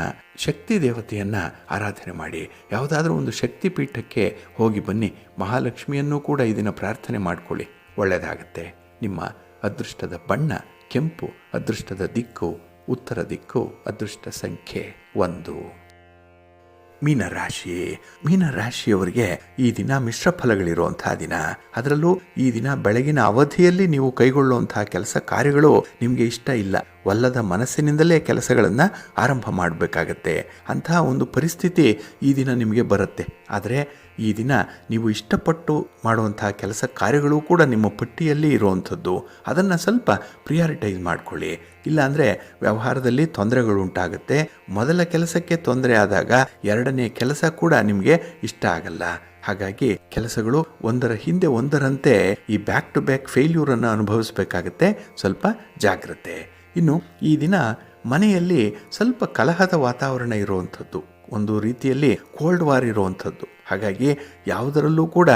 ಶಕ್ತಿ ದೇವತೆಯನ್ನು ಆರಾಧನೆ ಮಾಡಿ. ಯಾವುದಾದ್ರೂ ಒಂದು ಶಕ್ತಿ ಪೀಠಕ್ಕೆ ಹೋಗಿ ಬನ್ನಿ. ಮಹಾಲಕ್ಷ್ಮಿಯನ್ನು ಕೂಡ ಈ ದಿನ ಪ್ರಾರ್ಥನೆ ಮಾಡಿಕೊಳ್ಳಿ, ಒಳ್ಳೆಯದಾಗತ್ತೆ. ನಿಮ್ಮ ಅದೃಷ್ಟದ ಬಣ್ಣ ಕೆಂಪು, ಅದೃಷ್ಟದ ದಿಕ್ಕು ಉತ್ತರ ದಿಕ್ಕು, ಅದೃಷ್ಟ ಸಂಖ್ಯೆ 1. ಮೀನರಾಶಿ. ಮೀನರಾಶಿಯವರಿಗೆ ಈ ದಿನ ಮಿಶ್ರ ಫಲಗಳಿರುವಂತಹ ದಿನ. ಅದರಲ್ಲೂ ಈ ದಿನ ಬೆಳಗಿನ ಅವಧಿಯಲ್ಲಿ ನೀವು ಕೈಗೊಳ್ಳುವಂತಹ ಕೆಲಸ ಕಾರ್ಯಗಳು ನಿಮಗೆ ಇಷ್ಟ ಇಲ್ಲ, ಒಲ್ಲದ ಮನಸ್ಸಿನಿಂದಲೇ ಕೆಲಸಗಳನ್ನು ಆರಂಭ ಮಾಡಬೇಕಾಗತ್ತೆ. ಅಂತಹ ಒಂದು ಪರಿಸ್ಥಿತಿ ಈ ದಿನ ನಿಮಗೆ ಬರುತ್ತೆ. ಆದರೆ ಈ ದಿನ ನೀವು ಇಷ್ಟಪಟ್ಟು ಮಾಡುವಂತಹ ಕೆಲಸ ಕಾರ್ಯಗಳು ಕೂಡ ನಿಮ್ಮ ಪಟ್ಟಿಯಲ್ಲಿ ಇರುವಂಥದ್ದು. ಅದನ್ನು ಸ್ವಲ್ಪ ಪ್ರಿಯಾರಿಟೈಸ್ ಮಾಡಿಕೊಳ್ಳಿ. ಇಲ್ಲಾಂದರೆ ವ್ಯವಹಾರದಲ್ಲಿ ತೊಂದರೆಗಳು ಉಂಟಾಗುತ್ತೆ. ಮೊದಲ ಕೆಲಸಕ್ಕೆ ತೊಂದರೆ ಆದಾಗ ಎರಡನೇ ಕೆಲಸ ಕೂಡ ನಿಮಗೆ ಇಷ್ಟ ಆಗಲ್ಲ. ಹಾಗಾಗಿ ಕೆಲಸಗಳು ಒಂದರ ಹಿಂದೆ ಒಂದರಂತೆ ಈ ಬ್ಯಾಕ್ ಟು ಬ್ಯಾಕ್ ಫೇಲ್ಯೂರನ್ನು ಅನುಭವಿಸಬೇಕಾಗತ್ತೆ. ಸ್ವಲ್ಪ ಜಾಗ್ರತೆ. ಇನ್ನು ಈ ದಿನ ಮನೆಯಲ್ಲಿ ಸ್ವಲ್ಪ ಕಲಹದ ವಾತಾವರಣ ಇರುವಂಥದ್ದು, ಒಂದು ರೀತಿಯಲ್ಲಿ ಕೋಲ್ಡ್ ವಾರ್ ಇರುವಂಥದ್ದು. ಹಾಗಾಗಿ ಯಾವುದರಲ್ಲೂ ಕೂಡ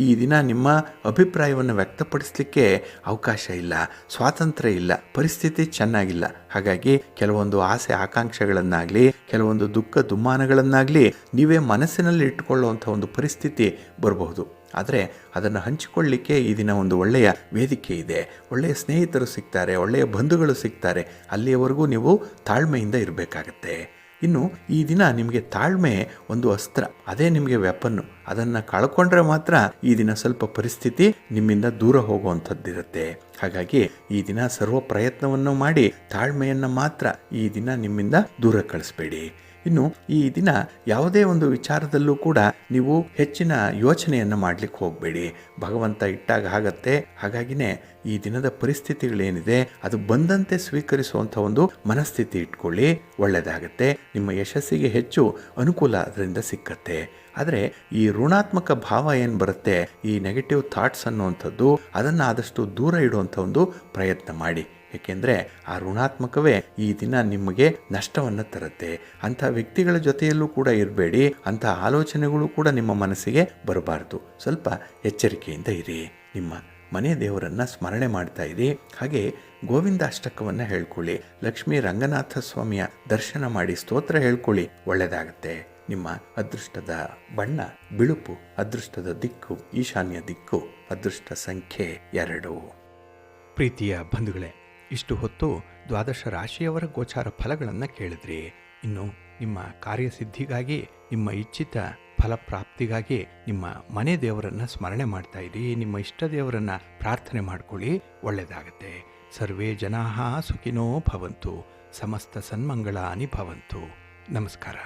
ಈ ದಿನ ನಿಮ್ಮ ಅಭಿಪ್ರಾಯವನ್ನು ವ್ಯಕ್ತಪಡಿಸಲಿಕ್ಕೆ ಅವಕಾಶ ಇಲ್ಲ, ಸ್ವಾತಂತ್ರ್ಯ ಇಲ್ಲ, ಪರಿಸ್ಥಿತಿ ಚೆನ್ನಾಗಿಲ್ಲ. ಹಾಗಾಗಿ ಕೆಲವೊಂದು ಆಸೆ ಆಕಾಂಕ್ಷೆಗಳನ್ನಾಗಲಿ, ಕೆಲವೊಂದು ದುಃಖ ದುಮ್ಮಾನಗಳನ್ನಾಗಲಿ ನೀವೇ ಮನಸ್ಸಿನಲ್ಲಿ ಇಟ್ಟುಕೊಳ್ಳುವಂಥ ಒಂದು ಪರಿಸ್ಥಿತಿ ಬರಬಹುದು. ಆದರೆ ಅದನ್ನು ಹಂಚಿಕೊಳ್ಳಲಿಕ್ಕೆ ಈ ದಿನ ಒಂದು ಒಳ್ಳೆಯ ವೇದಿಕೆ ಇದೆ. ಒಳ್ಳೆಯ ಸ್ನೇಹಿತರು ಸಿಗ್ತಾರೆ, ಒಳ್ಳೆಯ ಬಂಧುಗಳು ಸಿಗ್ತಾರೆ. ಅಲ್ಲಿಯವರೆಗೂ ನೀವು ತಾಳ್ಮೆಯಿಂದ ಇರಬೇಕಾಗತ್ತೆ. ಇನ್ನು ಈ ದಿನ ನಿಮಗೆ ತಾಳ್ಮೆ ಒಂದು ಅಸ್ತ್ರ, ಅದೇ ನಿಮಗೆ ವೆಪನ್ನು. ಅದನ್ನು ಕಳ್ಕೊಂಡ್ರೆ ಮಾತ್ರ ಈ ದಿನ ಸ್ವಲ್ಪ ಪರಿಸ್ಥಿತಿ ನಿಮ್ಮಿಂದ ದೂರ ಹೋಗುವಂಥದ್ದಿರುತ್ತೆ. ಹಾಗಾಗಿ ಈ ದಿನ ಸರ್ವ ಪ್ರಯತ್ನವನ್ನು ಮಾಡಿ ತಾಳ್ಮೆಯನ್ನು ಮಾತ್ರ ಈ ದಿನ ನಿಮ್ಮಿಂದ ದೂರ ಕಳಿಸ್ಬೇಡಿ. ಇನ್ನು ಈ ದಿನ ಯಾವುದೇ ಒಂದು ವಿಚಾರದಲ್ಲೂ ಕೂಡ ನೀವು ಹೆಚ್ಚಿನ ಯೋಚನೆಯನ್ನು ಮಾಡಲಿಕ್ಕೆ ಹೋಗಬೇಡಿ. ಭಗವಂತ ಇಟ್ಟಾಗ ಆಗತ್ತೆ. ಹಾಗಾಗಿನೇ ಈ ದಿನದ ಪರಿಸ್ಥಿತಿಗಳೇನಿದೆ ಅದು ಬಂದಂತೆ ಸ್ವೀಕರಿಸುವಂಥ ಒಂದು ಮನಸ್ಥಿತಿ ಇಟ್ಕೊಳ್ಳಿ, ಒಳ್ಳೆಯದಾಗತ್ತೆ. ನಿಮ್ಮ ಯಶಸ್ಸಿಗೆ ಹೆಚ್ಚು ಅನುಕೂಲ ಅದರಿಂದ ಸಿಕ್ಕತ್ತೆ. ಆದರೆ ಈ ಋಣಾತ್ಮಕ ಭಾವ ಏನು ಬರುತ್ತೆ, ಈ ನೆಗೆಟಿವ್ ಥಾಟ್ಸ್ ಅನ್ನುವಂಥದ್ದು, ಅದನ್ನು ಆದಷ್ಟು ದೂರ ಇಡುವಂಥ ಒಂದು ಪ್ರಯತ್ನ ಮಾಡಿ. ಏಕೆಂದರೆ ಆ ಋಣಾತ್ಮಕವೇ ಈ ದಿನ ನಿಮಗೆ ನಷ್ಟವನ್ನು ತರುತ್ತೆ. ಅಂಥ ವ್ಯಕ್ತಿಗಳ ಜೊತೆಯಲ್ಲೂ ಕೂಡ ಇರಬೇಡಿ. ಅಂಥ ಆಲೋಚನೆಗಳು ಕೂಡ ನಿಮ್ಮ ಮನಸ್ಸಿಗೆ ಬರಬಾರ್ದು. ಸ್ವಲ್ಪ ಎಚ್ಚರಿಕೆಯಿಂದ ಇರಿ. ನಿಮ್ಮ ಮನೆ ದೇವರನ್ನು ಸ್ಮರಣೆ ಮಾಡ್ತಾ ಇರಿ. ಹಾಗೆ ಗೋವಿಂದ ಅಷ್ಟಕವನ್ನು ಹೇಳ್ಕೊಳ್ಳಿ. ಲಕ್ಷ್ಮೀ ರಂಗನಾಥ ಸ್ವಾಮಿಯ ದರ್ಶನ ಮಾಡಿ ಸ್ತೋತ್ರ ಹೇಳ್ಕೊಳ್ಳಿ, ಒಳ್ಳೆಯದಾಗತ್ತೆ. ನಿಮ್ಮ ಅದೃಷ್ಟದ ಬಣ್ಣ ಬಿಳುಪು, ಅದೃಷ್ಟದ ದಿಕ್ಕು ಈಶಾನ್ಯ ದಿಕ್ಕು, ಅದೃಷ್ಟ ಸಂಖ್ಯೆ 2. ಪ್ರೀತಿಯ ಬಂಧುಗಳೇ, ಇಷ್ಟು ಹೊತ್ತು ದ್ವಾದಶ ರಾಶಿಯವರ ಗೋಚಾರ ಫಲಗಳನ್ನು ಕೇಳಿದ್ರಿ. ಇನ್ನು ನಿಮ್ಮ ಕಾರ್ಯಸಿದ್ಧಿಗಾಗಿ, ನಿಮ್ಮ ಇಚ್ಛಿತ ಫಲಪ್ರಾಪ್ತಿಗಾಗಿ ನಿಮ್ಮ ಮನೆ ದೇವರನ್ನು ಸ್ಮರಣೆ ಮಾಡ್ತಾ ಇರಿ. ನಿಮ್ಮ ಇಷ್ಟ ದೇವರನ್ನು ಪ್ರಾರ್ಥನೆ ಮಾಡ್ಕೊಳ್ಳಿ, ಒಳ್ಳೆಯದಾಗತ್ತೆ. ಸರ್ವೇ ಜನಾಃ ಸುಖಿನೋ ಭವಂತು, ಸಮಸ್ತ ಸನ್ಮಂಗಳಾನಿ ಭವಂತು. ನಮಸ್ಕಾರ.